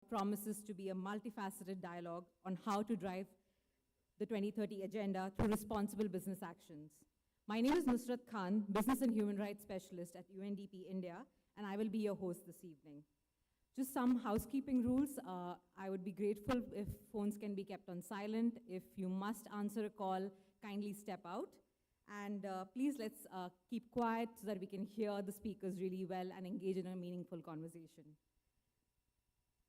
promises to be a multifaceted dialogue on how to drive the 2030 agenda through responsible business actions. My name is Nusrat Khan, Business and Human Rights Specialist at UNDP India, and I will be your host this evening. Just some housekeeping rules. I would be grateful if phones can be kept on silent. If you must answer a call, kindly step out. And please let's keep quiet so that we can hear the speakers really well and engage in a meaningful conversation.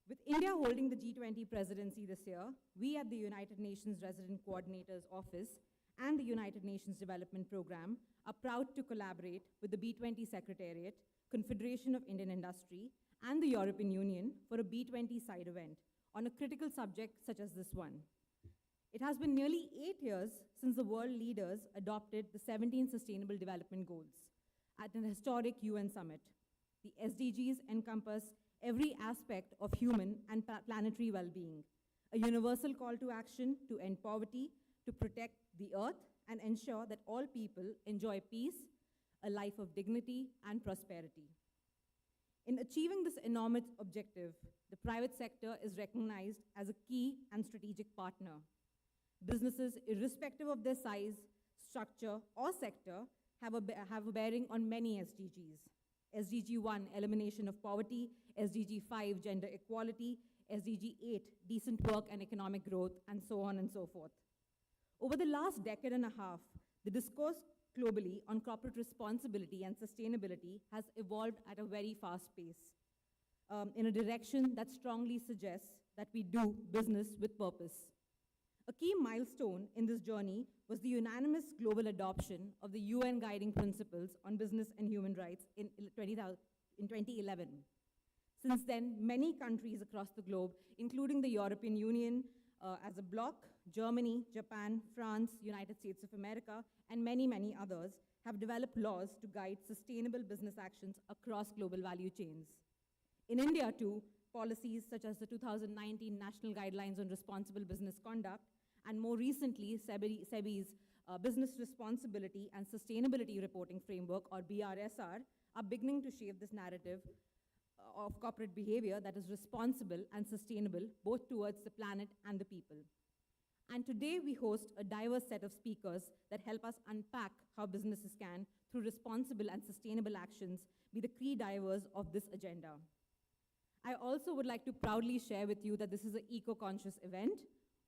With India holding the G20 presidency this year, we at the United Nations Resident Coordinator's Office and the United Nations Development Programme are proud to collaborate with the B20 Secretariat, Confederation of Indian Industry, and the European Union for a B20 side event on a critical subject such as this one. It has been nearly 8 years since the world leaders adopted the 17 Sustainable Development Goals at an historic UN summit. The SDGs encompass every aspect of human and planetary well-being, a universal call to action to end poverty, to protect the earth, and ensure that all people enjoy peace, a life of dignity and prosperity. In achieving this enormous objective, the private sector is recognized as a key and strategic partner. Businesses, irrespective of their size, structure, or sector, have a bearing on many SDGs. SDG 1, elimination of poverty, SDG 5, gender equality, SDG 8, decent work and economic growth, and so on and so forth. Over the last decade and a half, the discourse globally on corporate responsibility and sustainability has evolved at a very fast pace in a direction that strongly suggests that we do business with purpose. A key milestone in this journey was the unanimous global adoption of the UN Guiding Principles on Business and Human Rights in 2011. Since then, many countries across the globe, including the European Union as a bloc, Germany, Japan, France, United States of America, and many, many others, have developed laws to guide sustainable business actions across global value chains. In India, too, policies such as the 2019 National Guidelines on Responsible Business Conduct, and more recently, SEBI's Business Responsibility and Sustainability Reporting Framework, or BRSR, are beginning to shape this narrative of corporate behavior that is responsible and sustainable, both towards the planet and the people. And today we host a diverse set of speakers that help us unpack how businesses can, through responsible and sustainable actions, be the key drivers of this agenda. I also would like to proudly share with you that this is an eco-conscious event.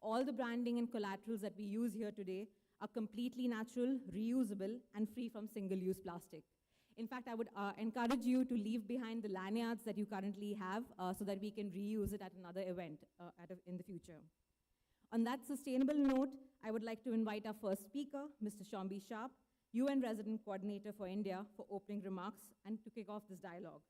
All the branding and collaterals that we use here today are completely natural, reusable, and free from single-use plastic. In fact, I would encourage you to leave behind the lanyards that you currently have so that we can reuse it at another event in the future. On that sustainable note, I would like to invite our first speaker, Mr. Shombi Sharp, UN Resident Coordinator for India, for opening remarks and to kick off this dialogue.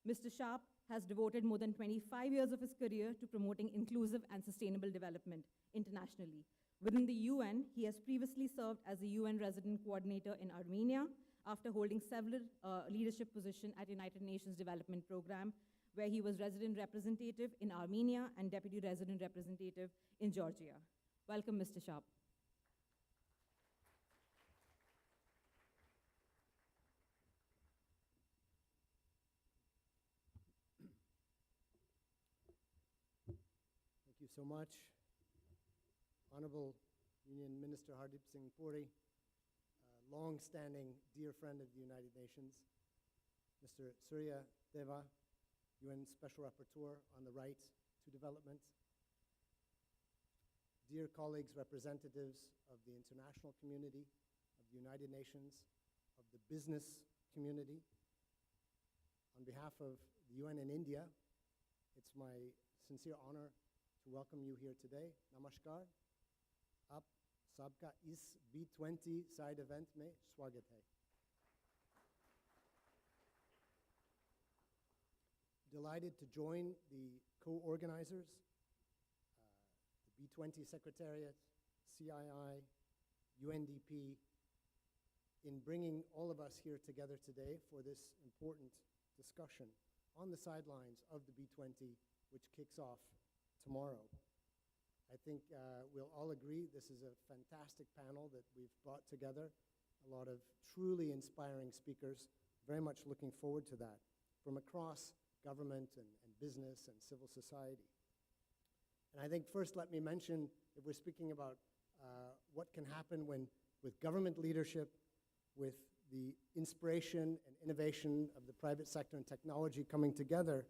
Mr. Sharp has devoted more than 25 years of his career to promoting inclusive and sustainable development internationally. Within the UN, he has previously served as a UN Resident Coordinator in Armenia after holding several leadership positions at United Nations Development Programme, where he was Resident Representative in Armenia and Deputy Resident Representative in Georgia. Welcome, Mr. Sharp. Thank you so much. Honorable Union Minister Hardeep Singh Puri, long-standing dear friend of the United Nations, Mr. Surya Deva, UN Special Rapporteur on the Right to Development, dear colleagues, representatives of the international community, of the United Nations, of the business community, on behalf of the UN in India, it's my sincere honor to welcome you here today. Namaskar. Aap sabka is B20 side event mein swagat hai. Delighted to join the co-organizers, the B20 Secretariat, CII, UNDP, in bringing all of us here together today for this important discussion on the sidelines of the B20, which kicks off tomorrow. I think we'll all agree this is a fantastic panel that we've brought together, a lot of truly inspiring speakers, very much looking forward to that, from across government and business and civil society. And I think first let me mention, if we're speaking about what can happen when, with government leadership, with the inspiration and innovation of the private sector and technology coming together,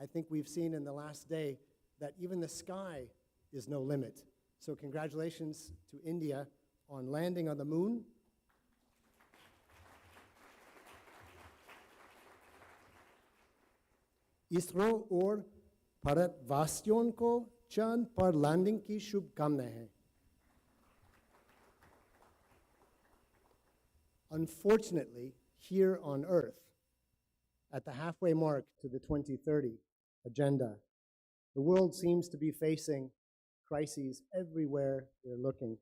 I think we've seen in the last day that even the sky is no limit. So congratulations to India on landing on the moon. ISRO और भारतवासियों को चांद पर landing की शुभकामनाएं हैं. Unfortunately, here on Earth, at the halfway mark to the 2030 agenda, the world seems to be facing crises everywhere we're looking.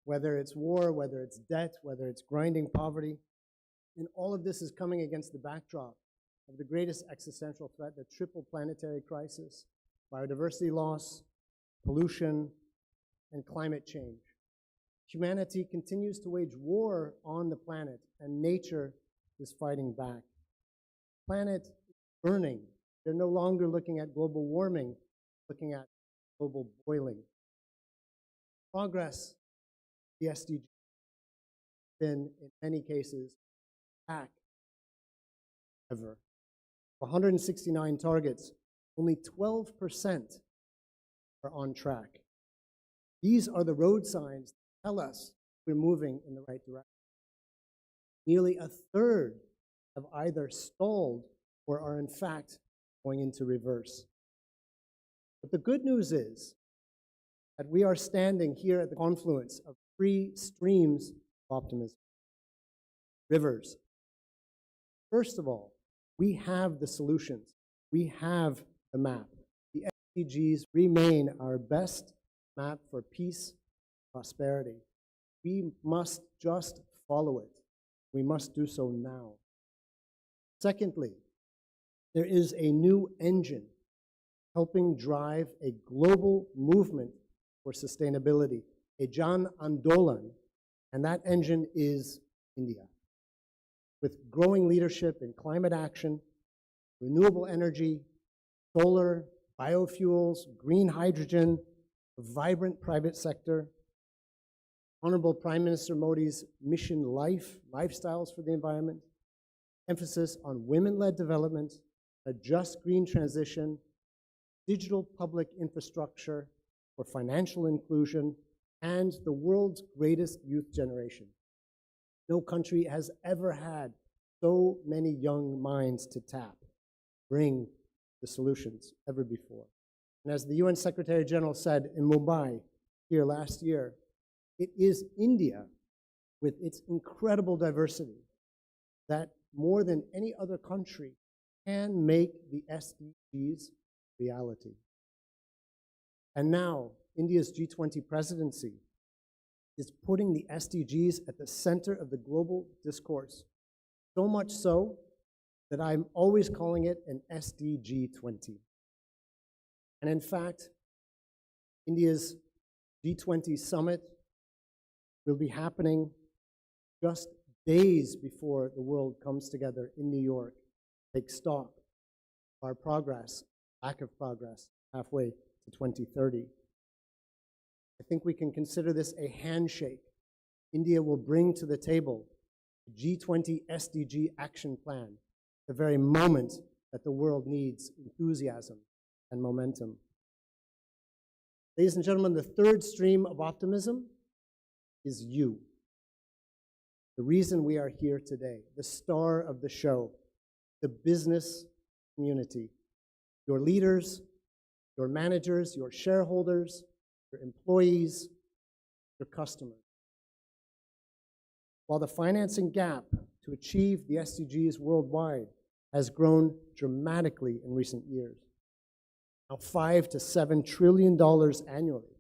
Whether it's war, whether it's debt, whether it's grinding poverty, and all of this is coming against the backdrop of the greatest existential threat, the triple planetary crisis, biodiversity loss, pollution, and climate change. Humanity continues to wage war on the planet, and nature is fighting back. Planet is burning. They're no longer looking at global warming, looking at global boiling. Progress, the SDGs, been in many cases back ever. 169 targets, only 12% are on track. These are the road signs that tell us we're moving in the right direction. Nearly a third have either stalled or are in fact going into reverse. But the good news is that we are standing here at the confluence of three streams of optimism. Rivers. First of all, we have the solutions. We have the map. The SDGs remain our best map for peace, prosperity. We must just follow it. We must do so now. Secondly, there is a new engine helping drive a global movement for sustainability, a Jan Andolan, and that engine is India. With growing leadership in climate action, renewable energy, solar, biofuels, green hydrogen, a vibrant private sector, Honorable Prime Minister Modi's mission life, lifestyles for the environment, emphasis on women-led development, a just green transition, digital public infrastructure for financial inclusion, and the world's greatest youth generation. No country has ever had so many young minds to tap, bring the solutions ever before. And as the UN Secretary General said in Mumbai here last year, it is India, with its incredible diversity, that more than any other country can make the SDGs reality. And now, India's G20 presidency is putting the SDGs at the center of the global discourse, so much so that I'm always calling it an SDG 20. And in fact, India's G20 summit will be happening just days before the world comes together in New York, take stock of our progress, lack of progress, halfway to 2030. I think we can consider this a handshake. India will bring to the table a G20 SDG action plan, the very moment that the world needs enthusiasm and momentum. Ladies and gentlemen, the third stream of optimism is you. The reason we are here today, the star of the show, the business community, your leaders, your managers, your shareholders, your employees, your customers. While the financing gap to achieve the SDGs worldwide has grown dramatically in recent years, now $5 to $7 trillion annually,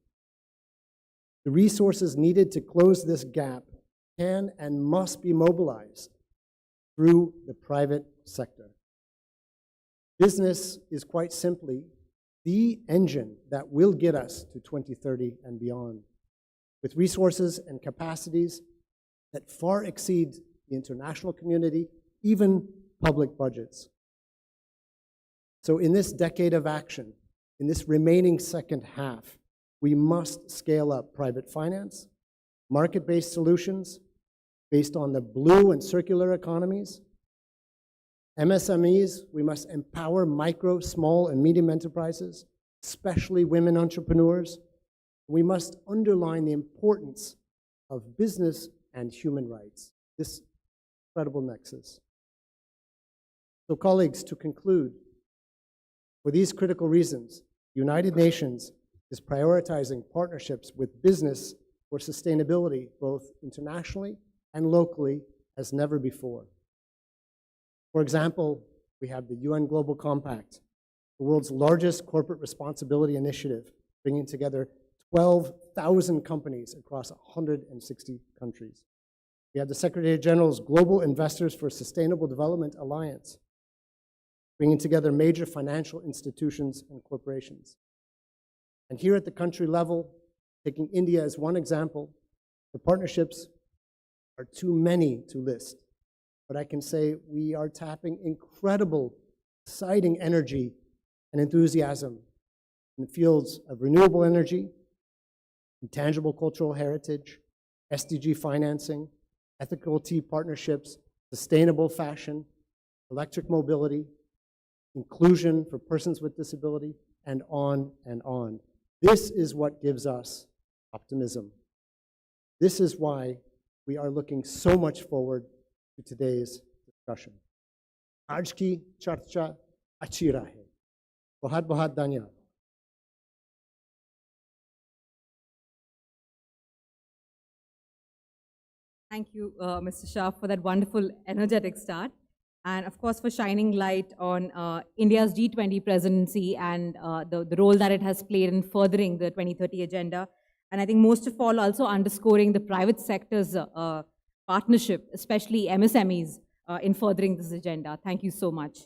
the resources needed to close this gap can and must be mobilized through the private sector. Business is quite simply the engine that will get us to 2030 and beyond, with resources and capacities that far exceed the international community, even public budgets. So in this decade of action, in this remaining second half, we must scale up private finance, market-based solutions based on the blue and circular economies. MSMEs, we must empower micro, small, and medium enterprises, especially women entrepreneurs. We must underline the importance of business and human rights, this incredible nexus. So colleagues, to conclude, for these critical reasons, the United Nations is prioritizing partnerships with business for sustainability, both internationally and locally, as never before. For example, we have the UN Global Compact, the world's largest corporate responsibility initiative, bringing together 12,000 companies across 160 countries. We have the Secretary General's Global Investors for Sustainable Development Alliance, bringing together major financial institutions and corporations. And here at the country level, taking India as one example, the partnerships are too many to list. But I can say we are tapping incredible, exciting energy and enthusiasm in the fields of renewable energy, intangible cultural heritage, SDG financing, ethical tea partnerships, sustainable fashion, electric mobility, inclusion for persons with disability, and on and on. This is what gives us optimism. This is why we are looking so much forward to today's discussion. आज की चर्चा अच्छी रहे. बहुत बहुत धन्यवाद. Thank you, Mr. Shah, for that wonderful, energetic start. And of course, for shining light on India's G20 presidency and the role that it has played in furthering the 2030 agenda. And I think most of all, also underscoring the private sector's partnership, especially MSMEs, in furthering this agenda. Thank you so much.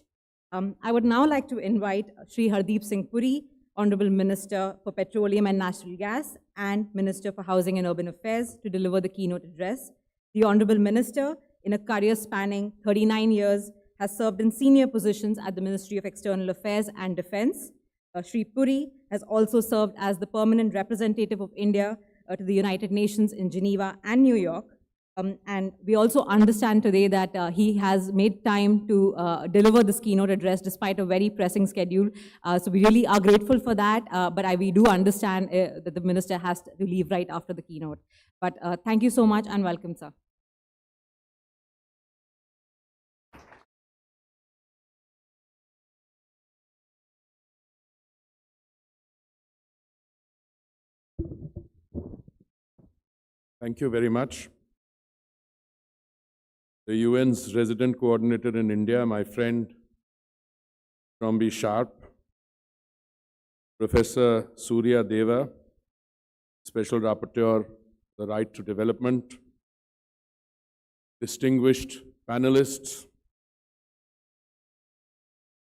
I would now like to invite Shri Hardeep Singh Puri, Honorable Minister for Petroleum and Natural Gas and Minister for Housing and Urban Affairs, to deliver the keynote address. The Honorable Minister, in a career spanning 39 years, has served in senior positions at the Ministry of External Affairs and Defense. Shri Puri has also served as the permanent representative of India to the United Nations in Geneva and New York. And we also understand today that he has made time to deliver this keynote address despite a very pressing schedule. So we really are grateful for that, but we do understand that the minister has to leave right after the keynote. But thank you so much and welcome, sir. Thank you very much. The UN's resident coordinator in India, my friend from B Sharp, Professor Surya Deva, Special Rapporteur, the Right to Development, distinguished panelists,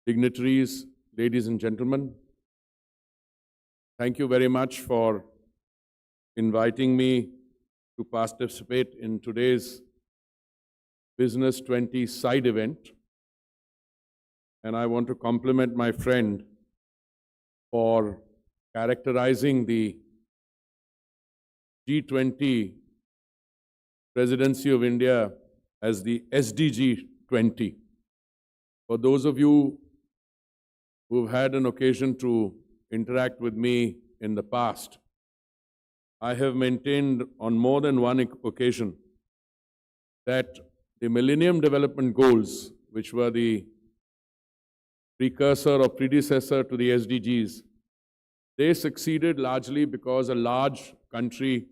dignitaries, ladies and gentlemen, thank you very much for inviting me to participate in today's Business 20 side event. And I want to compliment my friend for characterizing the G20 presidency of India as the SDG 20. For those of you who've had an occasion to interact with me in the past, I have maintained on more than one occasion that the Millennium Development Goals, which were the precursor or predecessor to the SDGs, they succeeded largely because a large country,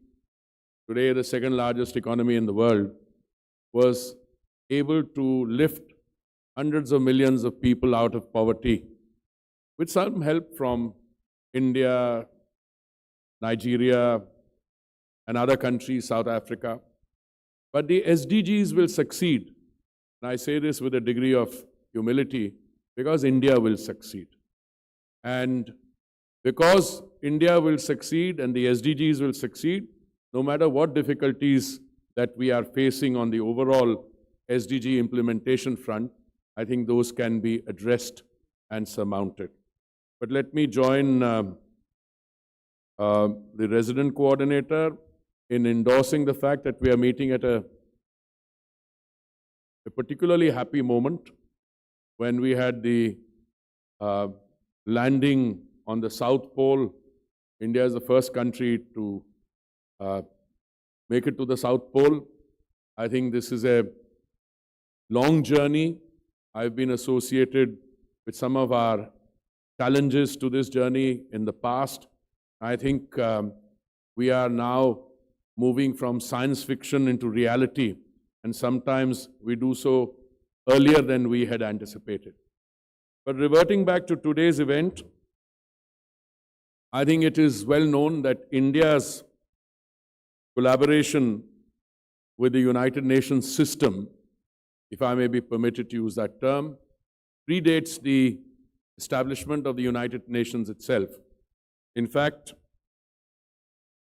today the second largest economy in the world, was able to lift hundreds of millions of people out of poverty, with some help from India, Nigeria, and other countries, South Africa. But the SDGs will succeed. And I say this with a degree of humility, because India will succeed. And because India will succeed and the SDGs will succeed, no matter what difficulties that we are facing on the overall SDG implementation front, I think those can be addressed and surmounted. but let me join the resident coordinator in endorsing the fact that we are meeting at a particularly happy moment when we had the landing on the South Pole. India is the first country to make it to the South Pole. I think this is a long journey. I've been associated with some of our challenges to this journey in the past. I think we are now moving from science fiction into reality, and sometimes we do so earlier than we had anticipated. But reverting back to today's event, I think it is well known that India's collaboration with the United Nations system, if I may be permitted to use that term, predates the establishment of the United Nations itself. In fact,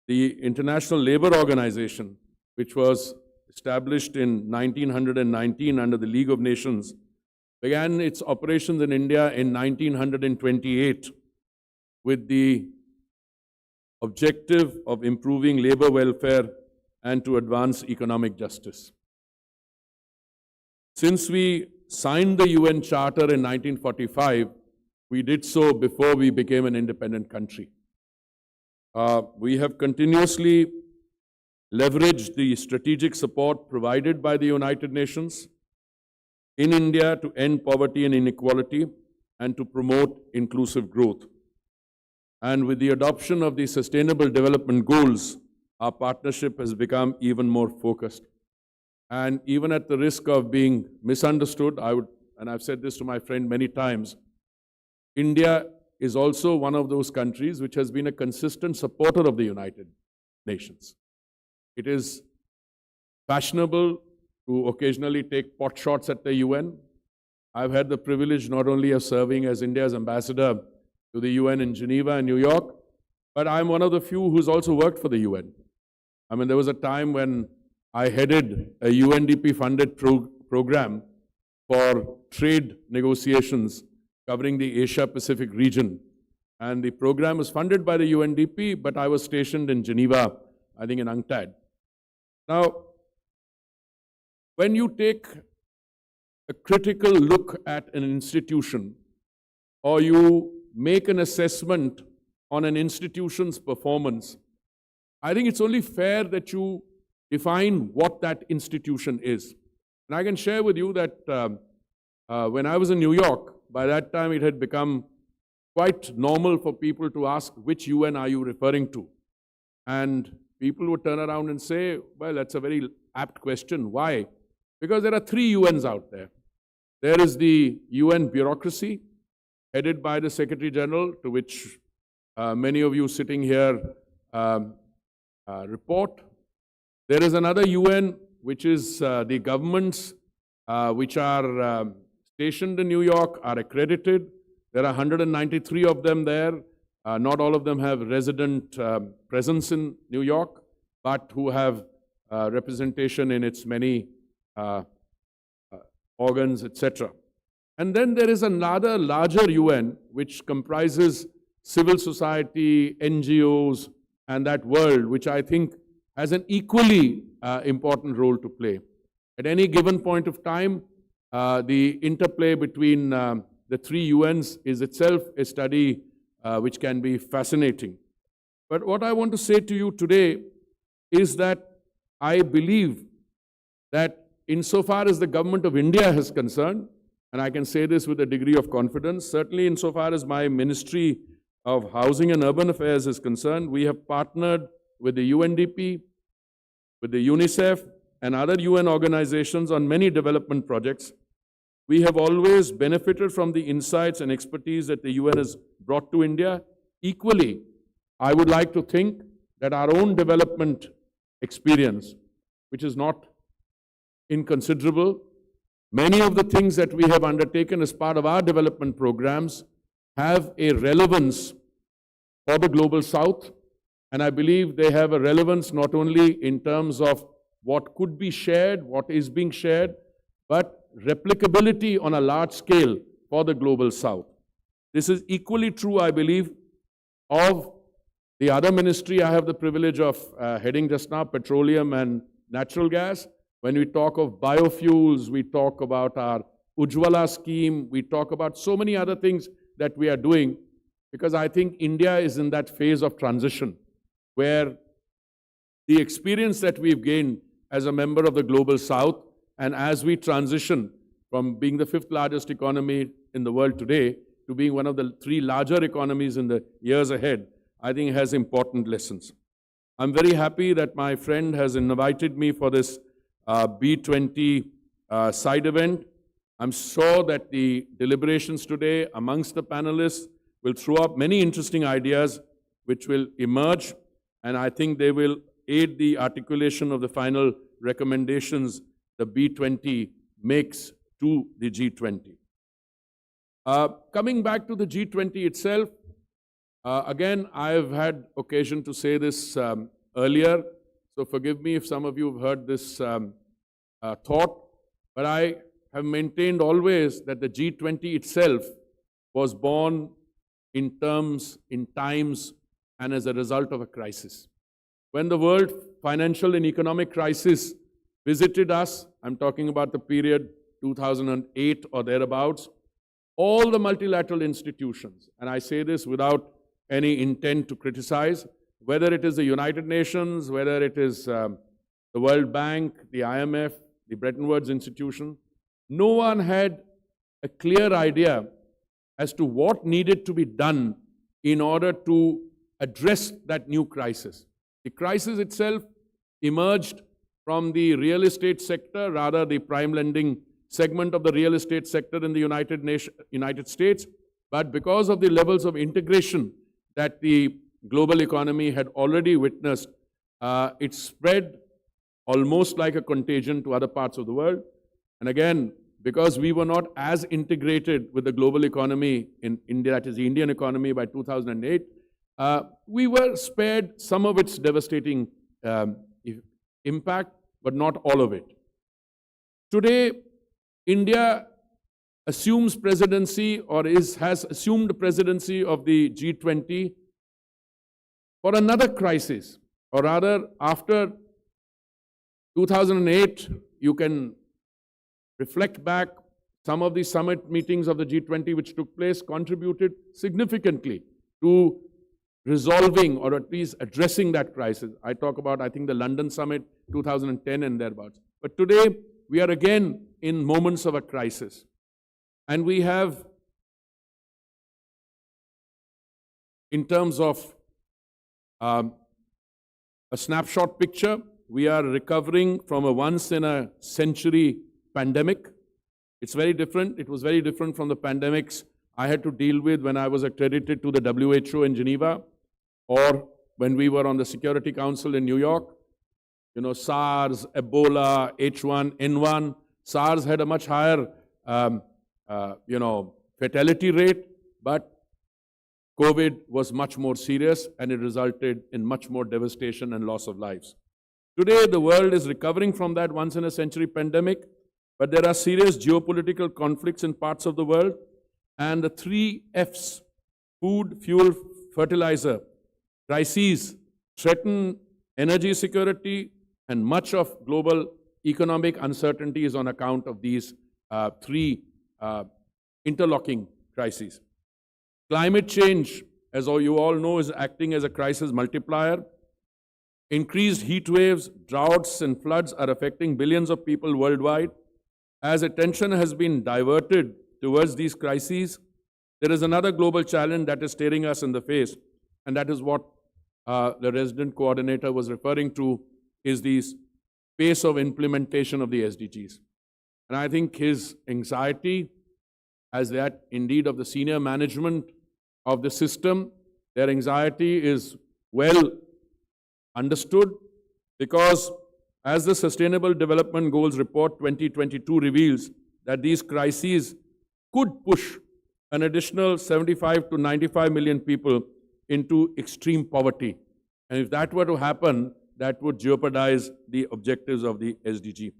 the International Labour Organization, which was established in 1919 under the League of Nations, began its operations in India in 1928 with the objective of improving labour welfare and to advance economic justice. Since we signed the UN Charter in 1945, we did so before we became an independent country. We have continuously leveraged the strategic support provided by the United Nations in India to end poverty and inequality and to promote inclusive growth. And with the adoption of the Sustainable Development Goals, our partnership has become even more focused. And even at the risk of being misunderstood, and I've said this to my friend many times, India is also one of those countries which has been a consistent supporter of the United Nations. It is fashionable to occasionally take pot shots at the UN. I've had the privilege not only of serving as India's ambassador to the UN in Geneva and New York, but I'm one of the few who's also worked for the UN. I mean, there was a time when I headed a UNDP-funded program for trade negotiations covering the Asia-Pacific region. And the program was funded by the UNDP, but I was stationed in Geneva, I think in UNCTAD. Now, when you take a critical look at an institution, or you make an assessment on an institution's performance, I think it's only fair that you define what that institution is. And I can share with you that when I was in New York, by that time it had become quite normal for people to ask, which UN are you referring to? And people would turn around and say, well, that's a very apt question. Why? Because there are 3 UNs out there. There is the UN bureaucracy, headed by the Secretary General, to which many of you sitting here report. There is another UN, which is the governments which are stationed in New York, are accredited. There are 193 of them there. Not all of them have resident presence in New York, but who have representation in its many organs, etc. And then there is another larger UN, which comprises civil society, NGOs, and that world, which I think has an equally important role to play. At any given point of time, the interplay between the 3 UNs is itself a study which can be fascinating. But what I want to say to you today is that I believe that insofar as the government of India is concerned, and I can say this with a degree of confidence, certainly insofar as my Ministry of Housing and Urban Affairs is concerned, we have partnered with the UNDP, with the UNICEF, and other UN organizations on many development projects. We have always benefited from the insights and expertise that the UN has brought to India. Equally, I would like to think that our own development experience, which is not inconsiderable, many of the things that we have undertaken as part of our development programs have a relevance for the Global South, and I believe they have a relevance not only in terms of what could be shared, what is being shared, but replicability on a large scale for the Global South. This is equally true, I believe, of the other ministry I have the privilege of heading just now, petroleum and natural gas. When we talk of biofuels, we talk about our Ujjwala scheme, we talk about so many other things that we are doing, because I think India is in that phase of transition where the experience that we've gained as a member of the Global South, and as we transition from being the 5th largest economy in the world today to being one of the 3 larger economies in the years ahead, I think has important lessons. I'm very happy that my friend has invited me for this B20 side event. I'm sure that the deliberations today amongst the panelists will throw up many interesting ideas which will emerge, and I think they will aid the articulation of the final recommendations the B20 makes to the G20. Coming back to the G20 itself, again, I've had occasion to say this earlier, so forgive me if some of you have heard this thought, but I have maintained always that the G20 itself was born in times, and as a result of a crisis. When the world financial and economic crisis visited us, I'm talking about the period 2008 or thereabouts, all the multilateral institutions, and I say this without any intent to criticize, whether it is the United Nations, whether it is the World Bank, the IMF, the Bretton Woods institution, no one had a clear idea as to what needed to be done in order to address that new crisis. The crisis itself emerged from the real estate sector, rather the prime lending segment of the real estate sector in the United States, but because of the levels of integration that the global economy had already witnessed, it spread almost like a contagion to other parts of the world. And again, because we were not as integrated with the global economy in India, that is the Indian economy, by 2008, we were spared some of its devastating impact, but not all of it. Today, India assumes presidency, or has assumed presidency of the G20 for another crisis, or rather, after 2008, you can reflect back, some of the summit meetings of the G20 which took place contributed significantly to resolving or at least addressing that crisis. I talk about, I think, the London summit 2010 and thereabouts. But today, we are again in moments of a crisis. And we have, in terms of a snapshot picture, we are recovering from a once-in-a-century pandemic. It's very different. It was very different from the pandemics I had to deal with when I was accredited to the WHO in Geneva, or when we were on the Security Council in New York. You know, SARS, Ebola, H1N1. SARS had a much higher, fatality rate, but COVID was much more serious, and it resulted in much more devastation and loss of lives. Today, the world is recovering from that once-in-a-century pandemic, but there are serious geopolitical conflicts in parts of the world, and the 3 Fs, food, fuel, fertilizer, crises threaten energy security, and much of global economic uncertainty is on account of these 3 interlocking crises. Climate change, as you all know, is acting as a crisis multiplier. Increased heat waves, droughts, and floods are affecting billions of people worldwide. As attention has been diverted towards these crises, there is another global challenge that is staring us in the face, and that is what the resident coordinator was referring to, is the pace of implementation of the SDGs. And I think his anxiety, as that indeed of the senior management of the system, their anxiety is well understood, because as the Sustainable Development Goals Report 2022 reveals, that these crises could push an additional 75 to 95 million people into extreme poverty. And if that were to happen, that would jeopardize the objectives of the SDG.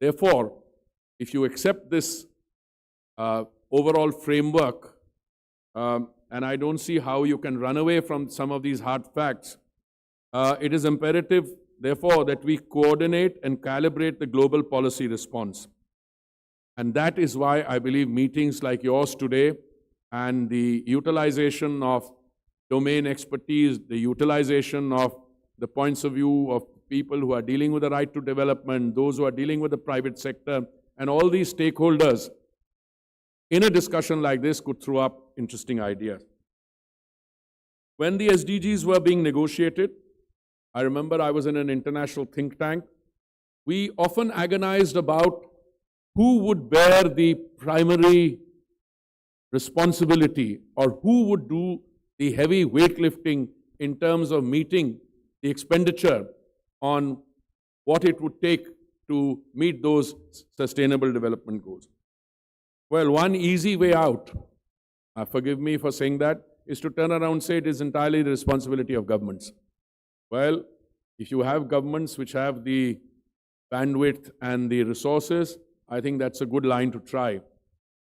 Therefore, if you accept this overall framework and I don't see how you can run away from some of these hard facts. It is imperative, therefore, that we coordinate and calibrate the global policy response. And that is why I believe meetings like yours today and the utilization of domain expertise, the utilization of the points of view of people who are dealing with the right to development, those who are dealing with the private sector, and all these stakeholders in a discussion like this could throw up interesting ideas. When the SDGs were being negotiated, I remember I was in an international think tank. We often agonized about who would bear the primary responsibility or who would do the heavy weightlifting in terms of meeting the expenditure on what it would take to meet those sustainable development goals. Well, one easy way out, forgive me for saying that, is to turn around and say it is entirely the responsibility of governments. Well, if you have governments which have the bandwidth and the resources, I think that's a good line to try.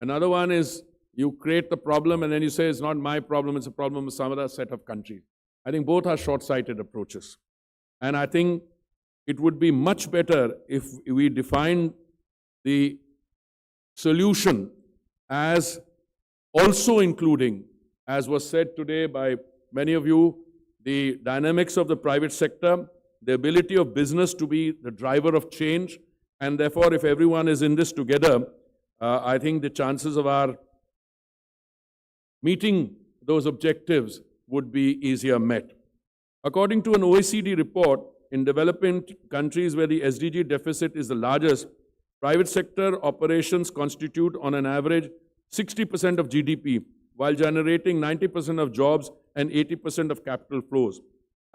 Another one is you create the problem and then you say it's not my problem, it's a problem of some other set of countries. I think both are short-sighted approaches. And I think it would be much better if we define the solution as also including, as was said today by many of you, the dynamics of the private sector, the ability of business to be the driver of change, and therefore if everyone is in this together, I think the chances of our meeting those objectives would be easier met. According to an OECD report, in developing countries where the SDG deficit is the largest, private sector operations constitute on an average 60% of GDP, while generating 90% of jobs and 80% of capital flows.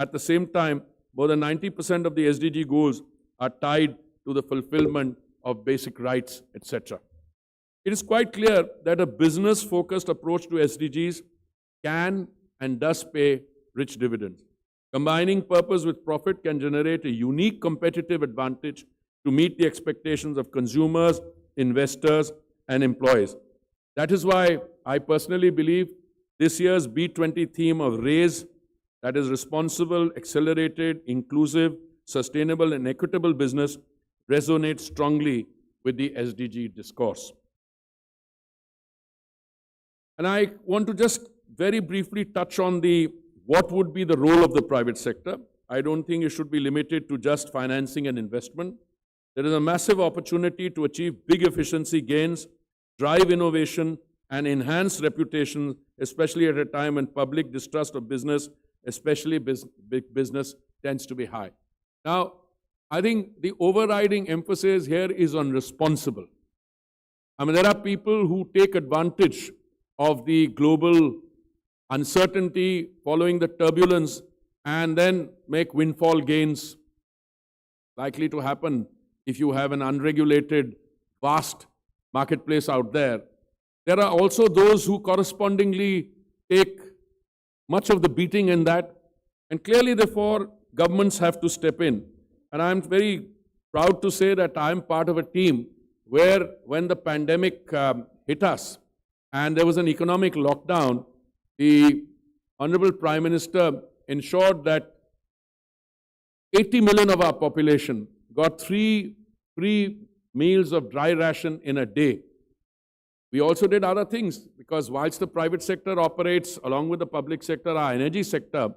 At the same time, more than 90% of the SDG goals are tied to the fulfillment of basic rights, etc. It is quite clear that a business-focused approach to SDGs can and does pay rich dividends. Combining purpose with profit can generate a unique competitive advantage to meet the expectations of consumers, investors, and employees. That is why I personally believe this year's B20 theme of RAISE, that is responsible, accelerated, inclusive, sustainable, and equitable business, resonates strongly with the SDG discourse. And I want to just very briefly touch on what would be the role of the private sector. I don't think it should be limited to just financing and investment. There is a massive opportunity to achieve big efficiency gains, drive innovation, and enhance reputation, especially at a time when public distrust of business, especially big business, tends to be high. Now, I think the overriding emphasis here is on responsible. I mean, there are people who take advantage of the global uncertainty following the turbulence and then make windfall gains, likely to happen if you have an unregulated, vast marketplace out there. There are also those who correspondingly take much of the beating in that, and clearly, therefore, governments have to step in. And I'm very proud to say that I'm part of a team where, when the pandemic hit us and there was an economic lockdown, the Honorable Prime Minister ensured that 80 million of our population got 3 free meals of dry ration in a day. We also did other things, because whilst the private sector operates along with the public sector, our energy sector,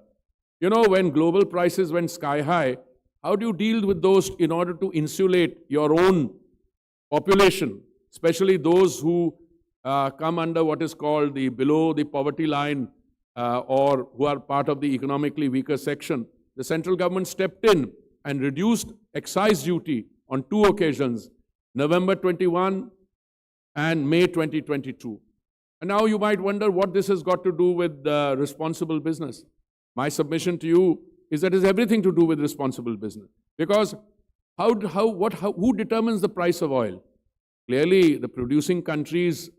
you know, when global prices went sky high, how do you deal with those in order to insulate your own population, especially those who come under what is called the below the poverty line or who are part of the economically weaker section? The central government stepped in and reduced excise duty on 2 occasions, November 21 and May 2022. And now you might wonder what this has got to do with responsible business. My submission to you is that it has everything to do with responsible business. Because who determines the price of oil? Clearly, the producing countries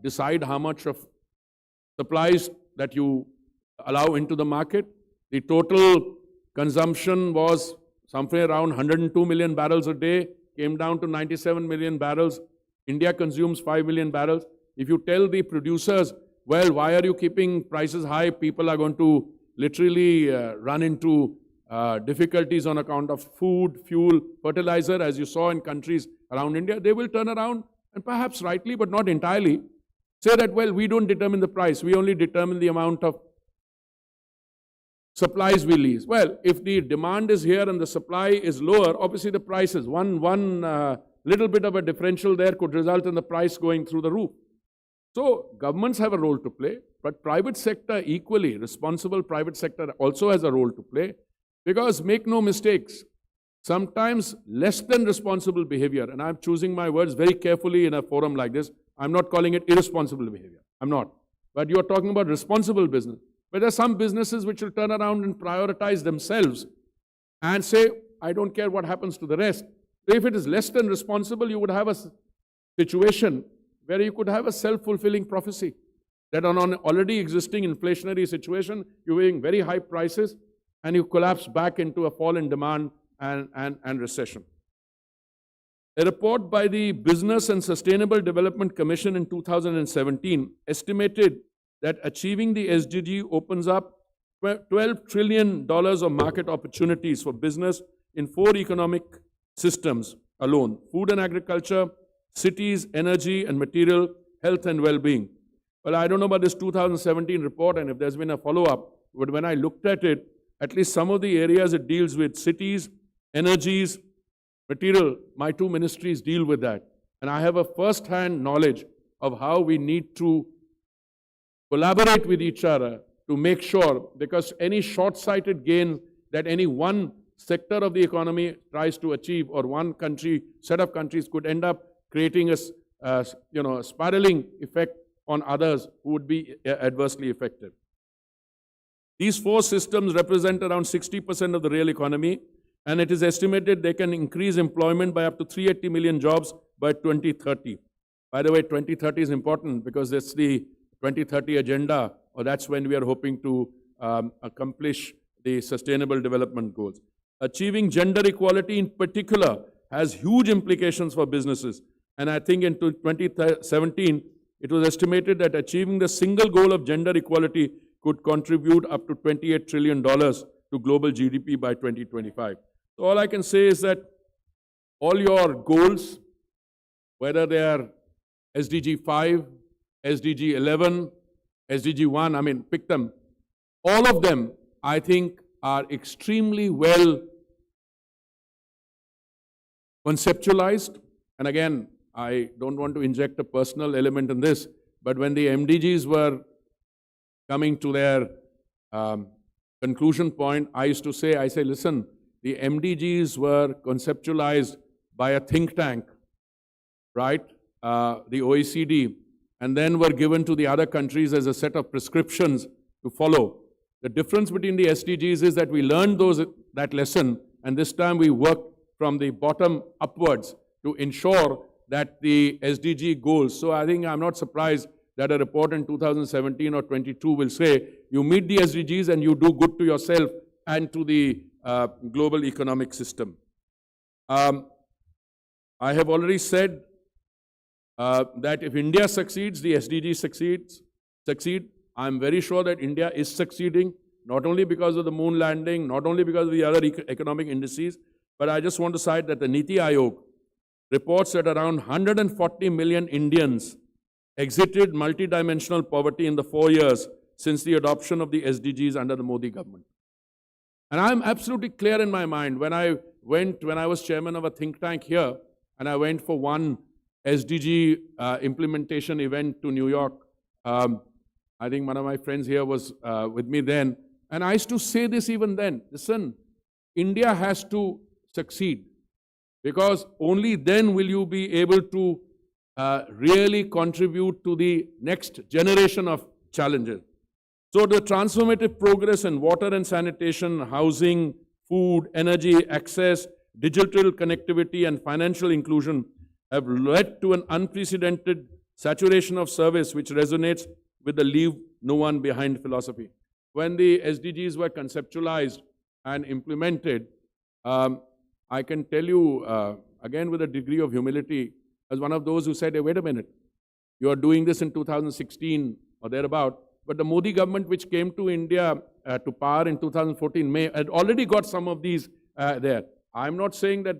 decide how much of supplies that you allow into the market. The total consumption was somewhere around 102 million barrels a day, came down to 97 million barrels. India consumes 5 million barrels. If you tell the producers well, why are you keeping prices high? People are going to literally run into difficulties on account of food, fuel, fertilizer, as you saw in countries around India. They will turn around, and perhaps rightly, but not entirely, say that, well, we don't determine the price. We only determine the amount of supplies we lease. Well, if the demand is here and the supply is lower, obviously the price is one little bit of a differential there could result in the price going through the roof. So governments have a role to play, but private sector equally, responsible private sector also has a role to play, because make no mistakes, sometimes less than responsible behavior, and I'm choosing my words very carefully in a forum like this, I'm not calling it irresponsible behavior, I'm not, but you're talking about responsible business. But there are some businesses which will turn around and prioritize themselves and say, I don't care what happens to the rest. So if it is less than responsible, you would have a situation where you could have a self-fulfilling prophecy that on an already existing inflationary situation, you're paying very high prices and you collapse back into a fall in demand and recession. A report by the Business and Sustainable Development Commission in 2017 estimated that achieving the SDG opens up $12 trillion of market opportunities for business in 4 economic systems alone: food and agriculture, cities, energy and material, health and well-being. Well, I don't know about this 2017 report and if there's been a follow-up, but when I looked at it, at least some of the areas it deals with, cities, energies, material, my 2 ministries deal with that. And I have a first-hand knowledge of how we need to collaborate with each other to make sure, because any short-sighted gain that any one sector of the economy tries to achieve, or one country, set of countries, could end up creating a spiraling effect on others who would be adversely affected. These 4 systems represent around 60% of the real economy, and it is estimated they can increase employment by up to 380 million jobs by 2030. By the way, 2030 is important because it's the 2030 agenda, or that's when we are hoping to accomplish the Sustainable Development Goals. Achieving gender equality in particular has huge implications for businesses. And I think in 2017, it was estimated that achieving the single goal of gender equality could contribute up to $28 trillion to global GDP by 2025. So all I can say is that all your goals, whether they are SDG 5, SDG 11, SDG 1, I mean, pick them. All of them, I think, are extremely well conceptualized. And again, I don't want to inject a personal element in this, but when the MDGs were coming to their conclusion point, I say, listen, the MDGs were conceptualized by a think tank, right? The OECD, and then were given to the other countries as a set of prescriptions to follow. The difference between the SDGs is that we learned that lesson, and this time we worked from the bottom upwards to ensure that the SDG goals. So I think I'm not surprised that a report in 2017 or 22 will say, you meet the SDGs and you do good to yourself and to the global economic system. I have already said that if India succeeds, the SDGs succeed. I'm very sure that India is succeeding, not only because of the moon landing, not only because of the other economic indices, but I just want to cite that the Niti Aayog reports that around 140 million Indians exited multidimensional poverty in the 4 years since the adoption of the SDGs under the Modi government. And I'm absolutely clear in my mind, when I was chairman of a think tank here, and I went for one SDG implementation event to New York. I think one of my friends here was with me then. And I used to say this even then, listen, India has to succeed, because only then will you be able to really contribute to the next generation of challenges. So the transformative progress in water and sanitation, housing, food, energy, access, digital connectivity and financial inclusion have led to an unprecedented saturation of service which resonates with the leave no one behind philosophy. When the SDGs were conceptualized and implemented, I can tell you, again with a degree of humility, as one of those who said, hey, wait a minute, you are doing this in 2016, or thereabout. But the Modi government, which came to India to power in 2014, had already got some of these there. I'm not saying that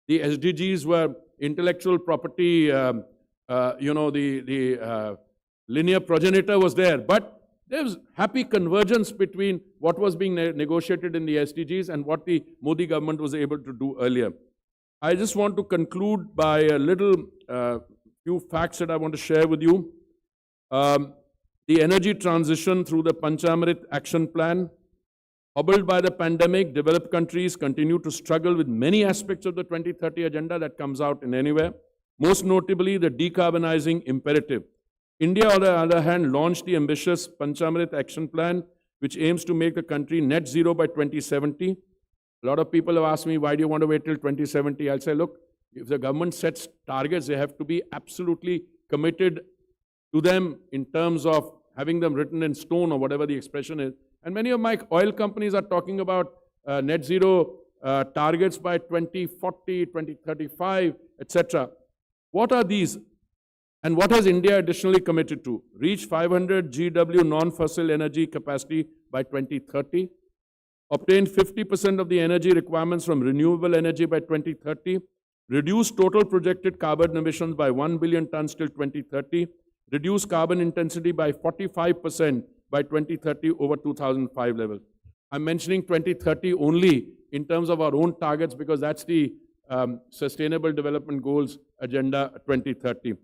the SDGs were intellectual property, the linear progenitor was there, but there was happy convergence between what was being negotiated in the SDGs and what the Modi government was able to do earlier. I just want to conclude by a little few facts that I want to share with you. The energy transition through the Panchamrit Action Plan. Hobbled by the pandemic, developed countries continue to struggle with many aspects of the 2030 agenda that comes out in anywhere. Most notably, the decarbonizing imperative. India, on the other hand, launched the ambitious Panchamrit Action Plan, which aims to make the country net zero by 2070. A lot of people have asked me, why do you want to wait till 2070? I'll say, look, if the government sets targets, they have to be absolutely committed to them in terms of having them written in stone or whatever the expression is. And many of my oil companies are talking about net zero targets by 2040, 2035, etc. What are these? And what has India additionally committed to? Reach 500 GW non-fossil energy capacity by 2030. Obtain 50% of the energy requirements from renewable energy by 2030. Reduce total projected carbon emissions by 1 billion tons till 2030. Reduce carbon intensity by 45% by 2030 over 2005 levels. I'm mentioning 2030 only in terms of our own targets because that's the Sustainable Development Goals Agenda 2030.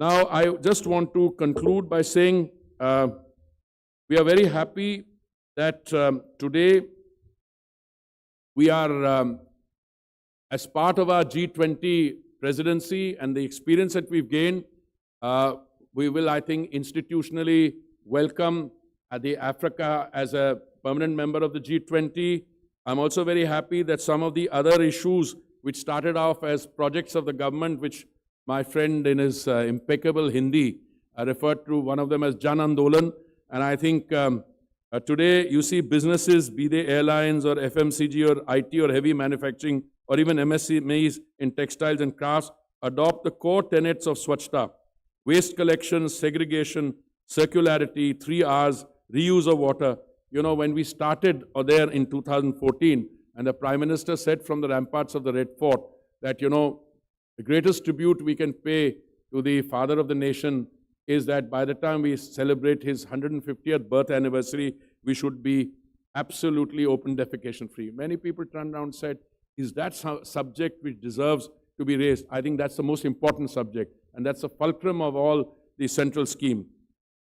Now, I just want to conclude by saying we are very happy that today we are, as part of our G20 presidency and the experience that we've gained, we will, I think, institutionally welcome the Africa as a permanent member of the G20. I'm also very happy that some of the other issues which started off as projects of the government, which my friend in his impeccable Hindi referred to one of them as Jan Andolan. And I think today you see businesses, be they airlines or FMCG or IT or heavy manufacturing or even MSMEs in textiles and crafts, adopt the core tenets of Swachhta: waste collection, segregation, circularity, 3 Rs, reuse of water. You know, when we started there in 2014, and the Prime Minister said from the ramparts of the Red Fort that, you know, the greatest tribute we can pay to the father of the nation is that by the time we celebrate his 150th birth anniversary, we should be absolutely open defecation free. Many people turned around and said, is that subject which deserves to be raised? I think that's the most important subject, and that's the fulcrum of all the central scheme.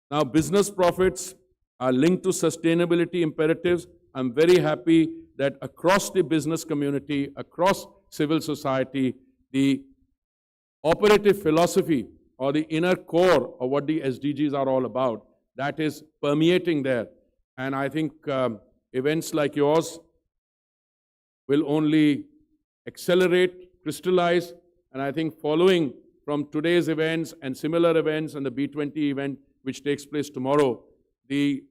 Now, business profits are linked to sustainability imperatives. I'm very happy that across the business community, across civil society, the operative philosophy or the inner core of what the SDGs are all about, that is permeating there. And I think events like yours will only accelerate, crystallize, and I think following from today's events and similar events and the B20 event which takes place tomorrow, the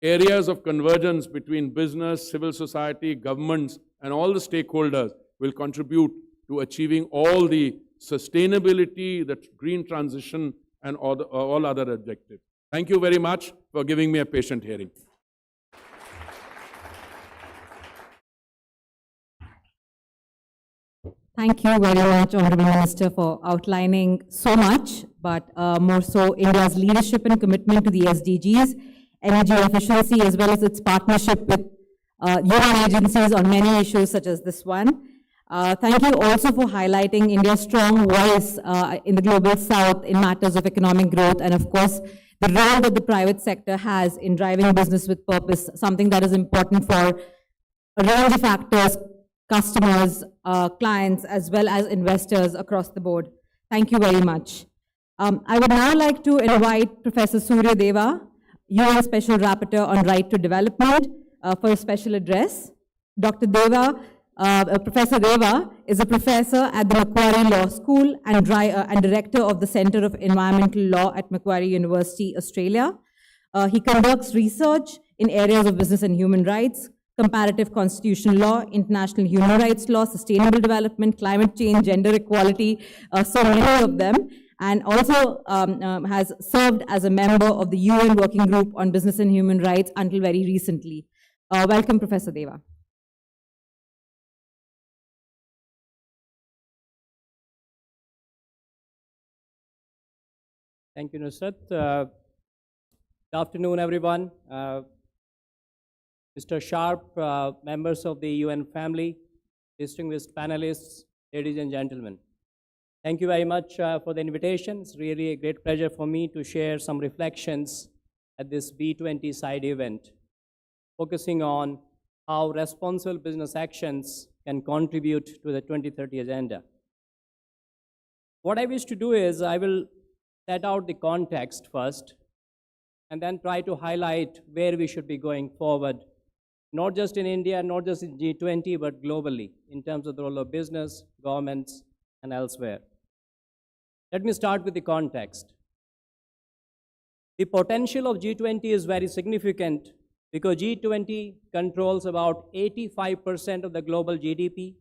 areas of convergence between business, civil society, governments, and all the stakeholders will contribute to achieving all the sustainability, the green transition, and all other objectives. Thank you very much for giving me a patient hearing. Thank you very much, Honorable Minister, for outlining so much, but more so India's leadership and commitment to the SDGs, energy efficiency, as well as its partnership with UN agencies on many issues such as this one. Thank you also for highlighting India's strong voice in the global south in matters of economic growth, and of course, the role that the private sector has in driving business with purpose, something that is important for a range of factors, customers, clients, as well as investors across the board. Thank you very much. I would now like to invite Professor Surya Deva, UN Special Rapporteur on Right to Development, for a special address. Dr. Deva, Professor Deva is a professor at the Macquarie Law School and director of the Center of Environmental Law at Macquarie University, Australia. He conducts research in areas of business and human rights, comparative constitutional law, international human rights law, sustainable development, climate change, gender equality, so many of them. and also has served as a member of the UN Working Group on Business and Human Rights until very recently. Welcome, Professor Deva. Thank you, Nusrat. Good afternoon, everyone. Mr. Sharp, members of the UN family, distinguished panelists, ladies and gentlemen. Thank you very much for the invitation. It's really a great pleasure for me to share some reflections at this B20 side event, focusing on how responsible business actions can contribute to the 2030 agenda. What I wish to do is I will set out the context first and then try to highlight where we should be going forward, not just in India, not just in G20, but globally in terms of the role of business, governments, and elsewhere. Let me start with the context. The potential of G20 is very significant because G20 controls about 85% of the global GDP,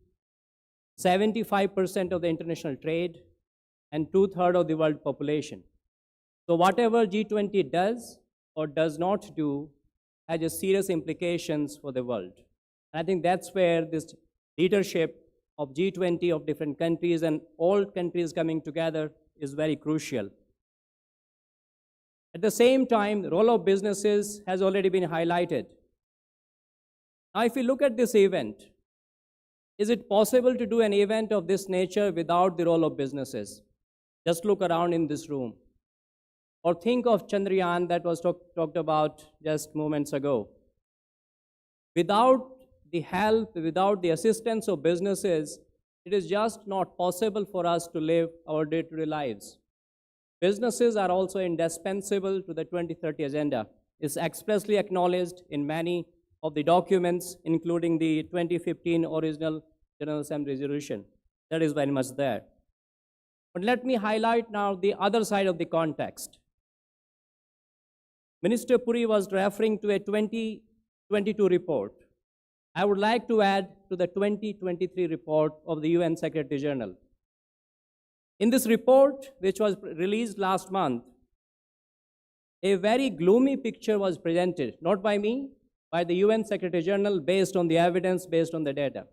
75% of the international trade, and 2/3 of the world population. So whatever G20 does or does not do has a serious implications for the world. And I think that's where this leadership of G20 of different countries and all countries coming together is very crucial. At the same time, the role of businesses has already been highlighted. Now, if you look at this event, is it possible to do an event of this nature without the role of businesses? Just look around in this room. Or think of Chandrayaan that was talked about just moments ago. Without the help, without the assistance of businesses, it is just not possible for us to live our day-to-day lives. Businesses are also indispensable to the 2030 agenda. It's expressly acknowledged in many of the documents, including the 2015 original General Assembly resolution. That is very much there. But let me highlight now the other side of the context. Minister Puri was referring to a 2022 report. I would like to add to the 2023 report of the UN Secretary General. In this report, which was released last month, a very gloomy picture was presented, not by me, by the UN Secretary General, based on the evidence, based on the data.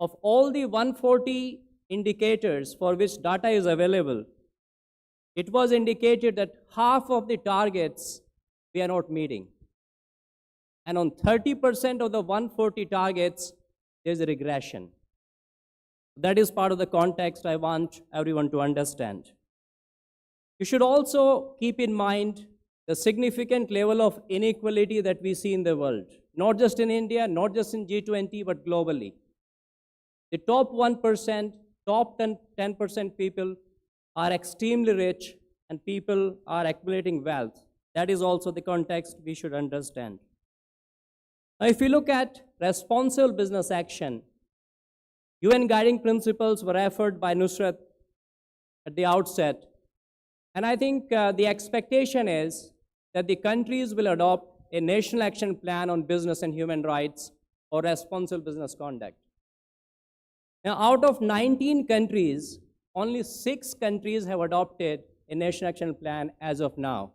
Of all the 140 indicators for which data is available, it was indicated that half of the targets we are not meeting. And on 30% of the 140 targets, there's a regression. That is part of the context I want everyone to understand. You should also keep in mind the significant level of inequality that we see in the world, not just in India, not just in G20, but globally. The top 1%, top 10% people are extremely rich and people are accumulating wealth. That is also the context we should understand. Now, if you look at responsible business action, UN guiding principles were referred by Nusrat at the outset. And I think the expectation is that the countries will adopt a national action plan on business and human rights or responsible business conduct. Now, out of 19 countries, only 6 countries have adopted a national action plan as of now.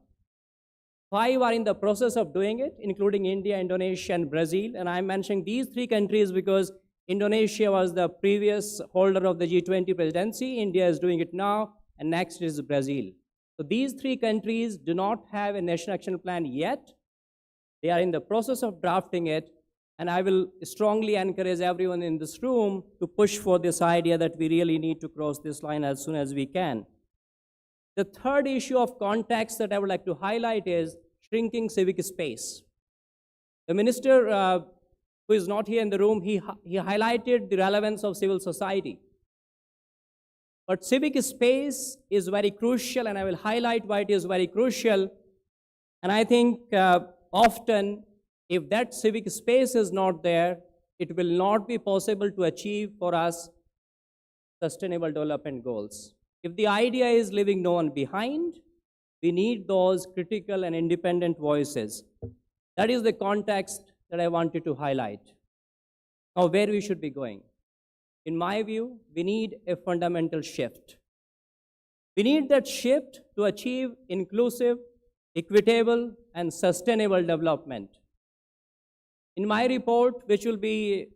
5 are in the process of doing it, including India, Indonesia, and Brazil. And I'm mentioning these 3 countries because Indonesia was the previous holder of the G20 presidency. India is doing it now, and next is Brazil. So these 3 countries do not have a national action plan yet. They are in the process of drafting it. And I will strongly encourage everyone in this room to push for this idea that we really need to cross this line as soon as we can. The third issue of context that I would like to highlight is shrinking civic space. The minister who is not here in the room, he highlighted the relevance of civil society. But civic space is very crucial, and I will highlight why it is very crucial. And I think often, if that civic space is not there, it will not be possible to achieve for us sustainable development goals. If the idea is leaving no one behind, we need those critical and independent voices. That is the context that I wanted to highlight. Now, where we should be going. In my view, we need a fundamental shift. We need that shift to achieve inclusive, equitable, and sustainable development. In my report, which will be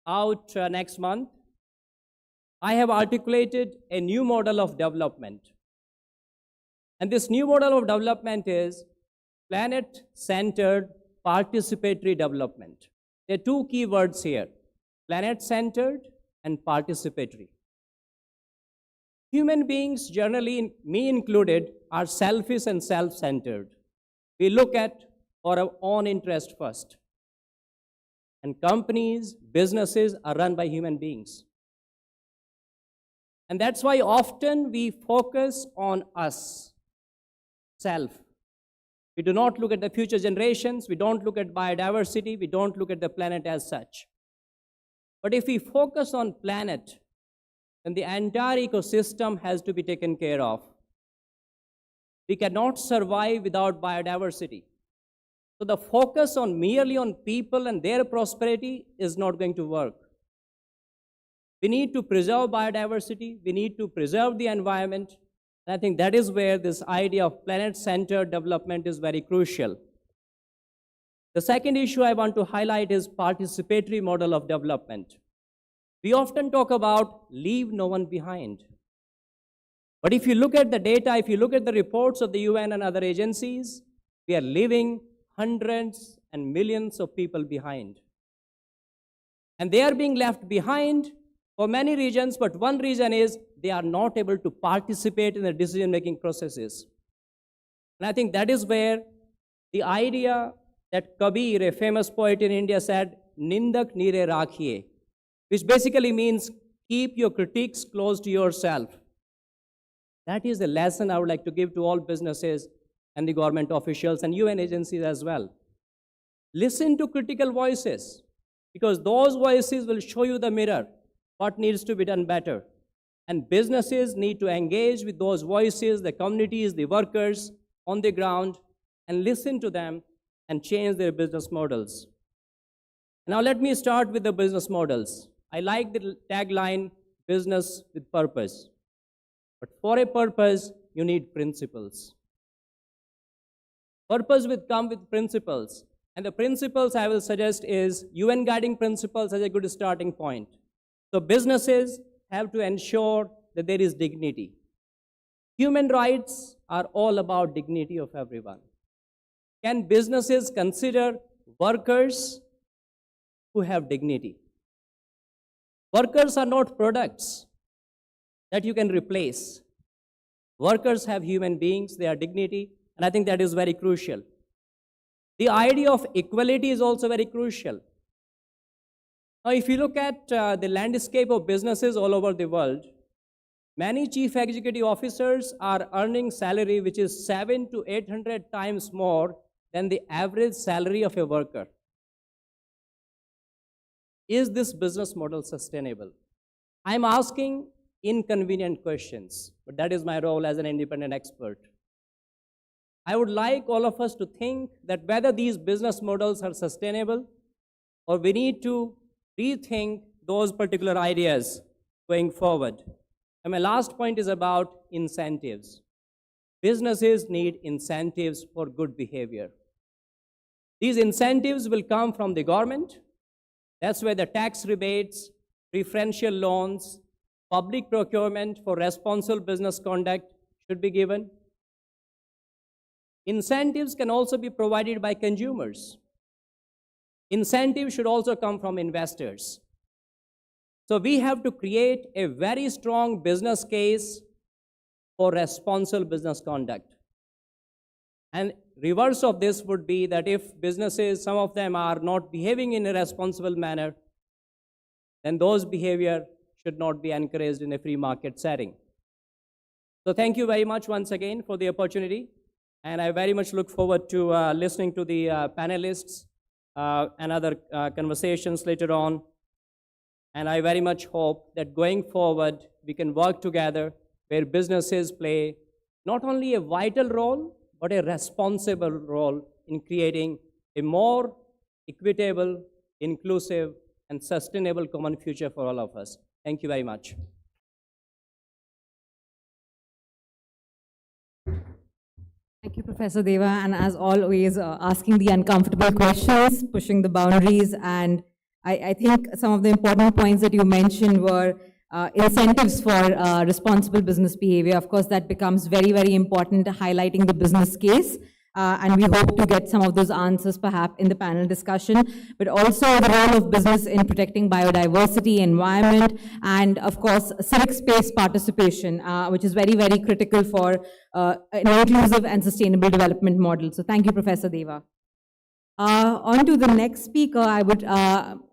out next month, I have articulated a new model of development. And this new model of development is planet-centered participatory development. There are two key words here, planet-centered and participatory. Human beings, generally, me included, are selfish and self-centered. We look at our own interest first. And companies, businesses are run by human beings. And that's why often we focus on us, self. We do not look at the future generations, we don't look at biodiversity, we don't look at the planet as such. But if we focus on planet, then the entire ecosystem has to be taken care of. We cannot survive without biodiversity. So the focus on merely on people and their prosperity is not going to work. We need to preserve biodiversity, we need to preserve the environment, and I think that is where this idea of planet-centered development is very crucial. The second issue I want to highlight is participatory model of development. We often talk about leave no one behind. But if you look at the data, if you look at the reports of the UN and other agencies, we are leaving hundreds and millions of people behind. And they are being left behind for many reasons, but one reason is they are not able to participate in the decision-making processes. And I think that is where the idea that Kabir, a famous poet in India, said, Nindak nire rakhiye, which basically means keep your critiques close to yourself. That is the lesson I would like to give to all businesses and the government officials and UN agencies as well. Listen to critical voices, because those voices will show you the mirror, what needs to be done better. And businesses need to engage with those voices, the communities, the workers on the ground, and listen to them and change their business models. Now let me start with the business models. I like the tagline, business with purpose. But for a purpose, you need principles. Purpose will come with principles. And the principles I will suggest is UN guiding principles as a good starting point. So businesses have to ensure that there is dignity. Human rights are all about dignity of everyone. Can businesses consider workers who have dignity? Workers are not products that you can replace. Workers have human beings, they are dignity, and I think that is very crucial. The idea of equality is also very crucial. Now, if you look at the landscape of businesses all over the world, many chief executive officers are earning salary which is 700 to 800 times more than the average salary of a worker. Is this business model sustainable? I'm asking inconvenient questions, but that is my role as an independent expert. I would like all of us to think that whether these business models are sustainable or we need to rethink those particular ideas going forward. And my last point is about incentives. Businesses need incentives for good behavior. These incentives will come from the government. That's where the tax rebates, preferential loans, public procurement for responsible business conduct should be given. Incentives can also be provided by consumers. Incentives should also come from investors. So we have to create a very strong business case for responsible business conduct. And reverse of this would be that if businesses, some of them are not behaving in a responsible manner, then those behavior should not be encouraged in a free market setting. So thank you very much once again for the opportunity. And I very much look forward to listening to the panelists and other conversations later on. And I very much hope that going forward, we can work together where businesses play not only a vital role, but a responsible role in creating a more equitable, inclusive, and sustainable common future for all of us. Thank you very much. Thank you, Professor Deva, and as always, asking the uncomfortable questions, pushing the boundaries, and I think some of the important points that you mentioned were incentives for responsible business behavior. Of course, that becomes very, very important, highlighting the business case. And we hope to get some of those answers perhaps in the panel discussion, but also the role of business in protecting biodiversity, environment, and of course, civic space participation, which is very, very critical for an inclusive and sustainable development model. So thank you, Professor Deva. On to the next speaker, I would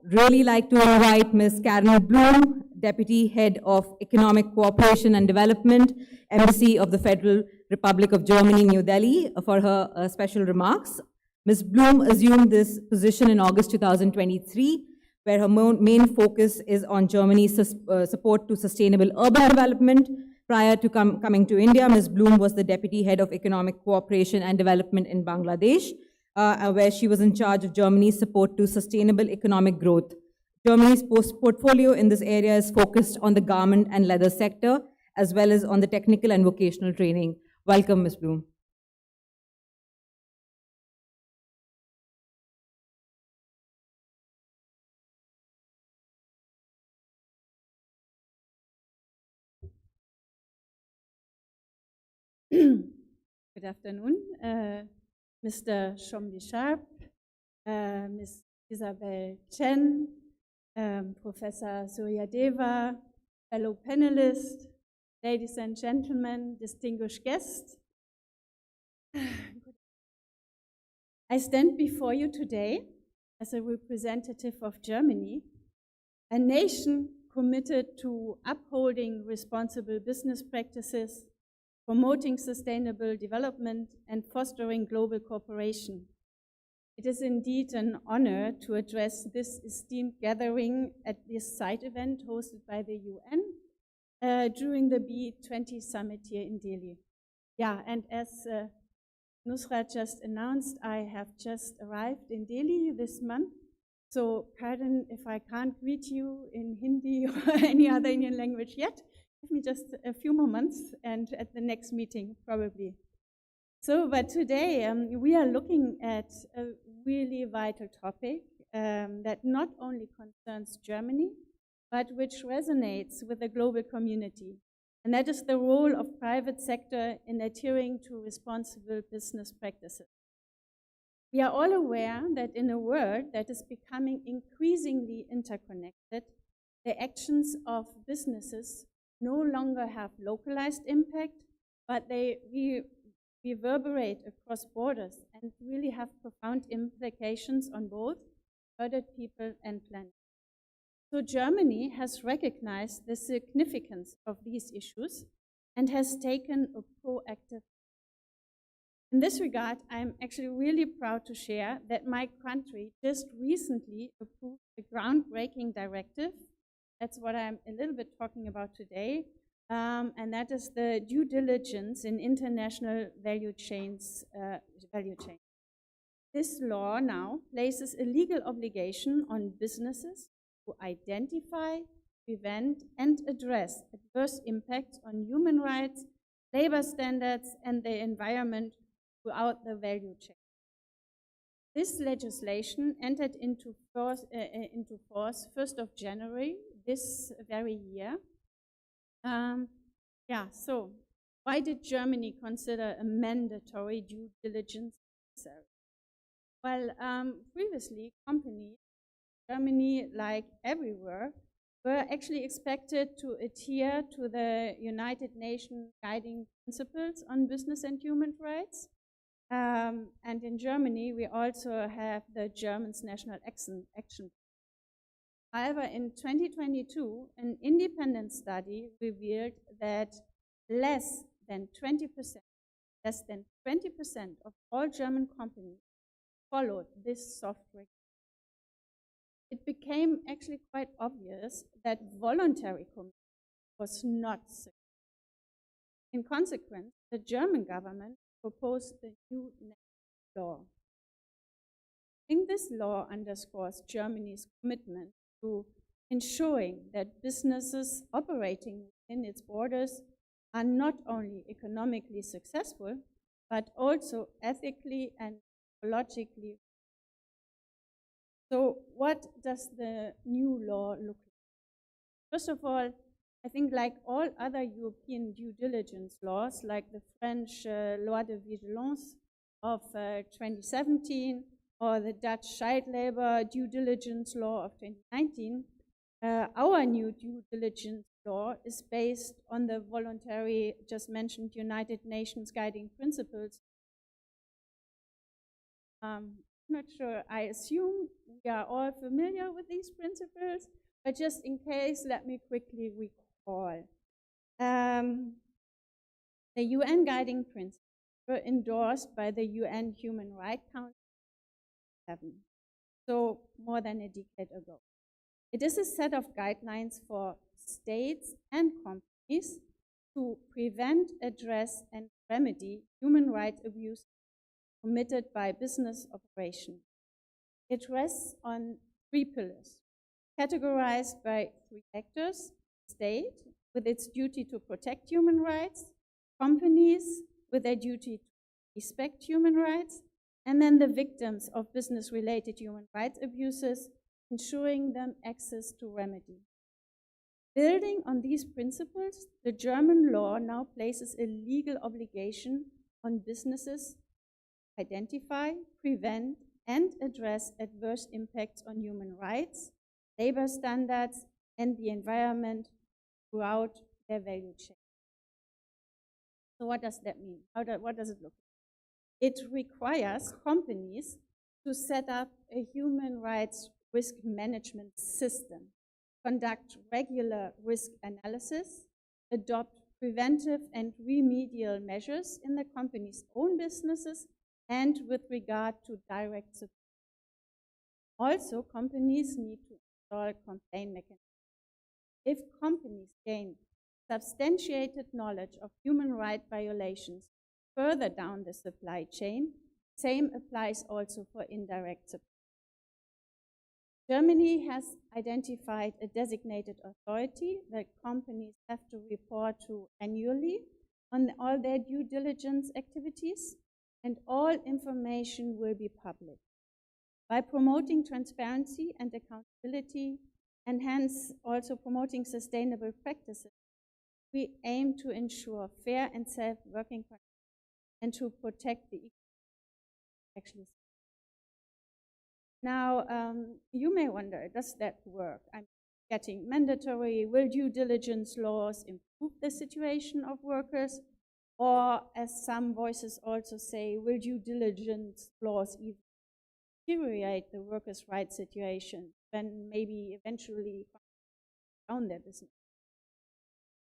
really like to invite Ms. Karen Bloom, Deputy Head of Economic Cooperation and Development, Embassy of the Federal Republic of Germany, New Delhi, for her special remarks. Ms. Bloom assumed this position in August 2023, where her main focus is on Germany's support to sustainable urban development. Prior to coming to India, Ms. Bloom was the Deputy Head of Economic Cooperation and Development in Bangladesh, where she was in charge of Germany's support to sustainable economic growth. Germany's portfolio in this area is focused on the garment and leather sector, as well as on the technical and vocational training. Welcome, Ms. Bloom. Good afternoon, Mr. Shombi Sharp, Ms. Isabel Chen, Professor Suryadeva, fellow panelists, ladies and gentlemen, distinguished guests. I stand before you today as a representative of Germany, a nation committed to upholding responsible business practices, promoting sustainable development, and fostering global cooperation. It is indeed an honor to address this esteemed gathering at this side event hosted by the UN during the B20 summit here in Delhi. Yeah, and as Nusrat just announced, I have just arrived in Delhi this month. So pardon if I can't greet you in Hindi or any other Indian language yet. Give me just a few more months and at the next meeting probably. So, but today we are looking at a really vital topic that not only concerns Germany, but which resonates with the global community. And that is the role of private sector in adhering to responsible business practices. We are all aware that in a world that is becoming increasingly interconnected, the actions of businesses no longer have localized impact, but they reverberate across borders and really have profound implications on both herded people and planet. So Germany has recognized the significance of these issues and has taken a proactive. In this regard, I'm actually really proud to share that my country just recently approved a groundbreaking directive. That's what I'm a little bit talking about today, and that is the due diligence in international value chains. This law now places a legal obligation on businesses to identify, prevent, and address adverse impacts on human rights, labor standards, and the environment throughout the value chain. This legislation entered into force 1st of January this very year. So why did Germany consider a mandatory due diligence necessary? Well, previously companies in Germany, like everywhere, were actually expected to adhere to the United Nations guiding principles on business and human rights. And in Germany, we also have the German's National Action. However, in 2022, an independent study revealed that less than 20% of all German companies followed this soft regulation. It became actually quite obvious that voluntary commitment was not sufficient. In consequence, the German government proposed the new law. I think this law underscores Germany's commitment to ensuring that businesses operating within its borders are not only economically successful, but also ethically and logically. So what does the new law look like? First of all, I think like all other European due diligence laws, like the French Loi de Vigilance of 2017 or the Dutch child labor due diligence law of 2019, our new due diligence law is based on the voluntary, just mentioned, United Nations guiding principles. I'm not sure, I assume we are all familiar with these principles, but just in case, let me quickly recall. The UN guiding principles were endorsed by the UN Human Rights Council, so more than a decade ago. It is a set of guidelines for states and companies to prevent, address, and remedy human rights abuse committed by business operations. It rests on 3 pillars, categorized by 3 actors: state, with its duty to protect human rights; companies, with their duty to respect human rights; and then the victims of business-related human rights abuses, ensuring them access to remedy. Building on these principles, the German law now places a legal obligation on businesses to identify, prevent, and address adverse impacts on human rights, labor standards, and the environment throughout their value chain. So what does that mean? What does it look like? It requires companies to set up a human rights risk management system, conduct regular risk analysis, adopt preventive and remedial measures in the company's own businesses and with regard to direct support. Also, companies need to install complaint mechanisms. If companies gain substantiated knowledge of human rights violations further down the supply chain, same applies also for indirect support. Germany has identified a designated authority that companies have to report to annually on all their due diligence activities, and all information will be public. By promoting transparency and accountability, and hence also promoting sustainable practices, we aim to ensure fair and safe working conditions and to protect the actually. Now, you may wonder, does that work? I'm getting mandatory. Will due diligence laws improve the situation of workers? Or, as some voices also say, will due diligence laws even deteriorate the workers' rights situation when maybe eventually down their business?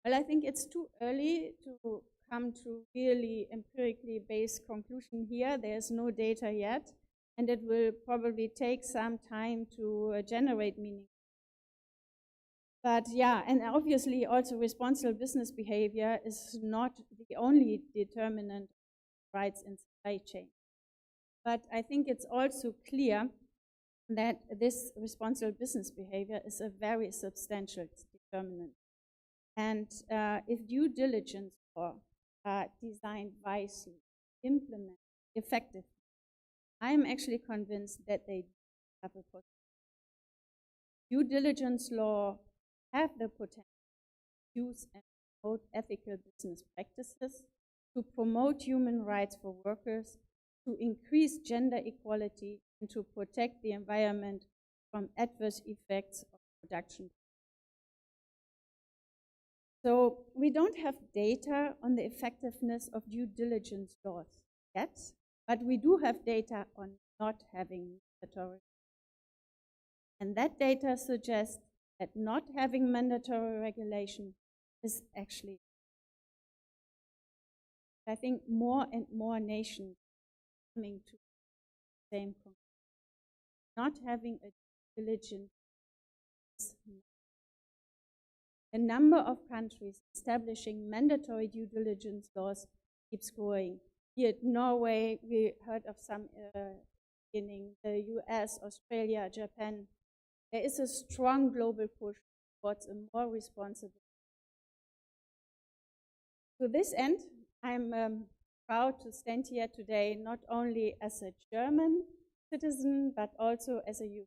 Well, I think it's too early to come to really empirically based conclusion here. There's no data yet, and it will probably take some time to generate meaning. But yeah, and obviously also responsible business behavior is not the only determinant of rights in supply chain. But I think it's also clear that this responsible business behavior is a very substantial determinant. And if due diligence laws are designed wisely, implemented effectively, I am actually convinced that they have a potential. Due diligence law have the potential to use and promote ethical business practices, to promote human rights for workers, to increase gender equality, and to protect the environment from adverse effects of production. So we don't have data on the effectiveness of due diligence laws yet, but we do have data on not having mandatory. And that data suggests that not having mandatory regulation is actually, I think, more and more nations coming to the same conclusion. Not having a due diligence is the number of countries establishing mandatory due diligence laws keeps growing. Here, Norway, we heard of some beginning, the US, Australia, Japan. There is a strong global push towards a more responsible. To this end, I'm proud to stand here today not only as a German citizen, but also as a European.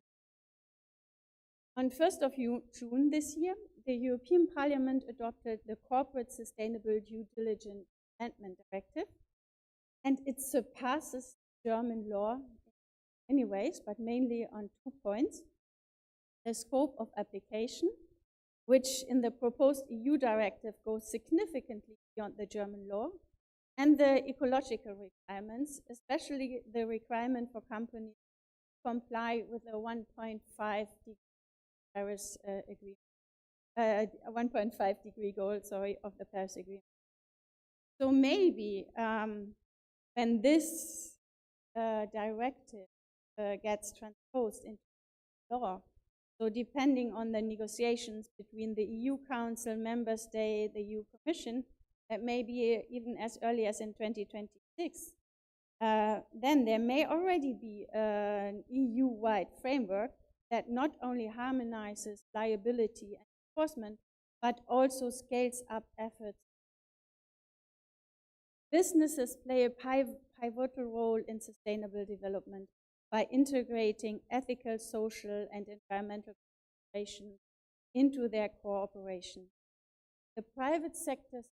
On 1st of June this year, the European Parliament adopted the Corporate Sustainable Due Diligence Amendment Directive, and it surpasses German law in many ways, but mainly on 2 points. The scope of application, which in the proposed EU directive goes significantly beyond the German law, and the ecological requirements, especially the requirement for companies to comply with the 1.5 degree Paris agreement, 1.5 degree goal, of the Paris Agreement. So maybe when this directive gets transposed into law, so depending on the negotiations between the EU Council, Member State, the EU Commission, that may be even as early as in 2026, then there may already be an EU-wide framework that not only harmonizes liability and enforcement, but also scales up efforts. Businesses play a pivotal role in sustainable development by integrating ethical, social, and environmental considerations into their cooperation. The private sector's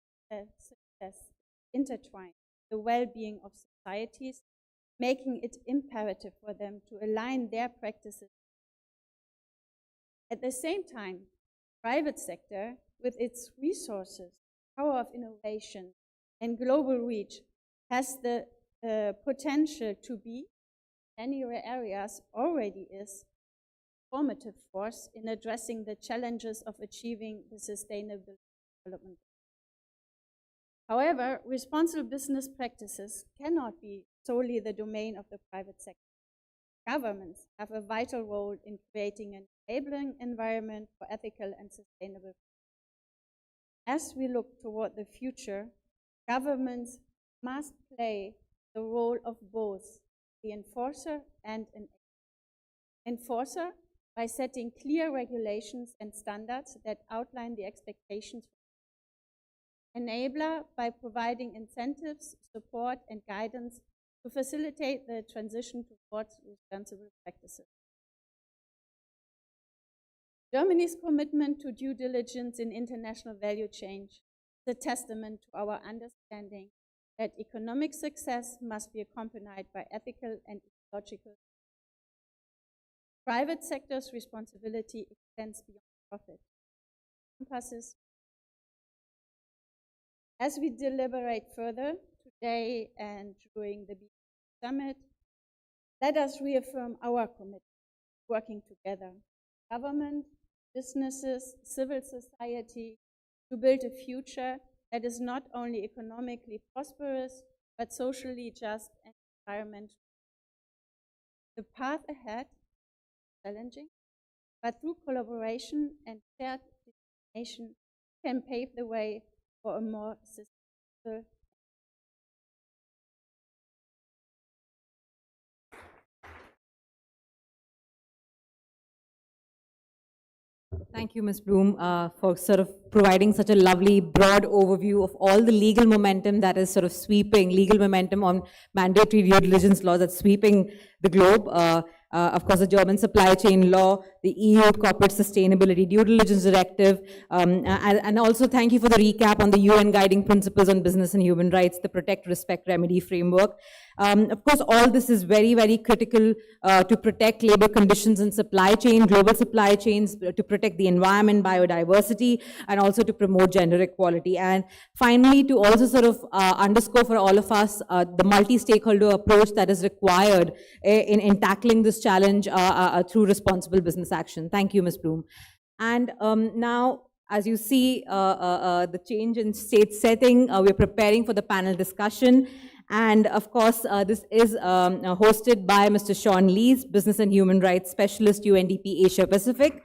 success intertwines the well-being of societies, making it imperative for them to align their practices. At the same time, private sector, with its resources, power of innovation, and global reach, has the potential to be, in many areas already is, a formative force in addressing the challenges of achieving the sustainable development. However, responsible business practices cannot be solely the domain of the private sector. Governments have a vital role in creating an enabling environment for ethical and sustainable practices. As we look toward the future, governments must play the role of both the enforcer and an enforcer by setting clear regulations and standards that outline the expectations. Enabler by providing incentives, support, and guidance to facilitate the transition towards responsible practices. Germany's commitment to due diligence in international value chain is a testament to our understanding that economic success must be accompanied by ethical and ecological. Private sector's responsibility extends beyond profit. Encompasses. As we deliberate further today and during the B20 summit, let us reaffirm our commitment to working together, government, businesses, civil society, to build a future that is not only economically prosperous, but socially just and environmentally. The path ahead is challenging, but through collaboration and shared determination, can pave the way for a more sustainable. Thank you, Ms. Bloom, for sort of providing such a lovely, broad overview of all the legal momentum that is sort of sweeping, legal momentum on mandatory due diligence laws that's sweeping the globe. Of course, the German supply chain law, the EU Corporate Sustainability Due Diligence Directive, and also thank you for the recap on the UN Guiding Principles on Business and Human Rights, the Protect, Respect, Remedy framework. Of course, all this is very, very critical to protect labor conditions in supply chain, global supply chains, to protect the environment, biodiversity, and also to promote gender equality. And finally, to also sort of underscore for all of us the multi-stakeholder approach that is required in tackling this challenge through responsible business action. Thank you, Ms. Bloom. And now, as you see, the change in state setting, we're preparing for the panel discussion. And of course, this is hosted by Mr. Sean Lees, Business and Human Rights Specialist, UNDP Asia Pacific.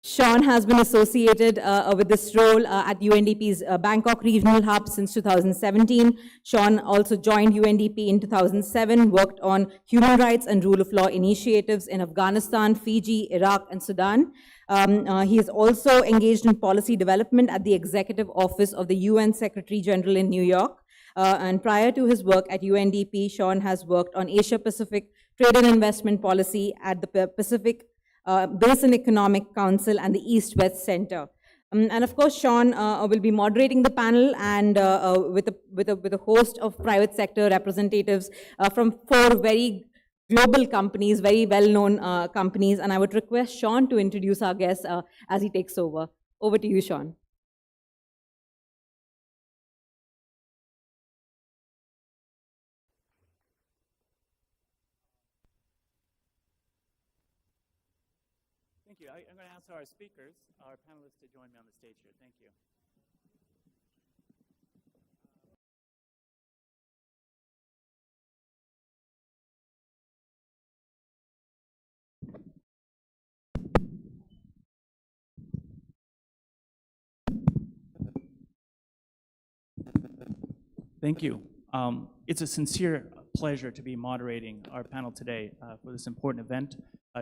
Sean has been associated with this role at UNDP's Bangkok Regional Hub since 2017. Sean also joined UNDP in 2007, worked on human rights and rule of law initiatives in Afghanistan, Fiji, Iraq, and Sudan. He is also engaged in policy development at the Executive Office of the UN Secretary General in New York. And prior to his work at UNDP, Sean has worked on Asia-Pacific trade and investment policy at the Pacific Basin Economic Council and the East-West Center. And of course, Sean will be moderating the panel and with a host of private sector representatives from 4 very global companies, very well-known companies. And I would request Sean to introduce our guests as he takes over. Over to you, Sean. Thank you. I'm going to ask our speakers, our panelists, to join me on the stage here. Thank you. Thank you. It's a sincere pleasure to be moderating our panel today for this important event,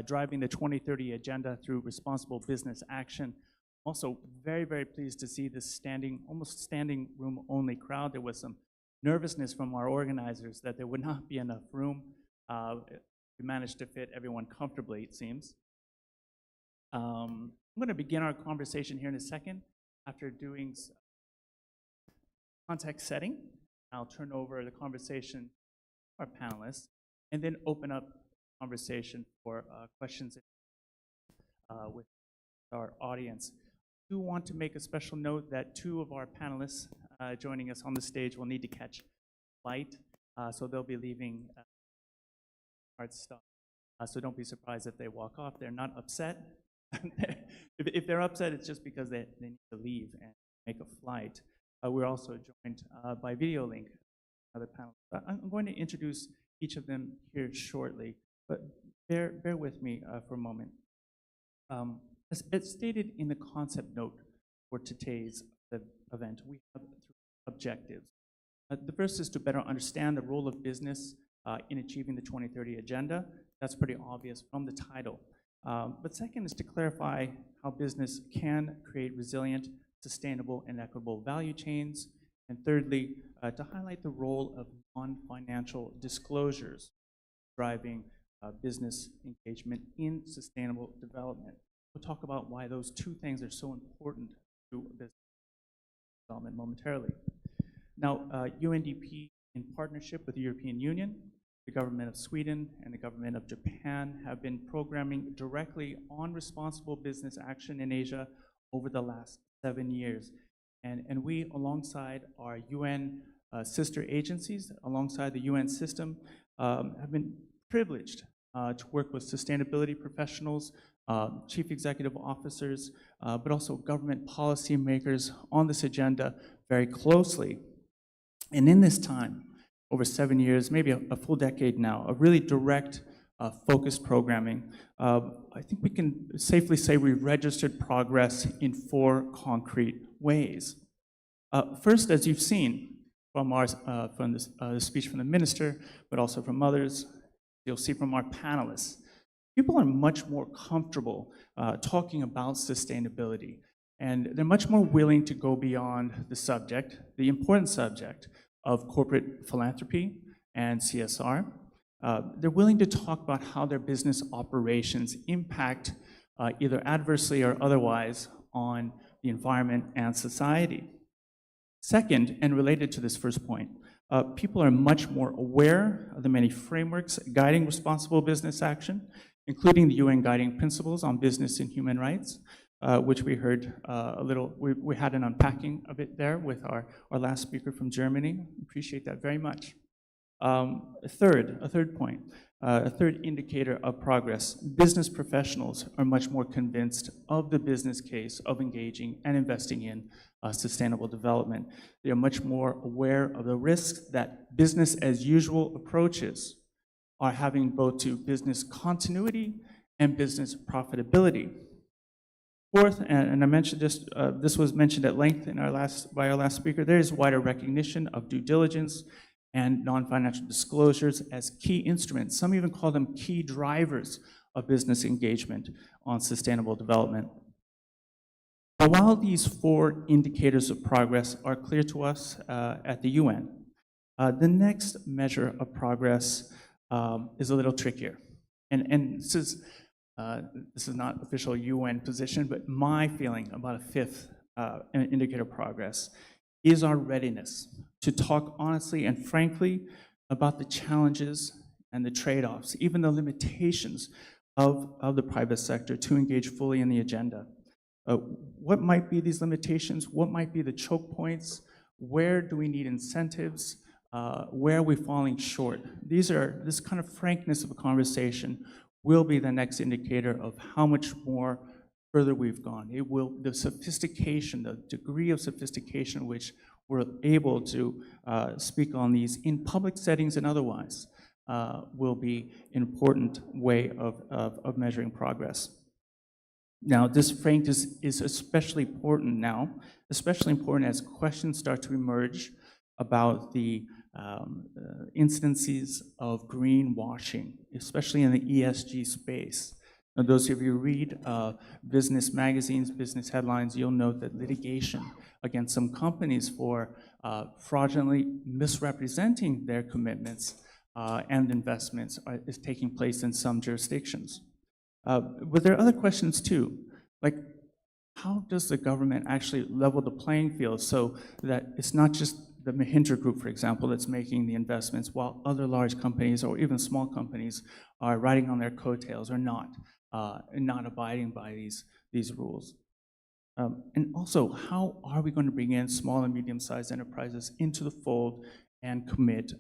driving the 2030 agenda through responsible business action. Also, very, very pleased to see this almost standing room only crowd. There was some nervousness from our organizers that there would not be enough room. We managed to fit everyone comfortably, it seems. I'm going to begin our conversation here in a second after doing context setting. I'll turn over the conversation to our panelists and then open up conversation for questions with our audience. I do want to make a special note that 2 of our panelists joining us on the stage will need to catch flight, so they'll be leaving hard stop. So don't be surprised if they walk off. They're not upset. If they're upset, it's just because they need to leave and make a flight. We're also joined by video link, another panel. I'm going to introduce each of them here shortly, but bear with me for a moment. As stated in the concept note for today's event, we have 3 objectives. The first is to better understand the role of business in achieving the 2030 agenda. That's pretty obvious from the title. But second is to clarify how business can create resilient, sustainable, and equitable value chains. And thirdly, to highlight the role of non-financial disclosures driving business engagement in sustainable development. We'll talk about why those 2 things are so important to business development momentarily. Now, UNDP, in partnership with the European Union, the government of Sweden, and the government of Japan, have been programming directly on responsible business action in Asia over the last 7 years. And we, alongside our UN sister agencies, alongside the UN system, have been privileged to work with sustainability professionals, chief executive officers, but also government policy makers on this agenda very closely. And in this time, over 7 years, maybe a full decade now, of really direct, focused programming, I think we can safely say we've registered progress in 4 concrete ways. First, as you've seen from the speech from the minister, but also from others, you'll see from our panelists, people are much more comfortable talking about sustainability, and they're much more willing to go beyond the subject, the important subject of corporate philanthropy and CSR. They're willing to talk about how their business operations impact either adversely or otherwise on the environment and society. Second, and related to this first point, people are much more aware of the many frameworks guiding responsible business action, including the UN Guiding Principles on Business and Human Rights, which we heard we had an unpacking of it there with our last speaker from Germany. Appreciate that very much. A third point, a third indicator of progress. Business professionals are much more convinced of the business case of engaging and investing in sustainable development. They are much more aware of the risks that business as usual approaches are having both to business continuity and business profitability. Fourth, and I mentioned this, this was mentioned at length in by our last speaker, there is wider recognition of due diligence and non-financial disclosures as key instruments. Some even call them key drivers of business engagement on sustainable development. But while these 4 indicators of progress are clear to us at the UN, the next measure of progress is a little trickier. And this is not official UN position, but my feeling about a 5th indicator of progress is our readiness to talk honestly and frankly about the challenges and the trade-offs, even the limitations of the private sector to engage fully in the agenda. What might be these limitations? What might be the choke points? Where do we need incentives? Where are we falling short? This kind of frankness of a conversation will be the next indicator of how much more further we've gone. The sophistication, the degree of sophistication which we're able to speak on these in public settings and otherwise will be an important way of measuring progress. Now, this frankness is especially important now, especially important as questions start to emerge about the incidences of greenwashing, especially in the ESG space. Now, those of you who read business magazines, business headlines, you'll note that litigation against some companies for fraudulently misrepresenting their commitments and investments is taking place in some jurisdictions. But there are other questions too, like how does the government actually level the playing field so that it's not just the Mahindra Group, for example, that's making the investments while other large companies or even small companies are riding on their coattails or not abiding by these rules. And also, how are we going to bring in small and medium-sized enterprises into the fold and commit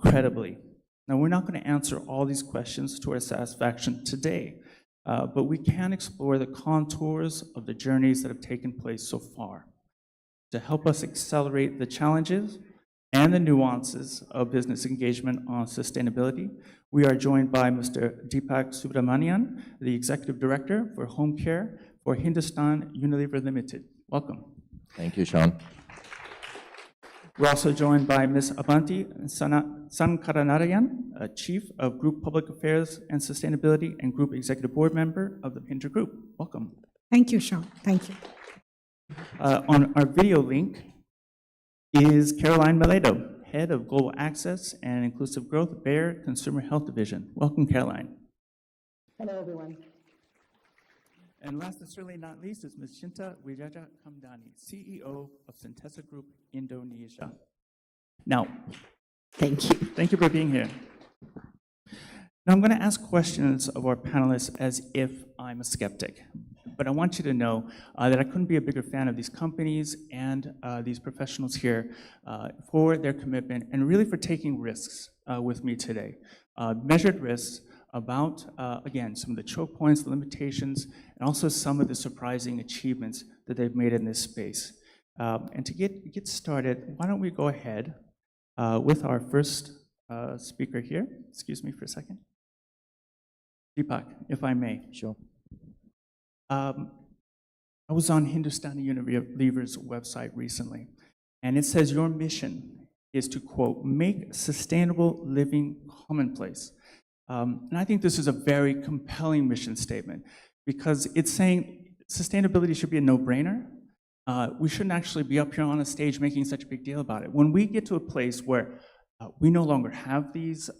credibly? Now, we're not going to answer all these questions to our satisfaction today, but we can explore the contours of the journeys that have taken place so far to help us accelerate the challenges and the nuances of business engagement on sustainability. We are joined by Mr. Deepak Subramanian, the Executive Director for Home Care for Hindustan Unilever Limited. Welcome. Thank you, Sean. We're also joined by Ms. Abanti Sankaranarayan, Chief of Group Public Affairs and Sustainability and Group Executive Board Member of the Mahindra Group. Welcome. Thank you, Sean. Thank you. On our video link is Caroline Meledo, Head of Global Access and Inclusive Growth, Bayer Consumer Health Division. Welcome, Caroline. Hello, everyone. And last but certainly not least is Ms. Shinta Wijaja Kamdani, CEO of Centessa Group Indonesia. Now, Thank you. thank you for being here. Now I'm going to ask questions of our panelists as if I'm a skeptic. But I want you to know that I couldn't be a bigger fan of these companies and these professionals here for their commitment and really for taking risks with me today. Measured risks about, again, some of the choke points, the limitations, and also some of the surprising achievements that they've made in this space. And to get started, why don't we go ahead with our first speaker here. Excuse me for a second. Deepak, if I may. Sure. I was on Hindustan Unilever's website recently, and it says your mission is to, quote, make sustainable living commonplace. And I think this is a very compelling mission statement because it's saying sustainability should be a no-brainer. We shouldn't actually be up here on a stage making such a big deal about it. When we get to a place where we no longer have these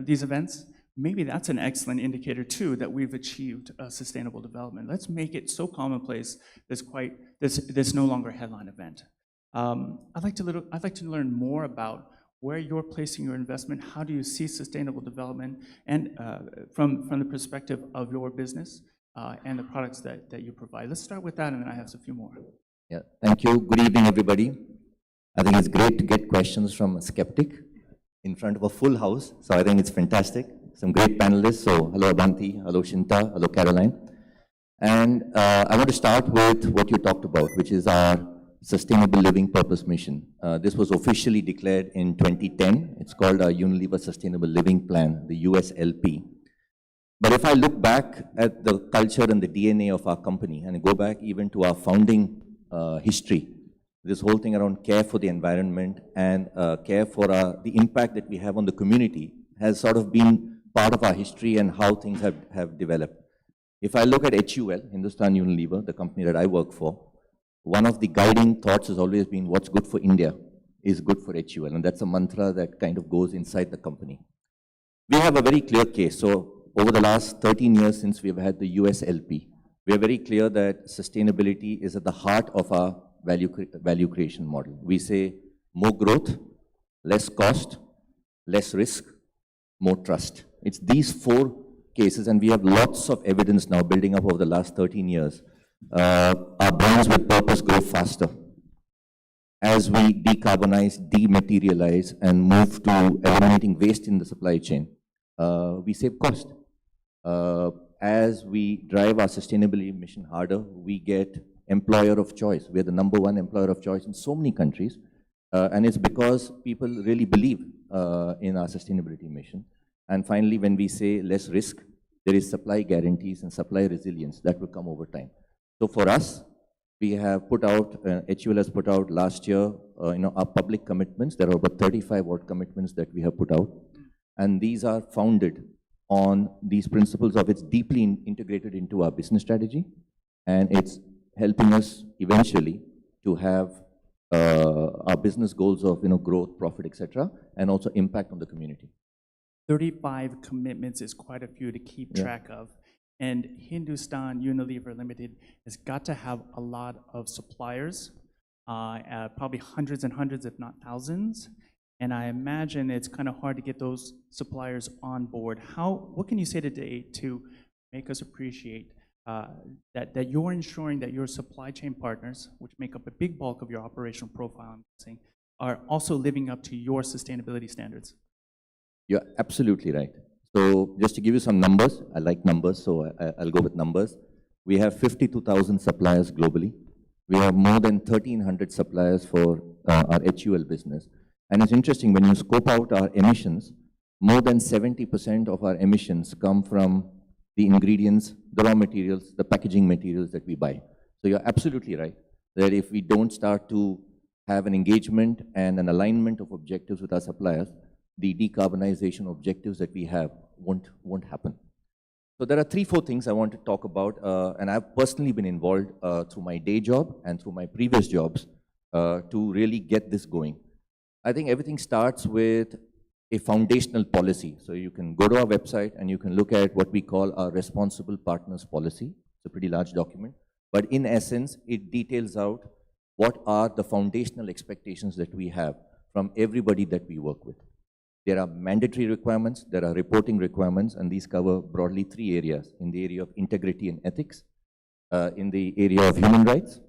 these events, maybe that's an excellent indicator too that we've achieved sustainable development. Let's make it so commonplace there's no longer a headline event. I'd like to learn more about where you're placing your investment. How do you see sustainable development, and from the perspective of your business and the products that you provide. Let's start with that, and then I have a few more. Yeah, thank you. Good evening, everybody. I think it's great to get questions from a skeptic in front of a full house. So I think it's fantastic. Some great panelists. So hello, Abanti. Hello, Shinta. Hello, Caroline. And I want to start with what you talked about, which is our Sustainable Living Purpose Mission. This was officially declared in 2010. It's called our Unilever Sustainable Living Plan, the USLP. But if I look back at the culture and the DNA of our company and go back even to our founding history, this whole thing around care for the environment and care for the impact that we have on the community has sort of been part of our history and how things have developed. If I look at HUL, Hindustan Unilever, the company that I work for, one of the guiding thoughts has always been what's good for India is good for HUL. And that's a mantra that kind of goes inside the company. We have a very clear case. So over the last 13 years since we've had the USLP, we are very clear that sustainability is at the heart of our value creation model. We say more growth, less cost, less risk, more trust. It's these four cases, and we have lots of evidence now building up over the last 13 years. Our brands with purpose grow faster. As we decarbonize, dematerialize, and move to eliminating waste in the supply chain, we save cost. As we drive our sustainability mission harder, we get employer of choice. We're the #1 employer of choice in so many countries. And it's because people really believe in our sustainability mission. And finally, when we say less risk, there is supply guarantees and supply resilience that will come over time. So for us, we have put out, HUL has put out last year, our public commitments. There are over 35 odd commitments that we have put out. And these are founded on these principles of it's deeply integrated into our business strategy. And it's helping us eventually to have our business goals of growth, profit, etc., and also impact on the community. 35 commitments is quite a few to keep track of. And Hindustan Unilever Limited has got to have a lot of suppliers, probably hundreds and hundreds, if not thousands. And I imagine it's kind of hard to get those suppliers on board. What can you say today to make us appreciate that you're ensuring that your supply chain partners, which make up a big bulk of your operational profile, I'm guessing, are also living up to your sustainability standards? You're absolutely right. So just to give you some numbers, I like numbers, so I'll go with numbers. We have 52,000 suppliers globally. We have more than 1,300 suppliers for our HUL business. And it's interesting, when you scope out our emissions, more than 70% of our emissions come from the ingredients, the raw materials, the packaging materials that we buy. So you're absolutely right, that if we don't start to have an engagement and an alignment of objectives with our suppliers, the decarbonization objectives that we have won't happen. So there are 3-4 things I want to talk about, and I've personally been involved through my day job and through my previous jobs to really get this going. I think everything starts with a foundational policy. So you can go to our website and you can look at what we call our Responsible Partners Policy. It's a pretty large document, but in essence, it details out what are the foundational expectations that we have from everybody that we work with. There are mandatory requirements, there are reporting requirements, and these cover broadly 3 areas: in the area of integrity and ethics, in the area of human rights,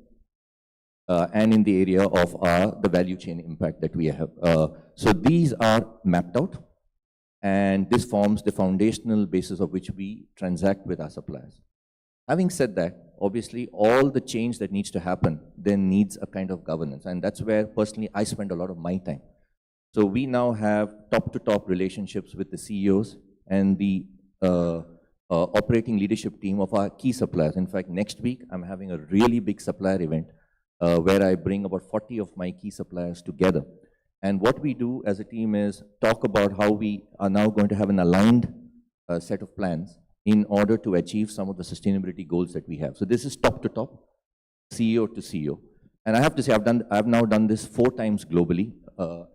and in the area of the value chain impact that we have. So these are mapped out, and this forms the foundational basis of which we transact with our suppliers. Having said that, obviously all the change that needs to happen then needs a kind of governance, and that's where personally I spend a lot of my time. So we now have top-to-top relationships with the CEOs and the operating leadership team of our key suppliers. In fact, next week I'm having a really big supplier event where I bring about 40 of my key suppliers together. And what we do as a team is talk about how we are now going to have an aligned set of plans in order to achieve some of the sustainability goals that we have. So this is top-to-top, CEO to CEO. And I have to say, I've now done this 4 times globally.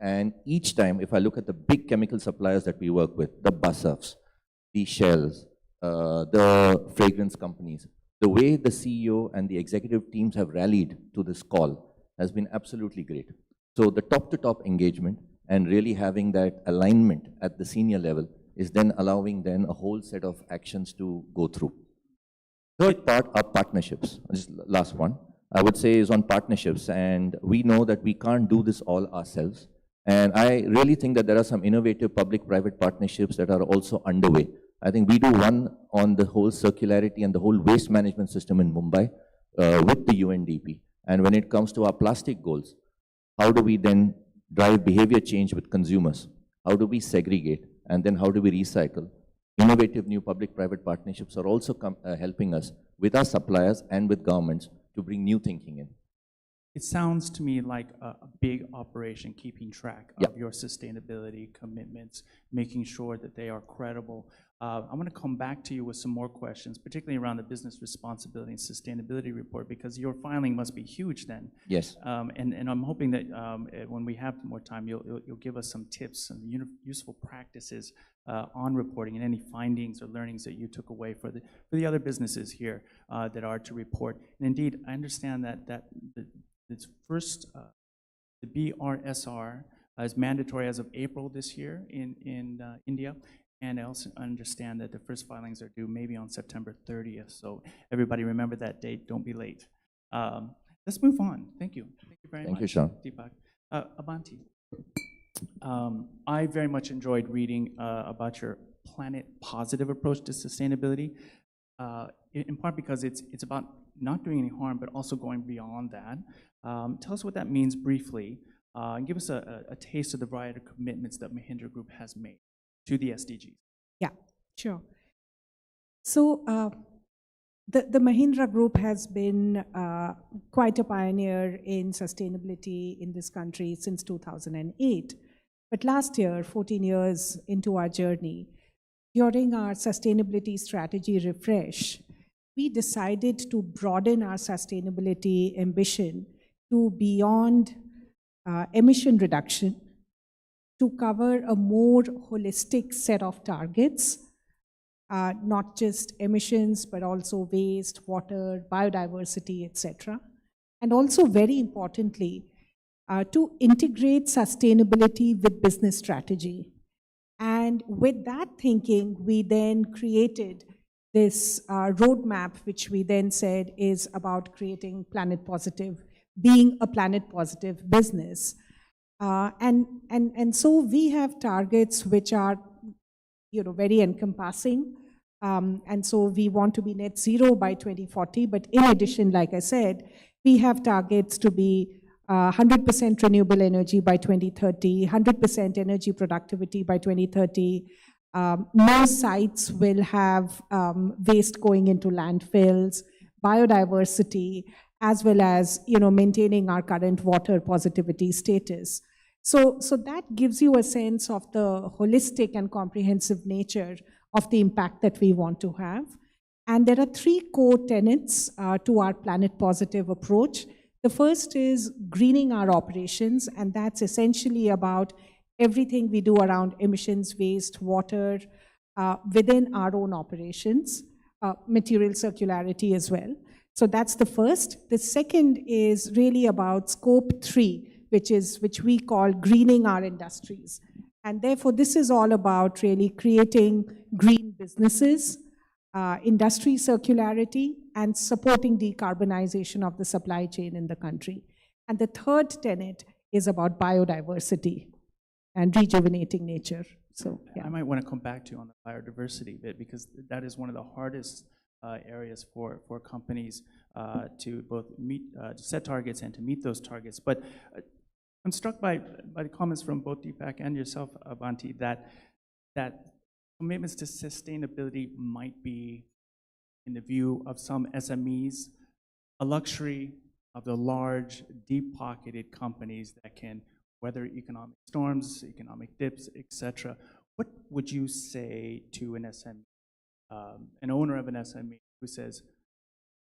And each time, if I look at the big chemical suppliers that we work with, the BASFs, the Shells, the fragrance companies, the way the CEO and the executive teams have rallied to this call has been absolutely great. So the top-to-top engagement and really having that alignment at the senior level is then allowing then a whole set of actions to go through. Third part are partnerships. This last one, I would say, is on partnerships. And we know that we can't do this all ourselves. And I really think that there are some innovative public-private partnerships that are also underway. I think we do one on the whole circularity and the whole waste management system in Mumbai with the UNDP. And when it comes to our plastic goals, how do we then drive behavior change with consumers? How do we segregate? And then how do we recycle? Innovative new public-private partnerships are also helping us with our suppliers and with governments to bring new thinking in. it sounds to me like a big operation, keeping track Yeah. of your sustainability commitments, making sure that they are credible. I'm going to come back to you with some more questions, particularly around the business responsibility and sustainability report, because your filing must be huge then. Yes. And I'm hoping that when we have more time, you'll give us some tips and useful practices on reporting and any findings or learnings that you took away for the other businesses here that are to report. And indeed, I understand that this first, the BRSR is mandatory as of April this year in India. And I also understand that the first filings are due maybe on September 30th. So everybody remember that date, don't be late. Let's move on. Thank you. Thank you very much. Thank you, Sean. Deepak. Abanti. I very much enjoyed reading about your planet positive approach to sustainability, in part because it's about not doing any harm, but also going beyond that. Tell us what that means briefly, and give us a taste of the variety of commitments that Mahindra Group has made to the SDGs. Yeah, sure. So the Mahindra Group has been quite a pioneer in sustainability in this country since 2008. But last year, 14 years into our journey, during our sustainability strategy refresh, we decided to broaden our sustainability ambition to beyond emission reduction, to cover a more holistic set of targets, not just emissions, but also waste, water, biodiversity, etc. And also, very importantly, to integrate sustainability with business strategy. And with that thinking, we then created this roadmap, which we then said is about creating planet positive, being a planet positive business. And so we have targets which are, very encompassing. And so we want to be net zero by 2040. But in addition, like I said, we have targets to be 100% renewable energy by 2030, 100% energy productivity by 2030. Most sites will have waste going into landfills, biodiversity, as well as maintaining our current water positivity status. So that gives you a sense of the holistic and comprehensive nature of the impact that we want to have. And there are three core tenets to our planet positive approach. The first is greening our operations, and that's essentially about everything we do around emissions, waste, water, within our own operations, material circularity as well. So that's the first. The second is really about scope 3, which we call greening our industries. And therefore, this is all about really creating green businesses, industry circularity, and supporting decarbonization of the supply chain in the country. And the third tenet is about biodiversity and rejuvenating nature. So, yeah. I might want to come back to you on the biodiversity bit, because that is one of the hardest areas for companies to both meet, to set targets and to meet those targets. But I'm struck by the comments from both Deepak and yourself, Abanti, that commitments to sustainability might be, in the view of some SMEs, a luxury of the large, deep-pocketed companies that can weather economic storms, economic dips, etc. What would you say to an SME, an owner of an SME who says,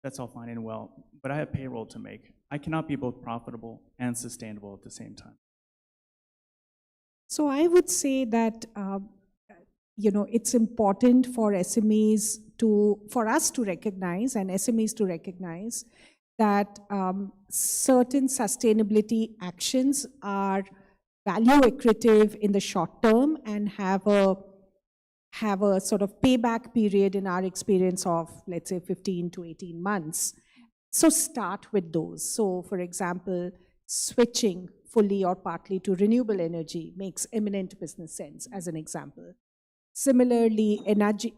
that's all fine and well, but I have payroll to make. I cannot be both profitable and sustainable at the same time? So I would say that it's important for SMEs for us to recognize, and SMEs to recognize, that certain sustainability actions are value accretive in the short term and have a sort of payback period, in our experience, of, let's say, 15 to 18 months. So start with those. So, for example, switching fully or partly to renewable energy makes eminent business sense, as an example. Similarly, energy,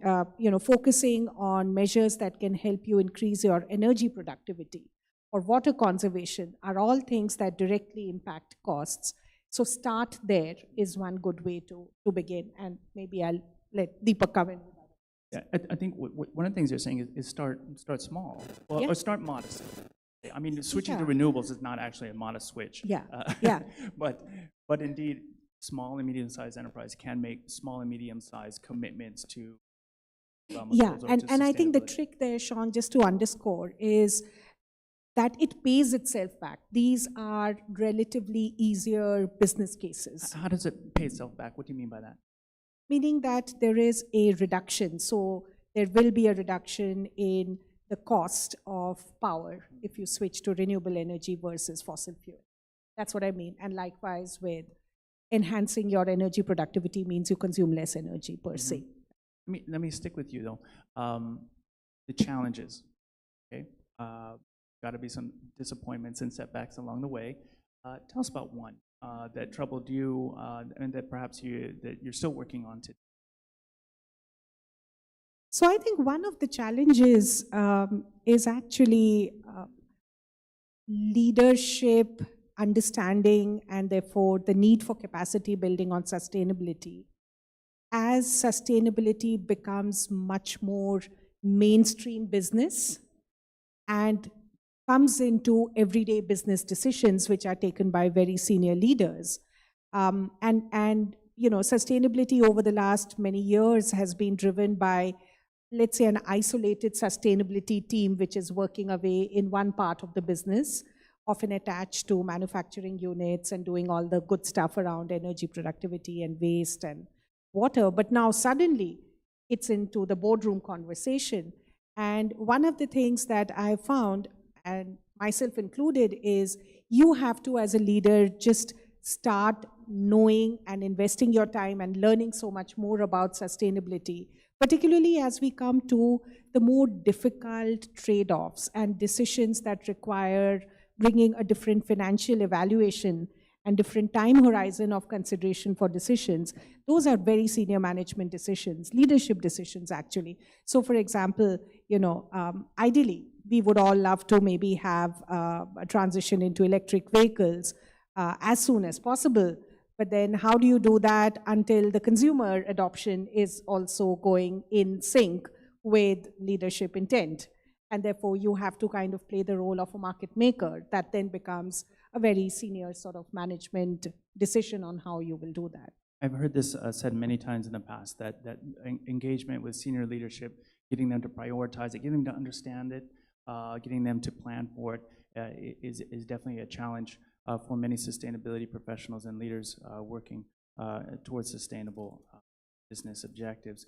focusing on measures that can help you increase your energy productivity or water conservation are all things that directly impact costs. So start there is one good way to begin, and maybe I'll let Deepak come in. Yeah, I think one of the things you're saying is start small, or start modest. I mean, switching to Yeah. renewables is not actually a modest switch. Yeah, yeah. But indeed, small and medium-sized enterprise can make small and medium-sized commitments to wellness Yeah, goals or to and I think the sustainability. trick there, Sean, just to underscore, is that it pays itself back. These are relatively easier business cases, How does it pay itself back? What do you mean by that? meaning that there is a reduction. So there will be a reduction in the cost of power if you switch to renewable energy versus fossil fuel. That's what I mean. And likewise with enhancing your energy productivity means you consume less energy per se. Let me stick with you, though. The challenges, okay? Got to be some disappointments and setbacks along the way. Tell us about one that troubled you and that perhaps that you're still working on today. So I think one of the challenges is actually leadership, understanding, and therefore the need for capacity building on sustainability. As sustainability becomes much more mainstream business and comes into everyday business decisions which are taken by very senior leaders. And you know, sustainability over the last many years has been driven by, let's say, an isolated sustainability team which is working away in one part of the business, often attached to manufacturing units and doing all the good stuff around energy productivity and waste and water. But now suddenly it's into the boardroom conversation. And one of the things that I found, and myself included, is you have to, as a leader, just start knowing and investing your time and learning so much more about sustainability, particularly as we come to the more difficult trade-offs and decisions that require bringing a different financial evaluation and different time horizon of consideration for decisions. Those are very senior management decisions, leadership decisions, actually. So for example, you know, ideally, we would all love to maybe have a transition into electric vehicles as soon as possible. But then how do you do that until the consumer adoption is also going in sync with leadership intent? And therefore, you have to kind of play the role of a market maker. That then becomes a very senior sort of management decision on how you will do that. I've heard this said many times in the past, that engagement with senior leadership, getting them to prioritize it, getting them to understand it, getting them to plan for it, is definitely a challenge for many sustainability professionals and leaders working towards sustainable business objectives.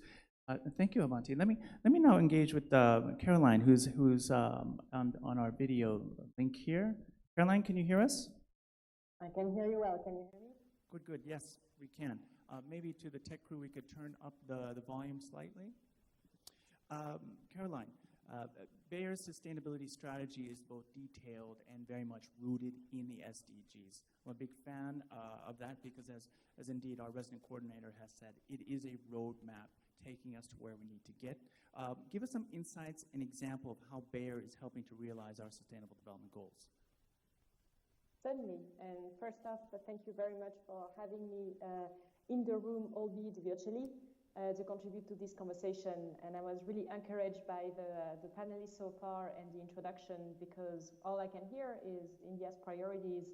Thank you, Avanti. Let me now engage with Caroline, who's on our video link here. Caroline, can you hear us? I can hear you well. Can you hear me? Good. Yes, we can. Maybe to the tech crew, we could turn up the volume slightly. Caroline, Bayer's sustainability strategy is both detailed and very much rooted in the SDGs. I'm a big fan of that because, as indeed our resident coordinator has said, it is a roadmap taking us to where we need to get. Give us some insights and example of how Bayer is helping to realize our sustainable development goals. Certainly. And first off, thank you very much for having me in the room, albeit virtually, to contribute to this conversation. And I was really encouraged by the panelists so far and the introduction, because all I can hear is India's priorities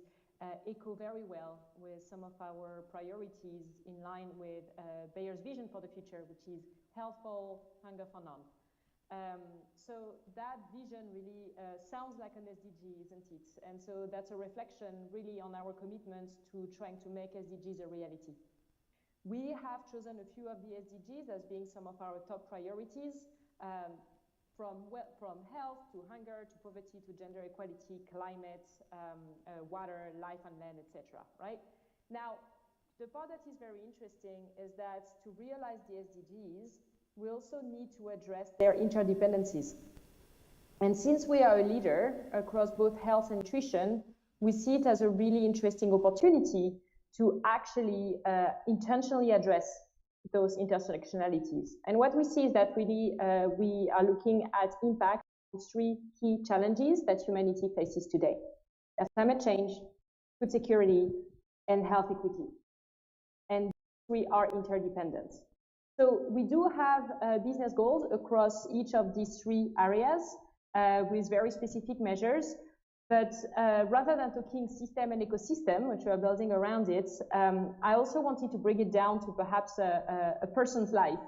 echo very well with some of our priorities in line with Bayer's vision for the future, which is health for all, hunger for none. So that vision really sounds like an SDG, isn't it? And so that's a reflection really on our commitment to trying to make SDGs a reality. We have chosen a few of the SDGs as being some of our top priorities, from health to hunger to poverty to gender equality, climate, water, life and land, etc. Right? Now, the part that is very interesting is that to realize the SDGs, we also need to address their interdependencies. And since we are a leader across both health and nutrition, we see it as a really interesting opportunity to actually intentionally address those intersectionalities. And what we see is that really we are looking at impact on three key challenges that humanity faces today. That's climate change, food security, and health equity. And we are interdependent. So we do have business goals across each of these three areas with very specific measures. But rather than talking system and ecosystem, which we are building around it, I also wanted to bring it down to perhaps a person's life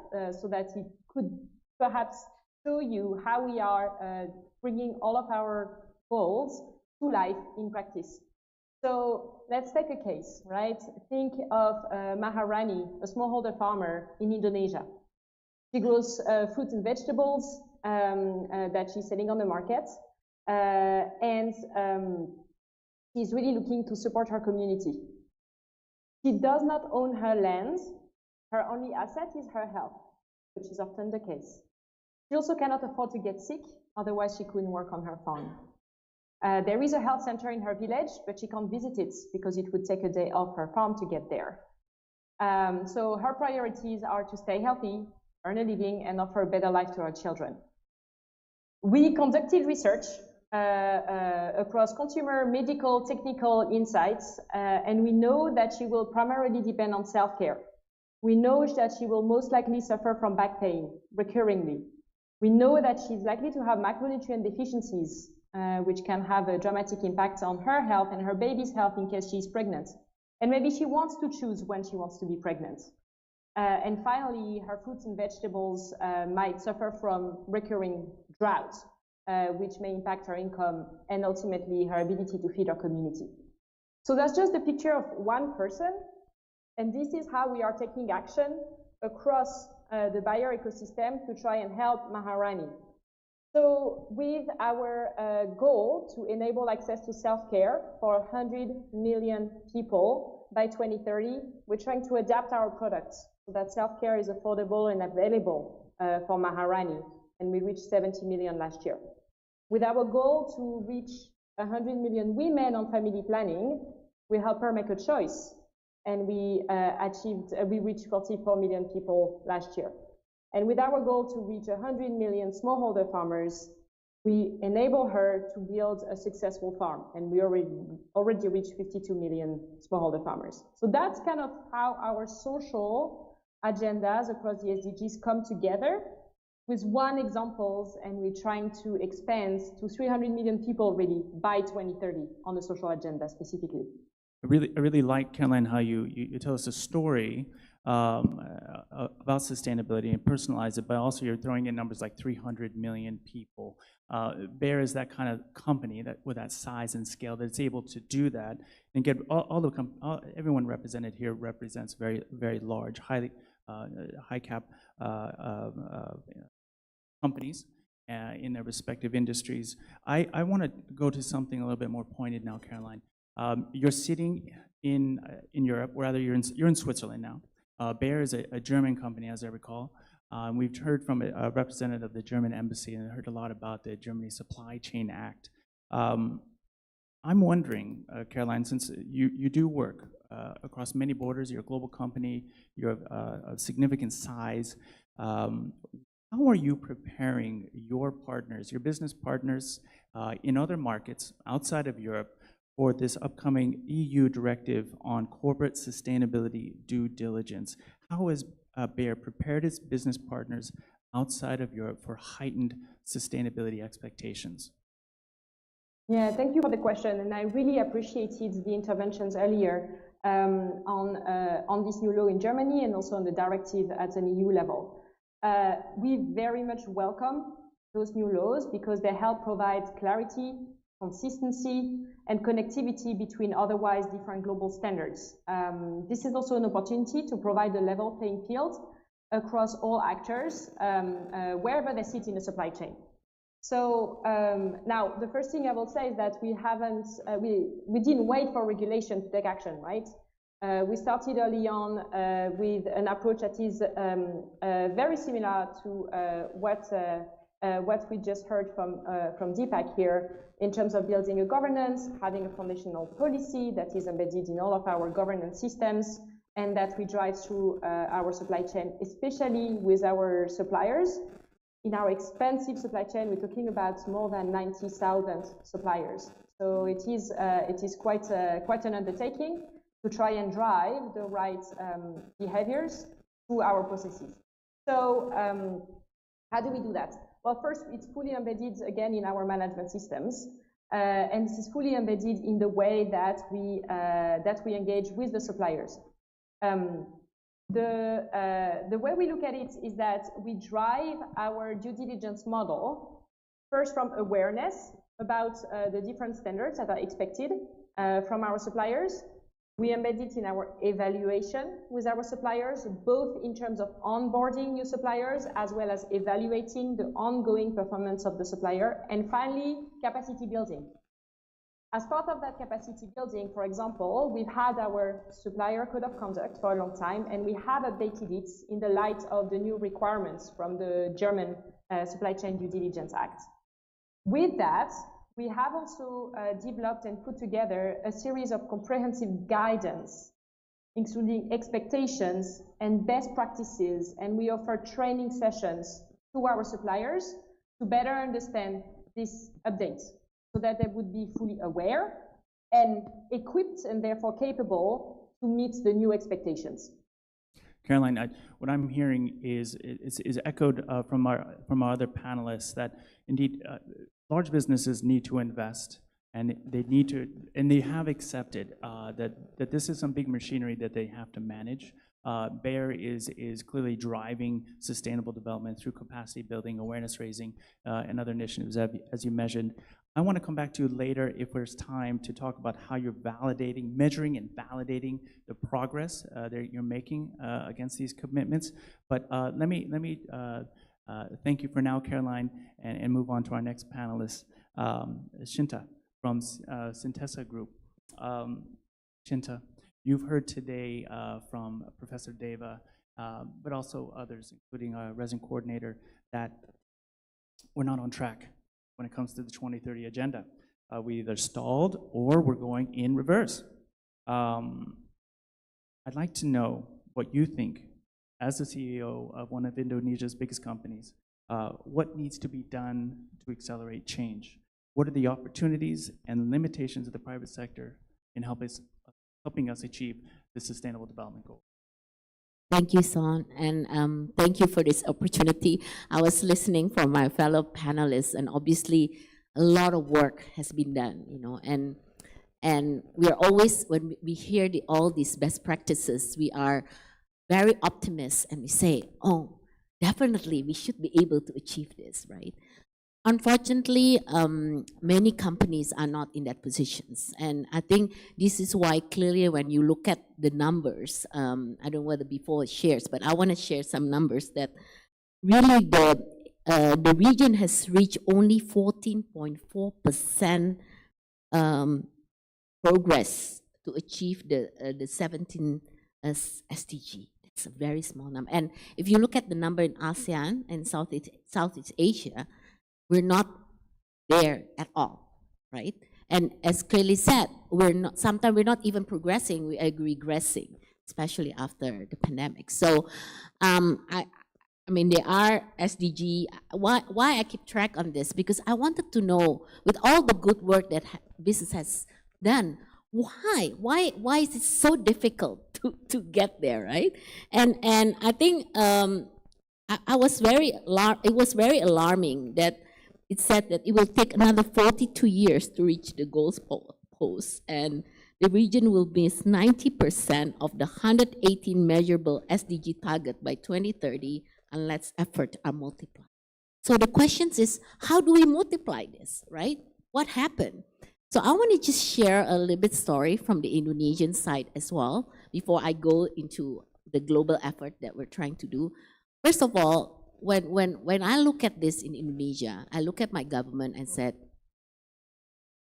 so that it could perhaps show you how we are bringing all of our goals to life in practice. So let's take a case, right? Think of Maharani, a smallholder farmer in Indonesia. She grows fruits and vegetables that she's selling on the market. And she's really looking to support her community. She does not own her land. Her only asset is her health, which is often the case. She also cannot afford to get sick, otherwise she couldn't work on her farm. There is a health center in her village, but she can't visit it because it would take a day off her farm to get there. So her priorities are to stay healthy, earn a living, and offer a better life to her children. We conducted research across consumer, medical, technical insights, and we know that she will primarily depend on self-care. We know that she will most likely suffer from back pain recurringly. We know that she's likely to have macronutrient deficiencies, which can have a dramatic impact on her health and her baby's health in case she's pregnant. And maybe she wants to choose when she wants to be pregnant. And finally, her fruits and vegetables might suffer from recurring droughts, which may impact her income and ultimately her ability to feed her community. So that's just a picture of one person, and this is how we are taking action across the buyer ecosystem to try and help Maharani. So with our goal to enable access to self-care for 100 million people by 2030, we're trying to adapt our products so that self-care is affordable and available for Maharani, and we reached 70 million last year. With our goal to reach 100 million women on family planning, we help her make a choice, and we reached 44 million people last year. And with our goal to reach 100 million smallholder farmers, we enable her to build a successful farm, and we already reached 52 million smallholder farmers. So that's kind of how our social agendas across the SDGs come together, with one examples, and we're trying to expand to 300 million people really by 2030 on the social agenda specifically. I really like, Caroline, how you tell us a story about sustainability and personalize it, but also you're throwing in numbers like 300 million people. Bayer is that kind of company that with that size and scale that's able to do that and get everyone represented here represents very large, high cap companies in their respective industries. I want to go to something a little bit more pointed now, Caroline. You're sitting in Europe, or rather you're in Switzerland now. Bayer is a German company, as I recall. We've heard from a representative of the German embassy and heard a lot about the Germany Supply Chain Act. I'm wondering, Caroline, since you do work across many borders, you're a global company, you're of a significant size, how are you preparing your partners, your business partners in other markets outside of Europe for this upcoming EU directive on corporate sustainability due diligence? How has Bayer prepared its business partners outside of Europe for heightened sustainability expectations? Yeah, thank you for the question, and I really appreciated the interventions earlier on this new law in Germany and also on the directive at an EU level. We very much welcome those new laws because they help provide clarity, consistency, and connectivity between otherwise different global standards. This is also an opportunity to provide a level playing field across all actors wherever they sit in the supply chain. So now the first thing I will say is that we didn't wait for regulation to take action, right? We started early on with an approach that is very similar to what we just heard from Deepak here in terms of building a governance, having a foundational policy that is embedded in all of our governance systems and that we drive through our supply chain, especially with our suppliers. In our expensive supply chain, we're talking about more than 90,000 suppliers. So it is quite an undertaking to try and drive the right behaviors through our processes. So how do we do that? Well, first, it's fully embedded again in our management systems. and this is fully embedded in the way that we engage with the suppliers. The way we look at it is that we drive our due diligence model first from awareness about the different standards that are expected from our suppliers. We embed it in our evaluation with our suppliers, both in terms of onboarding new suppliers as well as evaluating the ongoing performance of the supplier. And finally, capacity building. As part of that capacity building, for example, we've had our supplier code of conduct for a long time, and we have updated it in the light of the new requirements from the German Supply Chain Due Diligence Act. With that, we have also developed and put together a series of comprehensive guidance, including expectations and best practices, and we offer training sessions to our suppliers to better understand these updates, so that they would be fully aware and equipped and therefore capable to meet the new expectations. Caroline, what I'm hearing is echoed from our other panelists that indeed large businesses need to invest, and they have accepted that this is some big machinery that they have to manage. Bayer is clearly driving sustainable development through capacity building, awareness raising, and other initiatives, as you mentioned. I want to come back to you later if there's time to talk about how you're measuring and validating the progress that you're making against these commitments. But let me thank you for now, Caroline, and move on to our next panelist, Shinta from Syntesa Group. Shinta, you've heard today from Professor Deva, but also others, including our resident coordinator, that we're not on track when it comes to the 2030 agenda. We either stalled or we're going in reverse. I'd like to know what you think, as the CEO of one of Indonesia's biggest companies, what needs to be done to accelerate change? What are the opportunities and limitations of the private sector in helping us achieve the Sustainable Development Goal? Thank you, Son, and thank you for this opportunity. I was listening from my fellow panelists, and obviously a lot of work has been done, and we are always, when we hear all these best practices, we are very optimistic, and we say, oh, definitely we should be able to achieve this, right? Unfortunately, many companies are not in that positions. And I think this is why clearly when you look at the numbers, I don't know whether before it shares, but I want to share some numbers that really the region has reached only 14.4% progress to achieve the 17 SDG. It's a very small number. And if you look at the number in ASEAN and Southeast Asia, we're not there at all, right? And as clearly said, sometimes we're not even progressing, we are regressing, especially after the pandemic. So I mean, there are SDG. Why I keep track on this? Because I wanted to know, with all the good work that business has done, why is it so difficult to get there, right? And I think it was very alarming that it said that it will take another 42 years to reach the goals posed, and the region will miss 90% of the 118 measurable SDG target by 2030 unless efforts are multiplied. So the question is, how do we multiply this, right? What happened? So I want to just share a little bit story from the Indonesian side as well before I go into the global effort that we're trying to do. First of all, when I look at this in Indonesia, I look at my government and said,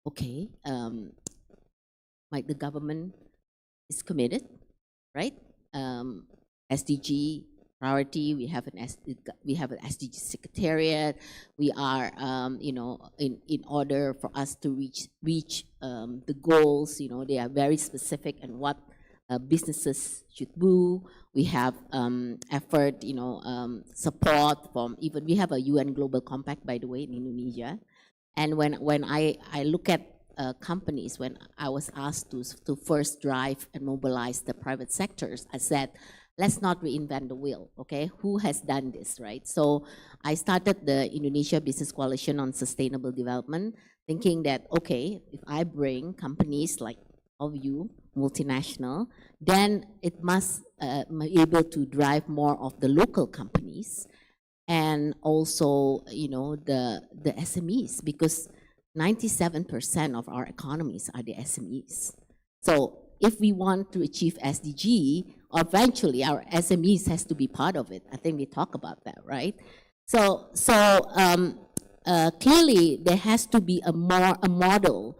okay, the government is committed, right? SDG priority. We have an SDG secretariat. We are, in order for us to reach the goals. They are very specific and what businesses should do. We have effort, support from even, we have a UN Global Compact, by the way, in Indonesia. And when I look at companies, when I was asked to first drive and mobilize the private sectors, I said, let's not reinvent the wheel, okay? Who has done this, right? So I started the Indonesia Business Coalition on Sustainable Development. thinking that, okay, if I bring companies like of you, multinational, then it must be able to drive more of the local companies and also, the SMEs, because 97% of our economies are the SMEs. So if we want to achieve SDG, eventually our SMEs has to be part of it. I think we talk about that, right? So clearly there has to be a model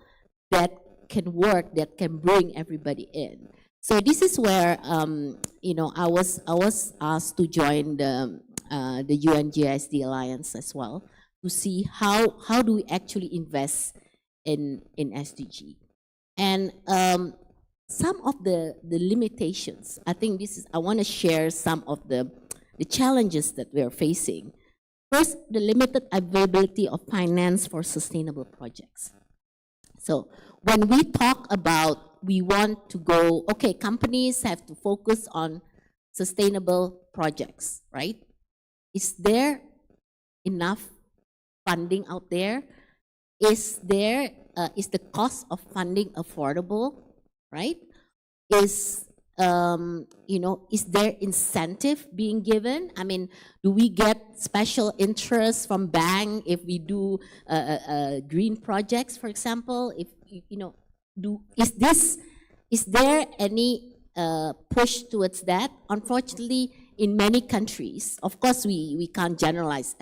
that can work, that can bring everybody in. So this is where I was asked to join the UN-GSD Alliance as well, to see how do we actually invest in SDG. And some of the limitations, I think I want to share some of the challenges that we are facing. First, the limited availability of finance for sustainable projects. So when we talk about we want to go, okay, companies have to focus on sustainable projects, right? Is there enough funding out there? Is the cost of funding affordable, right? Is there incentive being given? I mean, do we get special interest from bank if we do green projects, for example? If is there any push towards that? Unfortunately, in many countries, of course, we can't generalize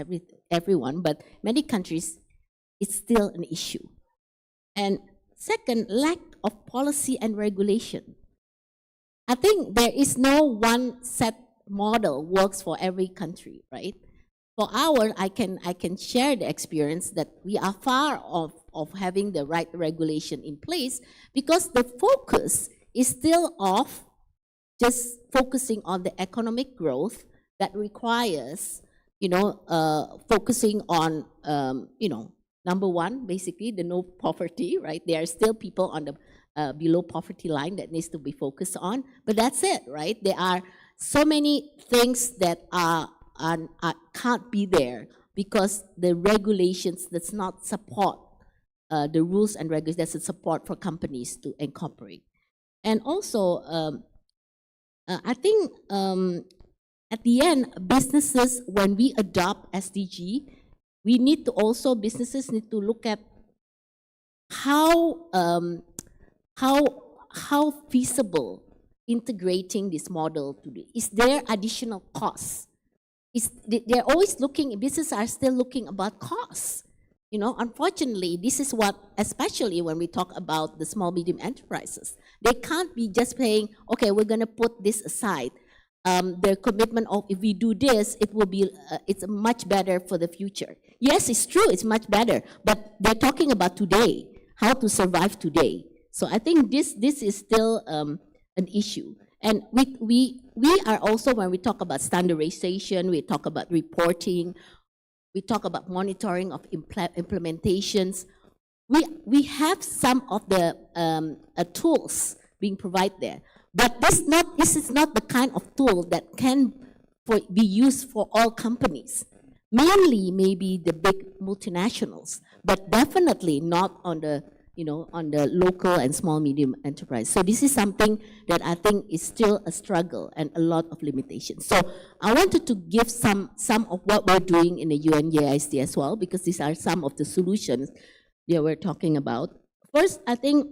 everyone, but many countries, it's still an issue. And second, lack of policy and regulation. I think there is no one set model works for every country, right? For I can share the experience that we are far off of having the right regulation in place, because the focus is still off just focusing on the economic growth that requires, focusing on, number one, basically the no poverty, right? There are still people on the below poverty line that needs to be focused on, but that's it, right? There are so many things that can't be there because the regulations does not support the rules and regulations that support for companies to incorporate. And also, I think at the end, businesses, when we adopt SDG, businesses need to look at how feasible integrating this model to be. Is there additional costs? They're always businesses are still looking about costs. Unfortunately, this is what, especially when we talk about the small, medium enterprises, they can't be just paying, okay, we're going to put this aside. Their commitment of, if we do this, it will be, it's much better for the future. Yes, it's true, it's much better, but they're talking about today, how to survive today. So I think this is still an issue. And we are also, when we talk about standardization, we talk about reporting, we talk about monitoring of implementations. We have some of the tools being provided there, but this is not the kind of tool that can be used for all companies. Mainly, maybe the big multinationals, but definitely not on the on the local and small medium enterprise. So this is something that I think is still a struggle and a lot of limitations. So I wanted to give some of what we're doing in the UN-GISD as well, because these are some of the solutions that we're talking about. First, I think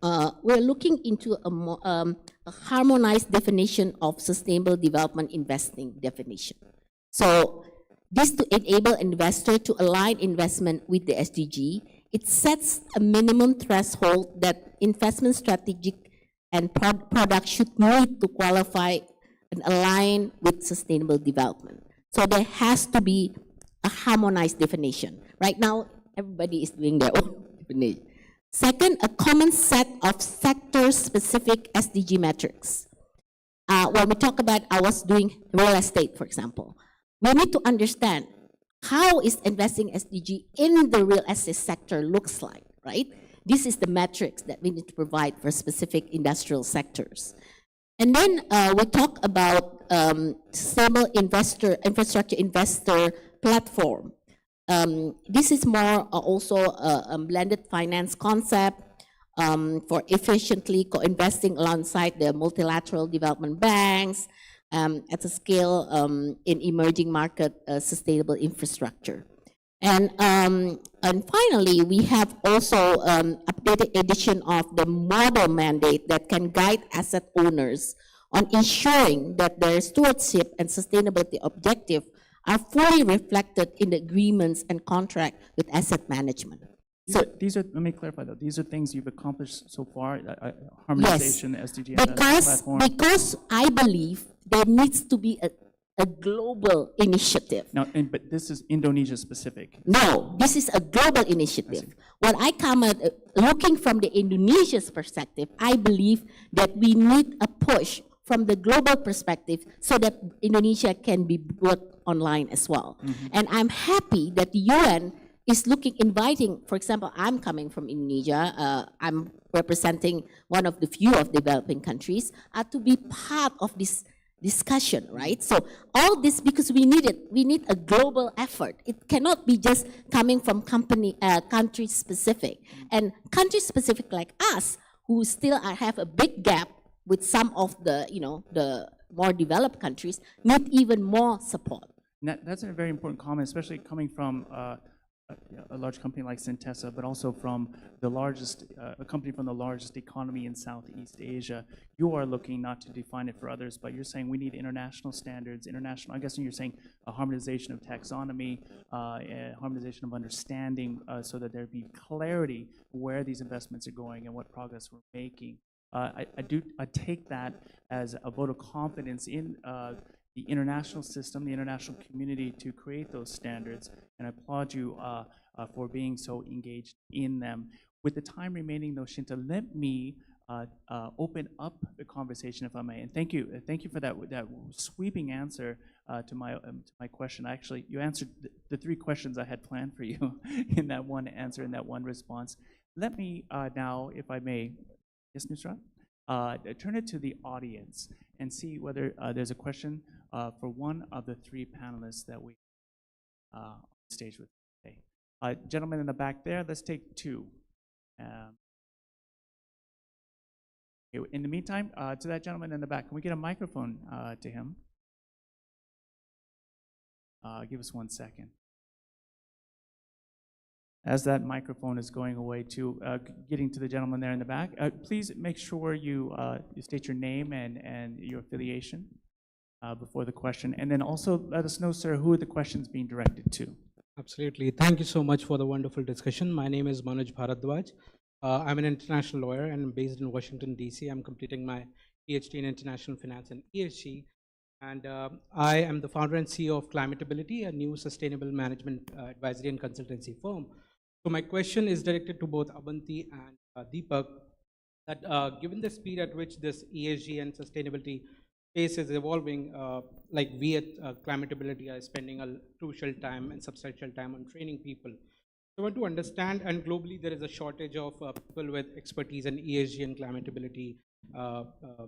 we're looking into a harmonized definition of sustainable development investing definition. So this to enable investors to align investment with the SDG. It sets a minimum threshold that investment strategic and product should meet to qualify and align with sustainable development. So there has to be a harmonized definition. Right now, everybody is doing their own definition. Second, a common set of sector-specific SDG metrics. When we talk about, I was doing real estate, for example, we need to understand how is investing SDG in the real estate sector looks like, right? This is the metrics that we need to provide for specific industrial sectors. And then we talk about sustainable infrastructure investor platform. This is more also a blended finance concept for efficiently co-investing alongside the multilateral development banks at a scale in emerging market sustainable infrastructure. And finally, we have also updated edition of the model mandate that can guide asset owners on ensuring that their stewardship and sustainability objective are fully reflected in the agreements and contract with asset management. So these are, let me clarify though, these are things you've accomplished so far, harmonization, yes, SDG on the platform. because I believe there needs to be a global initiative. Now, but this is Indonesia specific. No, this is a global initiative. When I come at looking from the Indonesia's perspective, I believe that we need a push from the global perspective so that Indonesia can be brought online as well. And I'm happy that the UN is inviting, for example, I'm coming from Indonesia, I'm representing one of the few of developing countries, to be part of this discussion, right? So all this, because we need a global effort. It cannot be just coming from country specific. And country specific like us, who still have a big gap with some of the, the more developed countries, need even more support. That's a very important comment, especially coming from a large company like Centessa, but also from the largest, a company from the largest economy in Southeast Asia. You are looking not to define it for others, but you're saying we need international standards, I guess you're saying a harmonization of taxonomy, harmonization of understanding, so that there be clarity where these investments are going and what progress we're making. I take that as a vote of confidence in the international system, the international community to create those standards, and I applaud you for being so engaged in them. With the time remaining though, Shinta, let me open up the conversation if I may, and thank you for that sweeping answer to my question. Actually, you answered the three questions I had planned for you in that one answer, in that one response. Let me now, if I may, yes, Nusrat? Turn it to the audience and see whether there's a question for one of the three panelists that we on stage with today. Gentleman in the back there, let's take two. In the meantime, to that gentleman in the back, can we get a microphone to him? Give us 1 second. As that microphone is going away to getting to the gentleman there in the back, please make sure you state your name and your affiliation before the question. And then also let us know, sir, who are the questions being directed to? Absolutely. Thank you so much for the wonderful discussion. My name is Manoj Bharadwaj. I'm an international lawyer and I'm based in Washington, D.C. I'm completing my PhD in International Finance and ESG. And I am the founder and CEO of Climatability, a new sustainable management advisory and consultancy firm. So my question is directed to both Abanti and Deepak, that given the speed at which this ESG and sustainability space is evolving, like we at Climatability are spending a crucial time and substantial time on training people. So I want to understand, and globally there is a shortage of people with expertise in ESG and Climatability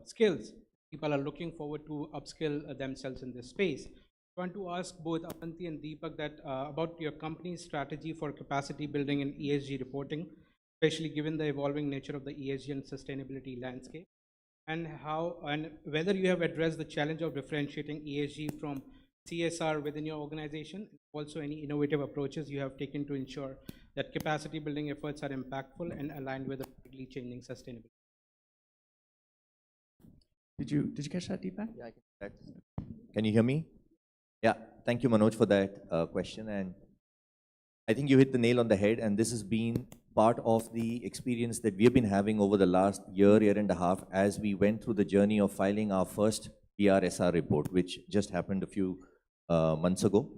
skills. People are looking forward to upskill themselves in this space. I want to ask both Abanti and Deepak that about your company's strategy for capacity building and ESG reporting, especially given the evolving nature of the ESG and sustainability landscape, and whether you have addressed the challenge of differentiating ESG from CSR within your organization, also any innovative approaches you have taken to ensure that capacity building efforts are impactful and aligned with the rapidly changing sustainability. Did you catch that, Deepak? Yeah, I can catch that. Can you hear me? Yeah, thank you, Manoj, for that question. And I think you hit the nail on the head, and this has been part of the experience that we have been having over the last year and a half as we went through the journey of filing our first BRSR report, which just happened a few months ago.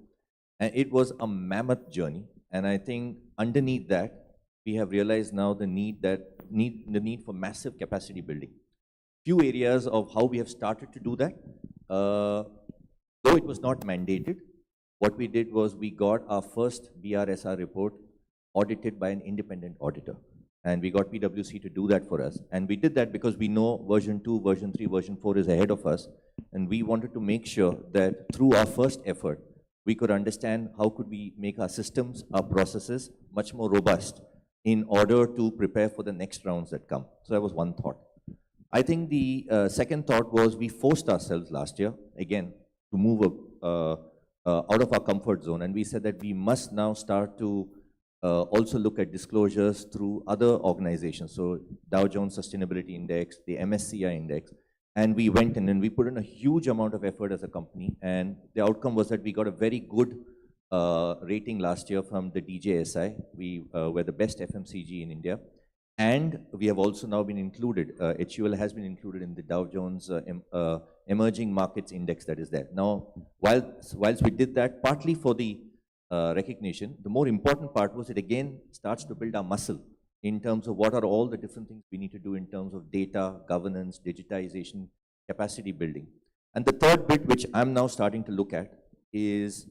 And it was a mammoth journey. And I think underneath that, we have realized now the need for massive capacity building. Few areas of how we have started to do that. Though it was not mandated, what we did was we got our first BRSR report audited by an independent auditor. And we got PwC to do that for us. And we did that because we know version 2, version 3, version 4 is ahead of us. And we wanted to make sure that through our first effort, we could understand how could we make our systems, our processes much more robust in order to prepare for the next rounds that come. So that was one thought. I think the second thought was we forced ourselves last year, again, to move out of our comfort zone. And we said that we must now start to also look at disclosures through other organizations. So Dow Jones Sustainability Index, the MSCI Index. And we went in and we put in a huge amount of effort as a company. And the outcome was that we got a very good rating last year from the DJSI. We were the best FMCG in India. And we have also now been included, HUL has been included in the Dow Jones Emerging Markets Index that is there. Now, whilst we did that, partly for the recognition, the more important part was it again starts to build our muscle in terms of what are all the different things we need to do in terms of data, governance, digitization, capacity building. And the third bit, which I'm now starting to look at, is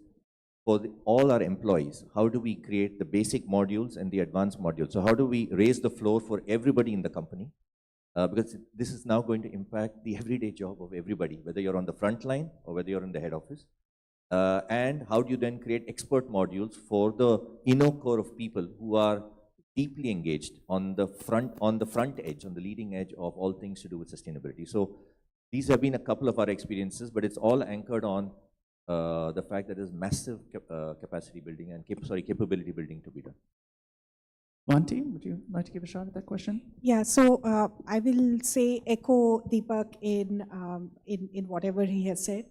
for all our employees, how do we create the basic modules and the advanced modules? So how do we raise the floor for everybody in the company? Because this is now going to impact the everyday job of everybody, whether you're on the front line or whether you're in the head office. And how do you then create expert modules for the inner core of people who are deeply engaged on the front edge, on the leading edge of all things to do with sustainability. So these have been a couple of our experiences, but it's all anchored on the fact that there's massive capacity building and capability building to be done. Vanti, would you like to give a shot at that question? Yeah, so I will say echo Deepak in whatever he has said.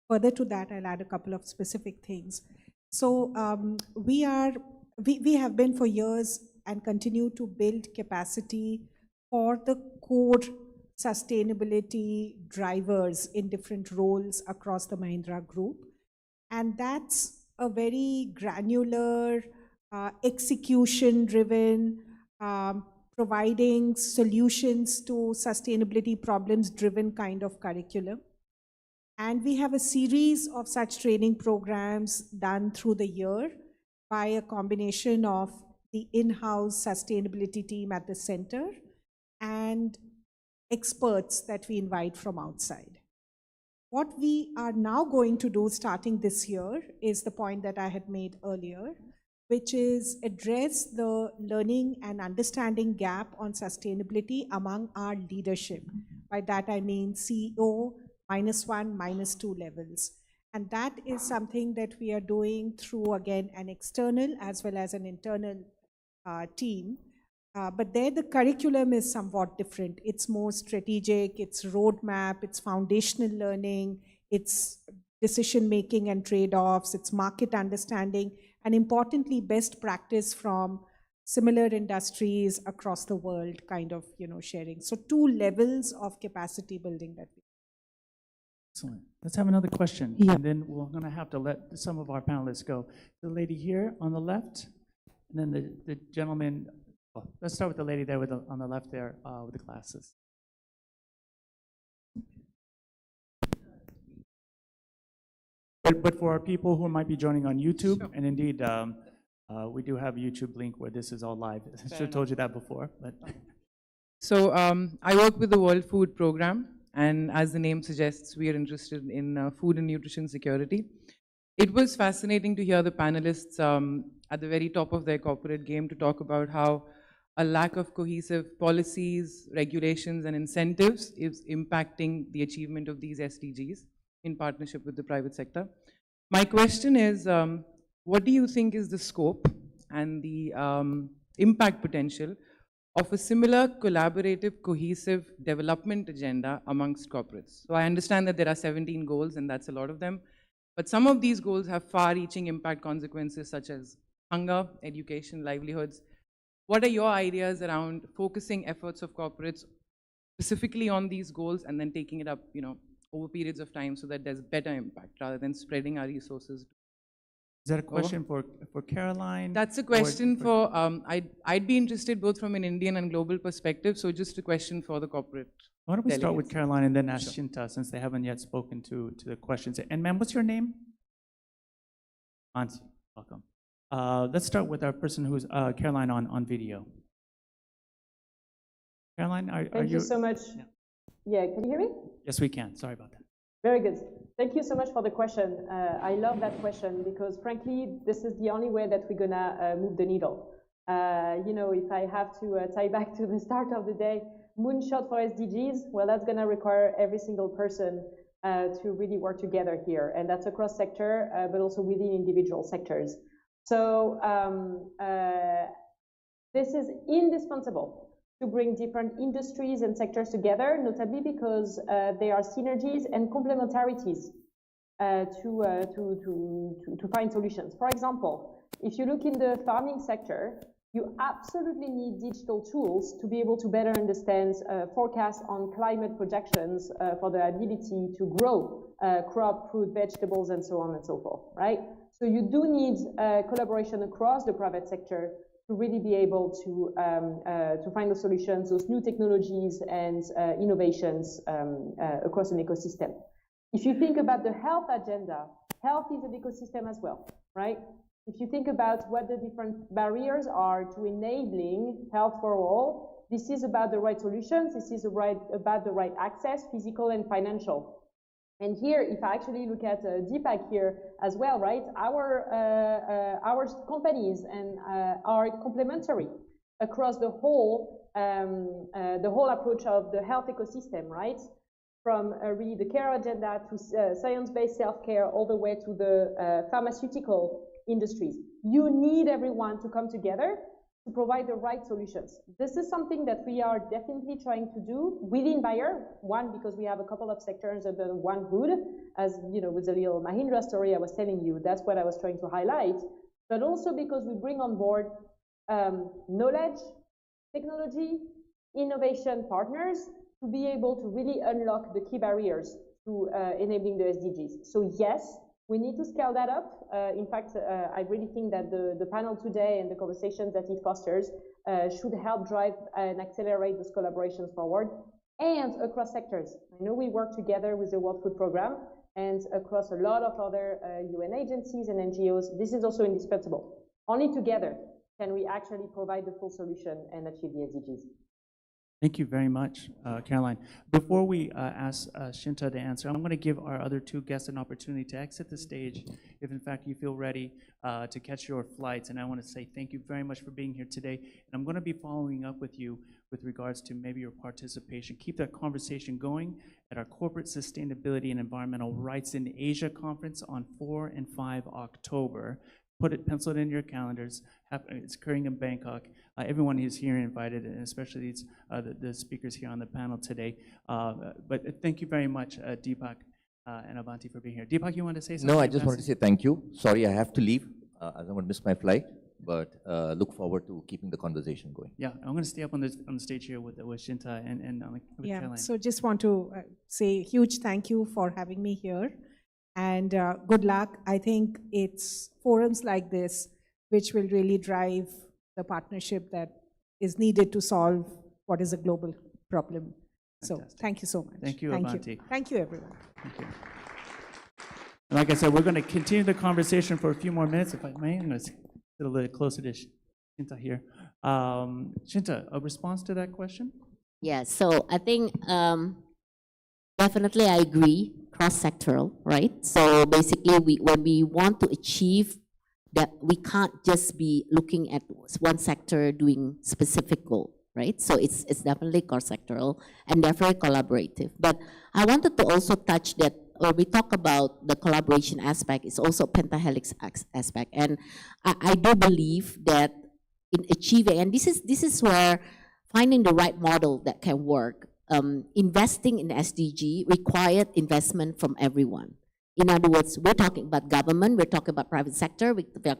Further to that, I'll add a couple of specific things. So we have been for years and continue to build capacity for the core sustainability drivers in different roles across the Mahindra Group. And that's a very granular, execution-driven, providing solutions to sustainability problems-driven kind of curriculum. And we have a series of such training programs done through the year by a combination of the in-house sustainability team at the center and experts that we invite from outside. What we are now going to do starting this year is the point that I had made earlier, which is address the learning and understanding gap on sustainability among our leadership. By that I mean CEO, -1, -2 levels. And that is something that we are doing through, again, an external as well as an internal team. But there the curriculum is somewhat different. It's more strategic, it's roadmap, it's foundational learning, it's decision-making and trade-offs, it's market understanding, and importantly, best practice from similar industries across the world kind of, sharing. So 2 levels of capacity building that we. Excellent. Let's have another question. Yeah. And then we're going to have to let some of our panelists go. The lady here on the left, and then the gentleman. Oh, let's start with the lady there on the left there with the glasses. But for our people who might be joining on YouTube, sure. And indeed, we do have a YouTube link where this is all live. I should have told you that before. But. So I work with the World Food Program, and as the name suggests, we are interested in food and nutrition security. It was fascinating to hear the panelists at the very top of their corporate game to talk about how a lack of cohesive policies, regulations, and incentives is impacting the achievement of these SDGs in partnership with the private sector. My question is, what do you think is the scope and the impact potential of a similar collaborative, cohesive development agenda amongst corporates? So I understand that there are 17 goals, and that's a lot of them, but some of these goals have far-reaching impact consequences such as hunger, education, livelihoods. What are your ideas around focusing efforts of corporates specifically on these goals and then taking it up, over periods of time so that there's better impact rather than spreading our resources? Is that a question for Caroline? That's a question for, I'd be interested both from an Indian and global perspective, so just a question for the corporate. Why don't we start with Caroline and then ask Shinta, since they haven't yet spoken to the questions. And ma'am, what's your name? Ansi, welcome. Let's start with our person who's Caroline on video. Caroline, are you? Thank you so much. Yeah, can you hear me? Yes, we can. Sorry about that. Very good. Thank you so much for the question. I love that question because, frankly, this is the only way that we're gonna move the needle. You know, if I have to tie back to the start of the day, moonshot for SDGs, well, that's gonna require every single person to really work together here, and that's across sector, but also within individual sectors. So this is indispensable to bring different industries and sectors together, notably because there are synergies and complementarities to find solutions. For example, if you look in the farming sector, you absolutely need digital tools to be able to better understand forecasts on climate projections for the ability to grow crop, fruit, vegetables, and so on and so forth, right? So you do need collaboration across the private sector to really be able to find the solutions, those new technologies and innovations across an ecosystem. If you think about the health agenda, health is an ecosystem as well, right? If you think about what the different barriers are to enabling health for all, this is about the right solutions, this is about the right access, physical and financial. And here, if I actually look at Deepak here as well, right, our companies and are complementary across the whole approach of the health ecosystem, right? From really the care agenda to science-based self-care all the way to the pharmaceutical industries. You need everyone to come together to provide the right solutions. This is something that we are definitely trying to do within Bayer. One, because we have a couple of sectors under one hood, as you know, with the little Mahindra story I was telling you, that's what I was trying to highlight, but also because we bring on board knowledge, technology, innovation partners to be able to really unlock the key barriers to enabling the SDGs. So yes, we need to scale that up. In fact, I really think that the panel today and the conversations that it fosters should help drive and accelerate those collaborations forward and across sectors. I know we work together with the World Food Programme and across a lot of other UN agencies and NGOs. This is also indispensable. Only together can we actually provide the full solution and achieve the SDGs. Thank you very much, Caroline. Before we ask Shinta to answer, I'm going to give our other two guests an opportunity to exit the stage if in fact you feel ready to catch your flights. And I want to say thank you very much for being here today. And I'm going to be following up with you with regards to maybe your participation. Keep that conversation going at our Corporate Sustainability and Environmental Rights in Asia Conference on 4 and 5 October. Pencil it in your calendars. It's occurring in Bangkok. Everyone who's here invited, and especially the speakers here on the panel today. But thank you very much, Deepak and Avanti, for being here. Deepak, you want to say something? No, I just wanted to say thank you. Sorry, I have to leave. I don't want to miss my flight, but look forward to keeping the conversation going. Yeah, I'm going to stay up on the stage here with Shinta and with Caroline. So just want to say a huge thank you for having me here. And good luck. I think it's forums like this which will really drive the partnership that is needed to solve what is a global problem. Fantastic. So thank you so much. Thank you, Avanti. Thank you, everyone. Thank you. And like I said, we're going to continue the conversation for a few more minutes, if I may. I'm going to sit a little bit closer to Shinta here. Shinta, a response to that question? Yeah, so I think definitely I agree, cross-sectoral, right? So basically, when we want to achieve that, we can't just be looking at one sector doing specific goal, right? So it's definitely cross-sectoral and definitely collaborative. But I wanted to also touch that when we talk about the collaboration aspect, it's also pentahelix aspect. And I do believe that in achieving, and this is where finding the right model that can work, investing in SDG required investment from everyone. In other words, we're talking about government, we're talking about private sector, we're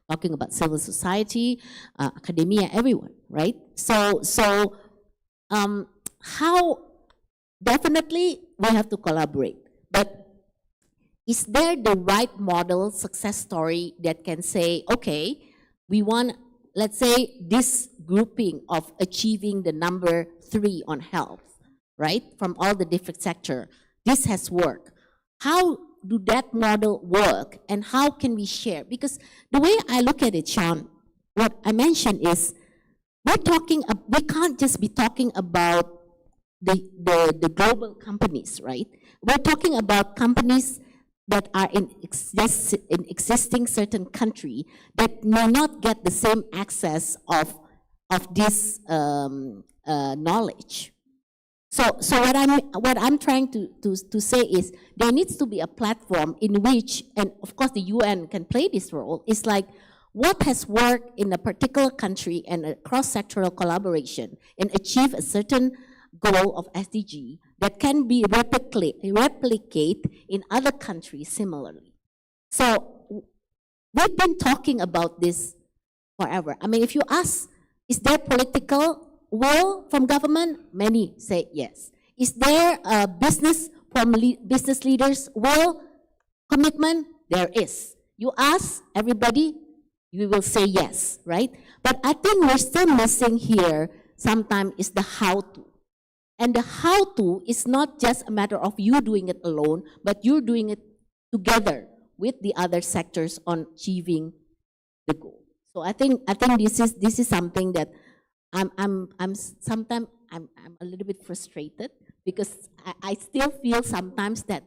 talking about civil society, academia, everyone, right? So how, definitely we have to collaborate, but is there the right model, success story that can say, okay, we want, let's say, this grouping of achieving the number 3 on health, right, from all the different sector, this has worked. How do that model work, and how can we share? Because the way I look at it, Sean, what I mentioned is, we can't just be talking about the global companies, right? We're talking about companies that are in existing certain country that may not get the same access of this knowledge. So what I'm trying to say is there needs to be a platform in which, and of course the UN can play this role, is like what has worked in a particular country and a cross-sectoral collaboration and achieve a certain goal of SDG that can be replicate in other countries similarly. So we've been talking about this forever. I mean, if you ask, is there political will from government? Many say yes. Is there a business leaders will commitment? There is. You ask everybody, you will say yes, right? But I think we're still missing here sometimes is the how to. And the how to is not just a matter of you doing it alone, but you're doing it together with the other sectors on achieving the goal. So I think this is something that sometimes I'm a little bit frustrated because I still feel sometimes that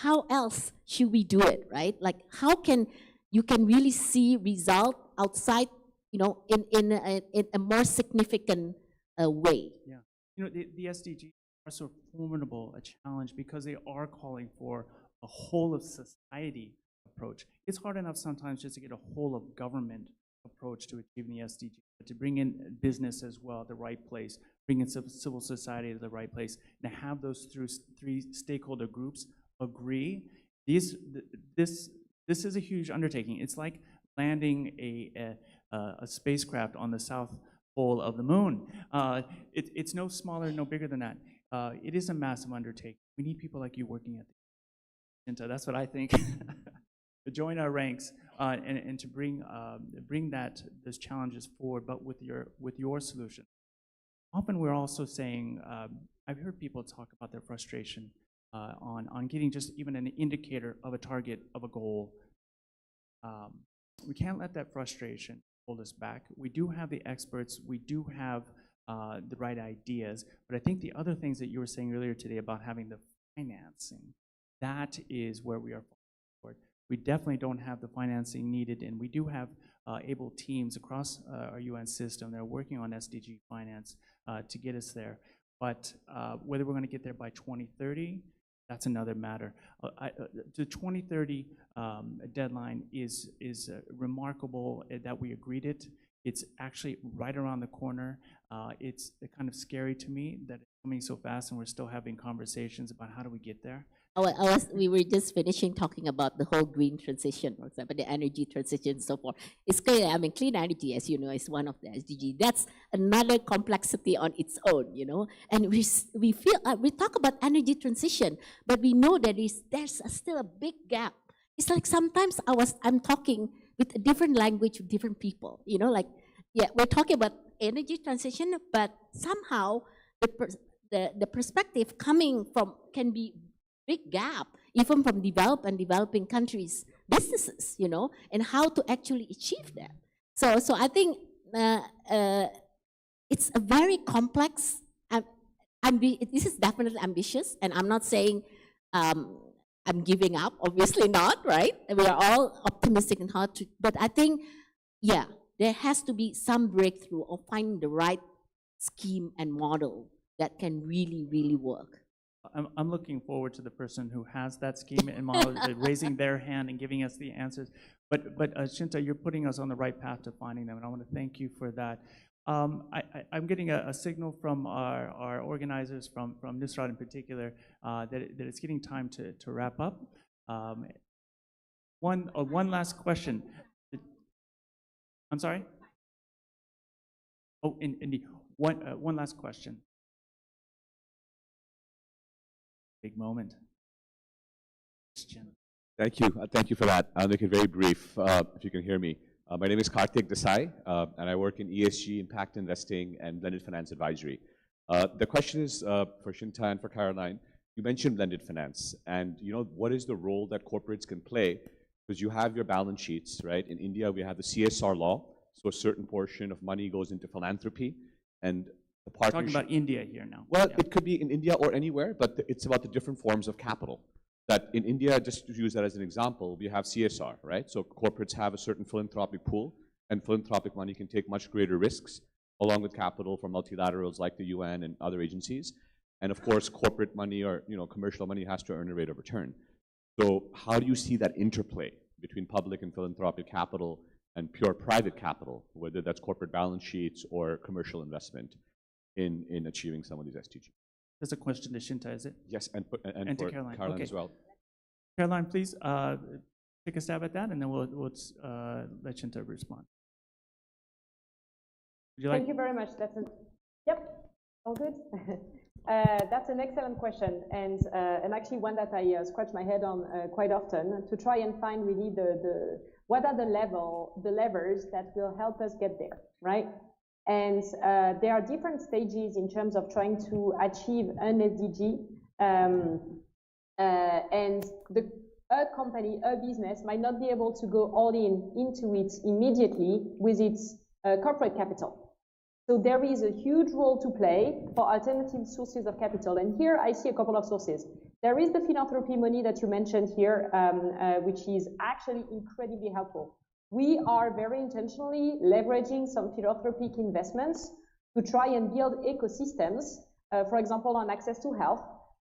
how else should we do it, right? Like how can you can really see result outside, in a more significant way. Yeah, the SDGs are so formidable a challenge because they are calling for a whole of society approach. It's hard enough sometimes just to get a whole of government approach to achieving the SDGs, but to bring in business as well at the right place, bring in civil society to the right place, and to have those three stakeholder groups agree. This is a huge undertaking. It's like landing a spacecraft on the south pole of the moon. It's no smaller, no bigger than that. It is a massive undertaking. We need people like you working at the that's what I think. To join our ranks and to bring those challenges forward, but with your solution. Often we're also saying, I've heard people talk about their frustration on getting just even an indicator of a target, of a goal. We can't let that frustration hold us back. We do have the experts, we do have the right ideas, but I think the other things that you were saying earlier today about having the financing, that is where we are forward. We definitely don't have the financing needed, and we do have able teams across our UN system that are working on SDG finance to get us there. But whether we're going to get there by 2030, that's another matter. The 2030 deadline is remarkable that we agreed it. It's actually right around the corner. It's kind of scary to me that it's coming so fast and we're still having conversations about how do we get there. We were just finishing talking about the whole green transition, for example, the energy transition and so forth. It's clear, I mean, clean energy, as you know, is one of the SDG. That's another complexity on its own, And we feel, we talk about energy transition, but we know that there's still a big gap. It's like sometimes I'm talking with a different language with different people, we're talking about energy transition, but somehow the perspective coming from can be big gap, even from developed and developing countries, businesses, and how to actually achieve that. So I think it's a very complex, this is definitely ambitious, and I'm not saying I'm giving up, obviously not, right? We are all optimistic in how to, but I think, yeah, there has to be some breakthrough of finding the right scheme and model that can really, really work. I'm looking forward to the person who has that scheme and model raising their hand and giving us the answers. But Shinta, you're putting us on the right path to finding them, and I want to thank you for that. I'm getting a signal from our organizers, from Nusrat in particular, that it's getting time to wrap up. One last question. I'm sorry? Oh, indeed. One last question. Big moment. Thank you. Thank you for that. I'll make it very brief, if you can hear me. My name is Karthik Desai, and I work in ESG, impact investing, and blended finance advisory. The question is for Shinta and for Caroline. You mentioned blended finance, and what is the role that corporates can play? Because you have your balance sheets, right? In India, we have the CSR law, so a certain portion of money goes into philanthropy, and the Talking partnership. about India here now. Well, Yeah. it could be in India or anywhere, but it's about the different forms of capital. That in India, just to use that as an example, we have CSR, right? So corporates have a certain philanthropic pool, and philanthropic money can take much greater risks, along with capital from multilaterals like the UN and other agencies. And of course, corporate money or commercial money has to earn a rate of return. So how do you see that interplay between public and philanthropic capital and pure private capital, whether that's corporate balance sheets or commercial investment in achieving some of these SDGs? That's a question to Shinta, is it? Yes, and to for Caroline. Caroline Okay. as well. Caroline, please take a stab at that, and then we'll let Shinta respond. Would you like? Thank you very much. Yep, all good. That's an excellent question, and actually one that I scratch my head on quite often to try and find really what are the levers that will help us get there, right? And there are different stages in terms of trying to achieve an SDG, and a company, a business might not be able to go all into it immediately with its corporate capital. So there is a huge role to play for alternative sources of capital. And here I see a couple of sources. There is the philanthropy money that you mentioned here, which is actually incredibly helpful. We are very intentionally leveraging some philanthropic investments to try and build ecosystems, for example, on access to health,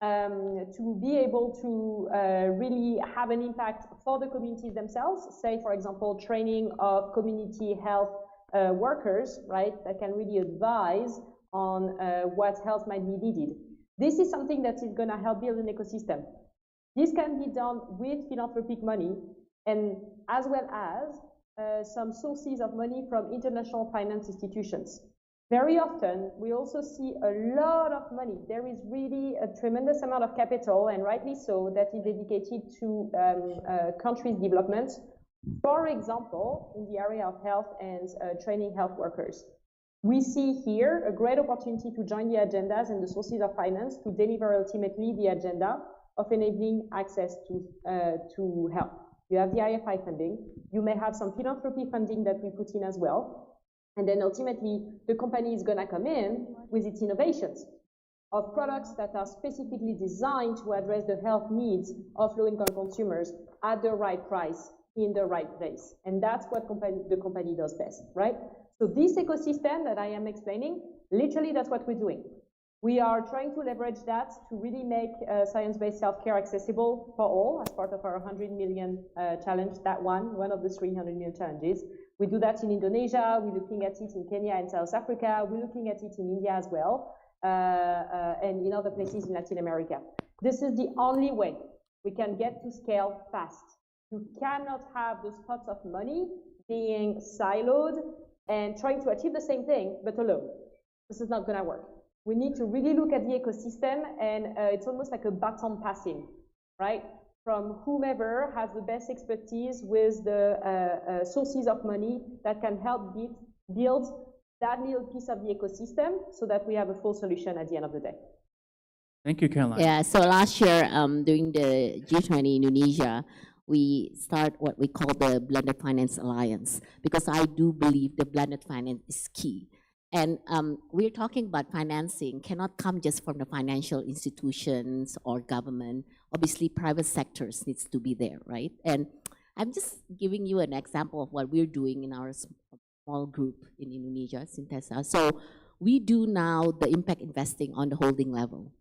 to be able to really have an impact for the communities themselves, say, for example, training of community health workers, right, that can really advise on what health might be needed. This is something that is going to help build an ecosystem. This can be done with philanthropic money, and as well as some sources of money from international finance institutions. Very often, we also see a lot of money. There is really a tremendous amount of capital, and rightly so, that is dedicated to countries' development. For example, in the area of health and training health workers. We see here a great opportunity to join the agendas and the sources of finance to deliver ultimately the agenda of enabling access to health. You have the IFI funding. You may have some philanthropy funding that we put in as well. And then ultimately, the company is going to come in with its innovations of products that are specifically designed to address the health needs of low-income consumers at the right price in the right place. And that's what the company does best, right? So this ecosystem that I am explaining, literally that's what we're doing. We are trying to leverage that to really make science-based healthcare accessible for all as part of our 100 million challenge, that one of the 300 million challenges. We do that in Indonesia, we're looking at it in Kenya and South Africa, we're looking at it in India as well, and in other places in Latin America. This is the only way we can get to scale fast. You cannot have those pots of money being siloed and trying to achieve the same thing, but alone. This is not going to work. We need to really look at the ecosystem, and it's almost like a baton passing, right? From whomever has the best expertise with the sources of money that can help build that little piece of the ecosystem so that we have a full solution at the end of the day. Thank you, Caroline. Yeah, so last year during the G20 Indonesia, we start what we call the Blended Finance Alliance, because I do believe the blended finance is key. And we're talking about financing cannot come just from the financial institutions or government. Obviously, private sectors needs to be there, right? And I'm just giving you an example of what we're doing in our small group in Indonesia, Sintesa. So we do now the impact investing on the holding level,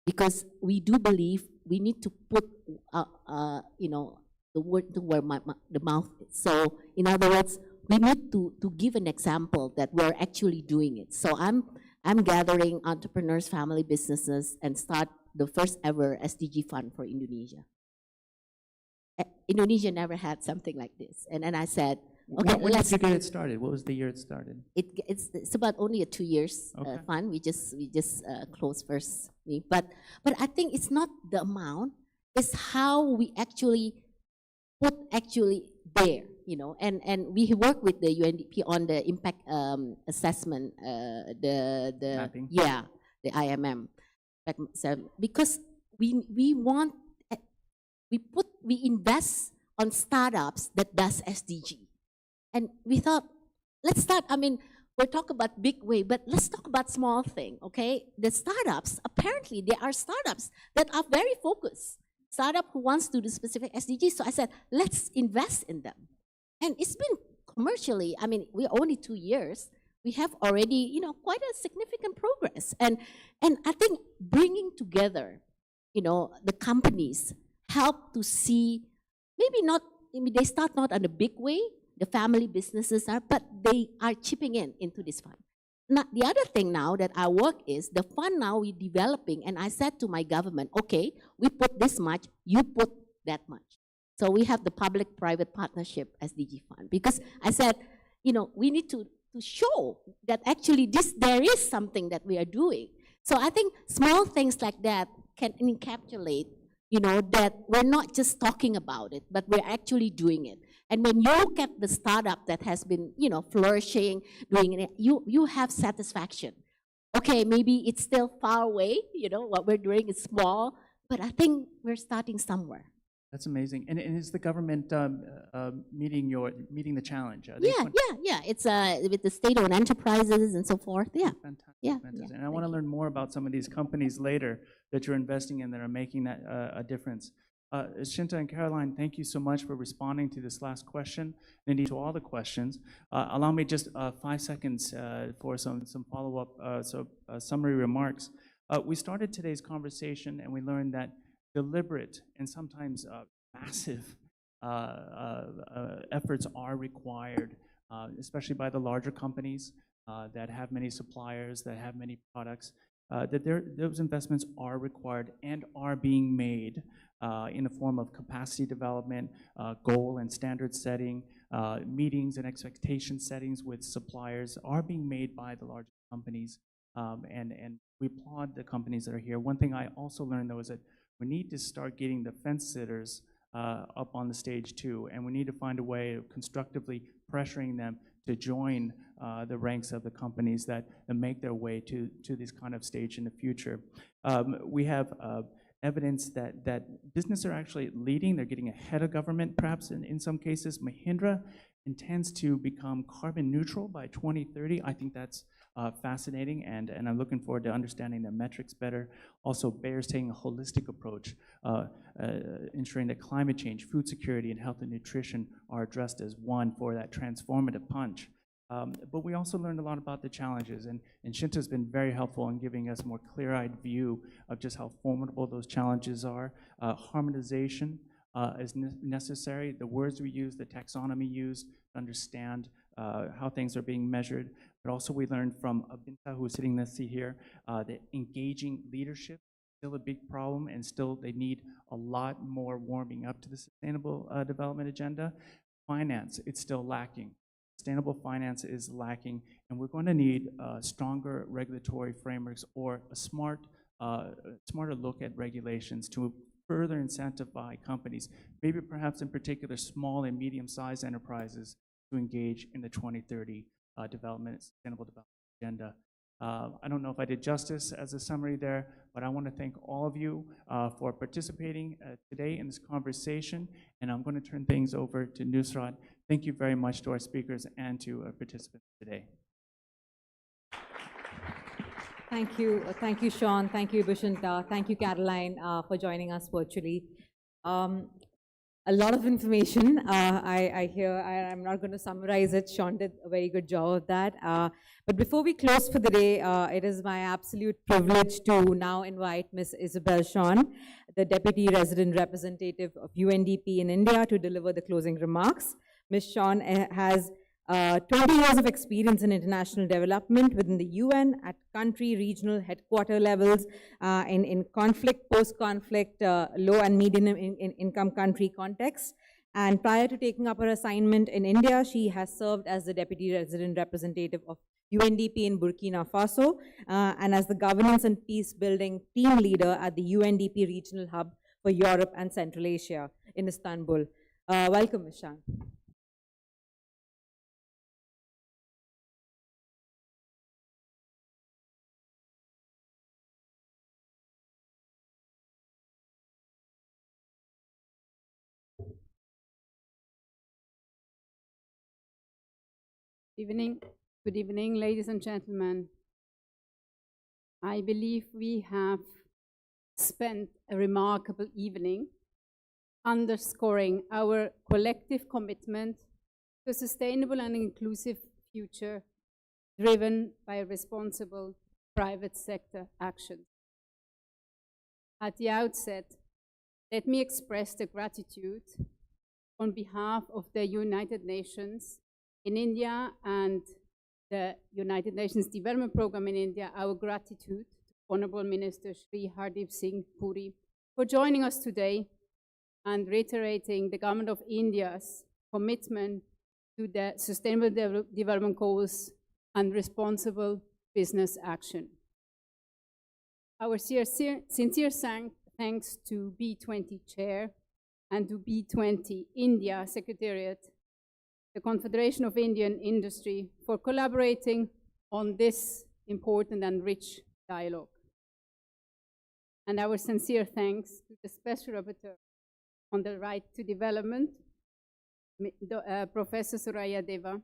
because we do believe we need to put, the word to where the mouth is. So in other words, we need to give an example that we're actually doing it. So I'm gathering entrepreneurs, family businesses, and start the first ever SDG fund for Indonesia. Indonesia never had something like this. And then I said, okay, when did you get it started? What was the year it started? It's about only a 2 years fund. We just closed first week. But I think it's not the amount, it's how we actually put there, and we work with the UNDP on the impact assessment, the mapping. Yeah, the IMM, because we invest on startups that does SDG, and we thought, let's start. I mean, we're talking about big way, but let's talk about small thing, okay? The startups, apparently there are startups that are very focused. Startup who wants to do specific SDGs. So I said, let's invest in them. And it's been commercially, I mean, we're only 2 years. We have already, quite a significant progress. And I think bringing together, the companies help to see, maybe not, they start not in a big way, the family businesses are, but they are chipping into this fund. Now, the other thing now that I work is the fund now we're developing, and I said to my government, okay, we put this much, you put that much. So we have the public-private partnership SDG fund, because I said, we need to show that actually there is something that we are doing. So I think small things like that can encapsulate, that we're not just talking about it, but we're actually doing it. And when you look at the startup that has been, flourishing, doing it, you have satisfaction. Okay, maybe it's still far away, what we're doing is small, but I think we're starting somewhere. That's amazing. And is the government meeting the challenge? Yeah. It's with the state-owned enterprises and so forth. Yeah. Fantastic. Yeah. Fantastic. And I want to learn more about some of these companies later that you're investing in that are making that a difference. Shinta and Caroline, thank you so much for responding to this last question, and indeed to all the questions. Allow me just 5 seconds for some follow-up, summary remarks. We started today's conversation and we learned that deliberate and sometimes massive efforts are required, especially by the larger companies that have many suppliers, that have many products, that those investments are required and are being made in the form of capacity development, goal and standard setting, meetings and expectation settings with suppliers are being made by the larger companies, and we applaud the companies that are here. One thing I also learned, though, is that we need to start getting the fence sitters up on the stage too, and we need to find a way of constructively pressuring them to join the ranks of the companies that make their way to this kind of stage in the future. We have evidence that businesses are actually leading. They're getting ahead of government, perhaps in some cases. Mahindra intends to become carbon neutral by 2030. I think that's fascinating, and I'm looking forward to understanding the metrics better. Also, Bayer's taking a holistic approach, ensuring that climate change, food security, and health and nutrition are addressed as one for that transformative punch. But we also learned a lot about the challenges, and Shinta's been very helpful in giving us a more clear-eyed view of just how formidable those challenges are. Harmonization is necessary. The words we use, the taxonomy used, to understand how things are being measured. But also we learned from Abinta, who's sitting in this seat here, that engaging leadership is still a big problem, and still they need a lot more warming up to the Sustainable Development Agenda. Finance, it's still lacking. Sustainable finance is lacking, and we're going to need stronger regulatory frameworks or a smarter look at regulations to further incentivize companies, maybe perhaps in particular small and medium-sized enterprises, to engage in the 2030 Sustainable Development Agenda. I don't know if I did justice as a summary there, but I want to thank all of you for participating today in this conversation, and I'm going to turn things over to Nusrat. Thank you very much to our speakers and to our participants today. Thank you, Sean. Thank you, Bhushinta. Thank you, Caroline, for joining us virtually. A lot of information I hear. I'm not going to summarize it. Sean did a very good job of that. But before we close for the day, it is my absolute privilege to now invite Ms. Isabel Sean, the Deputy Resident Representative of UNDP in India, to deliver the closing remarks. Ms. Sean has 20 years of experience in international development within the UN at country, regional, headquarter levels, in conflict, post-conflict, low and medium income country contexts. And prior to taking up her assignment in India, she has served as the Deputy Resident Representative of UNDP in Burkina Faso, and as the Governance and Peace Building Team Leader at the UNDP Regional Hub for Europe and Central Asia in Istanbul. Welcome, Ms. Sean. Evening. Good evening, ladies and gentlemen. I believe we have spent a remarkable evening underscoring our collective commitment to a sustainable and inclusive future driven by responsible private sector action. At the outset, let me express the gratitude on behalf of the United Nations in India and the United Nations Development Programme in India, our gratitude to Honorable Minister Shri Hardeep Singh Puri for joining us today and reiterating the Government of India's commitment to the Sustainable Development Goals and responsible business action. Our sincere thanks to B20 Chair and to B20 India Secretariat, the Confederation of Indian Industry, for collaborating on this important and rich dialogue. And our sincere thanks to the Special Rapporteur on the Right to Development, Professor Suraya Deva,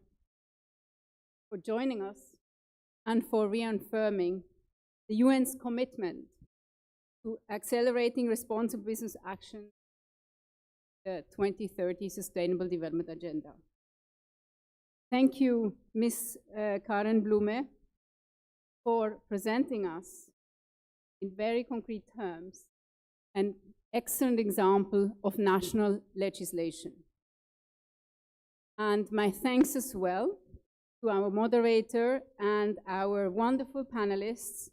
for joining us and for reaffirming the UN's commitment to accelerating responsible business action, the 2030 Sustainable Development Agenda. Thank you, Ms. Karen Blume, for presenting us in very concrete terms an excellent example of national legislation. And my thanks as well to our moderator and our wonderful panelists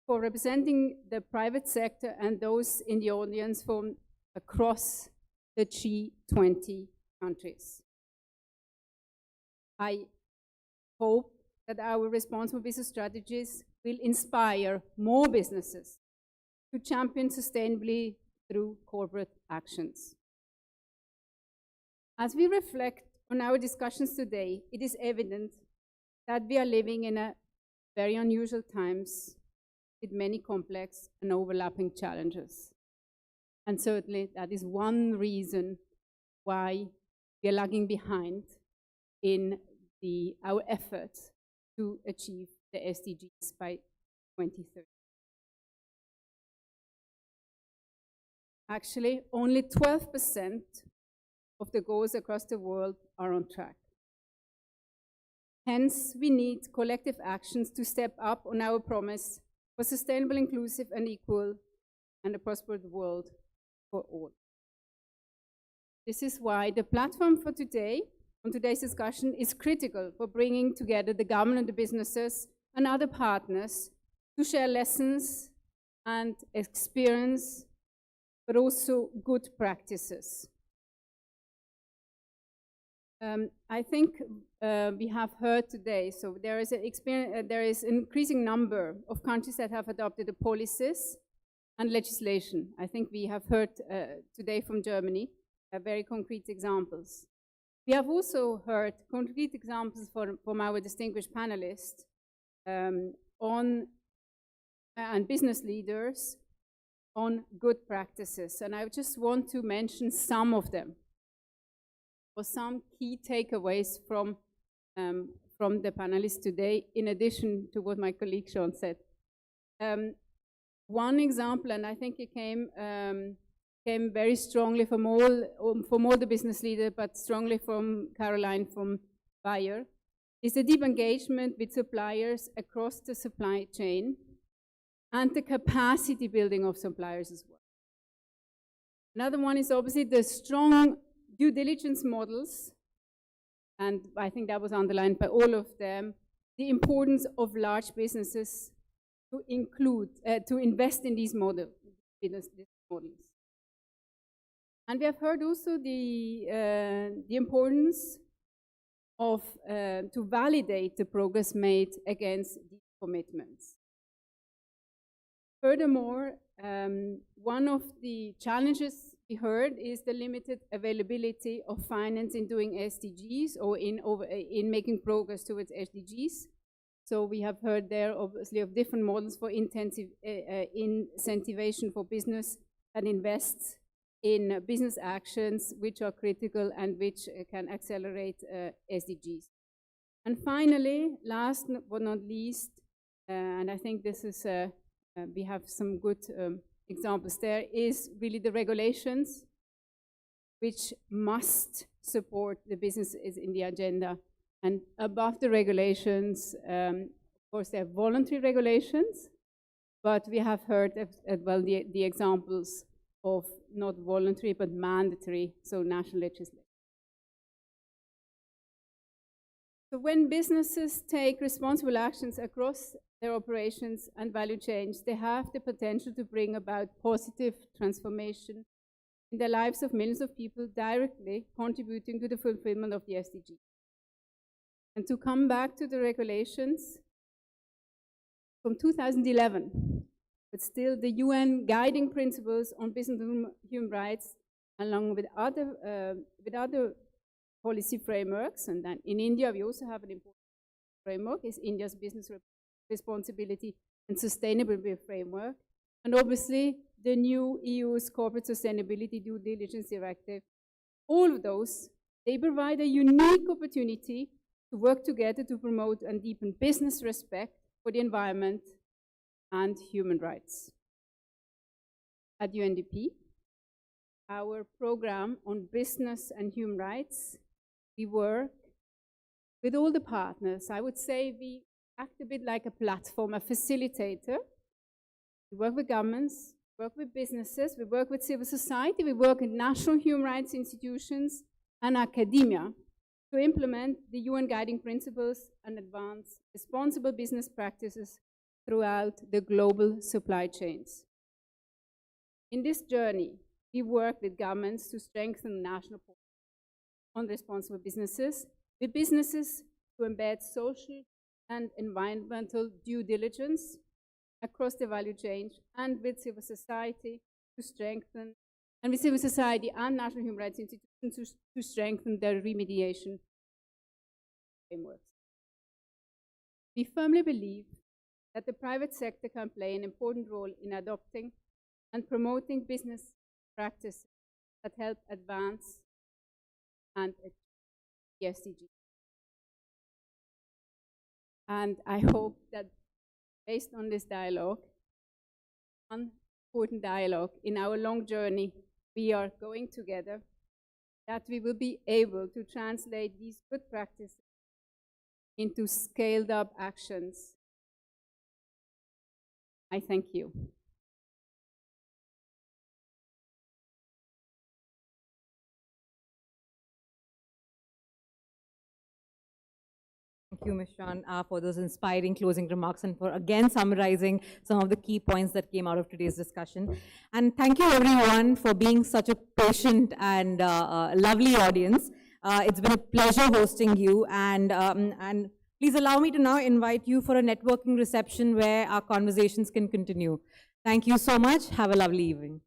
for representing the private sector and those in the audience from across the G20 countries. I hope that our responsible business strategies will inspire more businesses to champion sustainably through corporate actions. As we reflect on our discussions today, it is evident that we are living in a very unusual times with many complex and overlapping challenges. And certainly that is one reason why we are lagging behind in our efforts to achieve the SDGs by 2030. Actually, only 12% of the goals across the world are on track. Hence, we need collective actions to step up on our promise for sustainable, inclusive, and equal, and a prosperous world for all. This is why the platform for today, on today's discussion, is critical for bringing together the government, the businesses, and other partners to share lessons and experience, but also good practices. I think we have heard today, so there is an increasing number of countries that have adopted the policies and legislation. I think we have heard today from Germany very concrete examples. We have also heard concrete examples from our distinguished panelists and business leaders on good practices. And I just want to mention some of them, or some key takeaways from the panelists today, in addition to what my colleague Sean said. One example, and I think it came very strongly from all the business leaders, but strongly from Caroline from Bayer, is the deep engagement with suppliers across the supply chain and the capacity building of suppliers as well. Another one is obviously the strong due diligence models, and I think that was underlined by all of them, the importance of large businesses to invest in these business models. And we have heard also the importance of to validate the progress made against these commitments. Furthermore, one of the challenges we heard is the limited availability of finance in doing SDGs or in making progress towards SDGs. So we have heard there obviously of different models for incentivization for business that invests in business actions which are critical and which can accelerate SDGs. And finally, last but not least, and I think this is, we have some good examples there, is really the regulations which must support the businesses in the agenda. And above the regulations, of course, there are voluntary regulations, but we have heard as well the examples of not voluntary but mandatory, so national legislation. So when businesses take responsible actions across their operations and value chains, they have the potential to bring about positive transformation in the lives of millions of people, directly contributing to the fulfillment of the SDG. And to come back to the regulations from 2011, but still the UN guiding principles on business and human rights, along with other policy frameworks, and then in India we also have an important framework, is India's business responsibility and sustainability framework, and obviously the new EU's corporate sustainability due diligence directive. All of those, they provide a unique opportunity to work together to promote and deepen business respect for the environment and human rights. At UNDP, our program on business and human rights, we work with all the partners. I would say we act a bit like a platform, a facilitator. We work with governments, work with businesses, we work with civil society, we work with national human rights institutions and academia to implement the UN guiding principles and advance responsible business practices throughout the global supply chains. In this journey, we work with governments to strengthen national policy on responsible businesses, with businesses to embed social and environmental due diligence across the value chain, and with civil society to strengthen, and with civil society and national human rights institutions to strengthen their remediation frameworks. We firmly believe that the private sector can play an important role in adopting and promoting business practices that help advance and achieve the SDG. And I hope that based on this dialogue, one important dialogue in our long journey we are going together, that we will be able to translate these good practices into scaled up actions. I thank you. Thank you, Ms. Sean, for those inspiring closing remarks and for again summarizing some of the key points that came out of today's discussion. And thank you everyone for being such a patient and lovely audience. It's been a pleasure hosting you, and please allow me to now invite you for a networking reception where our conversations can continue. Thank you so much. Have a lovely evening.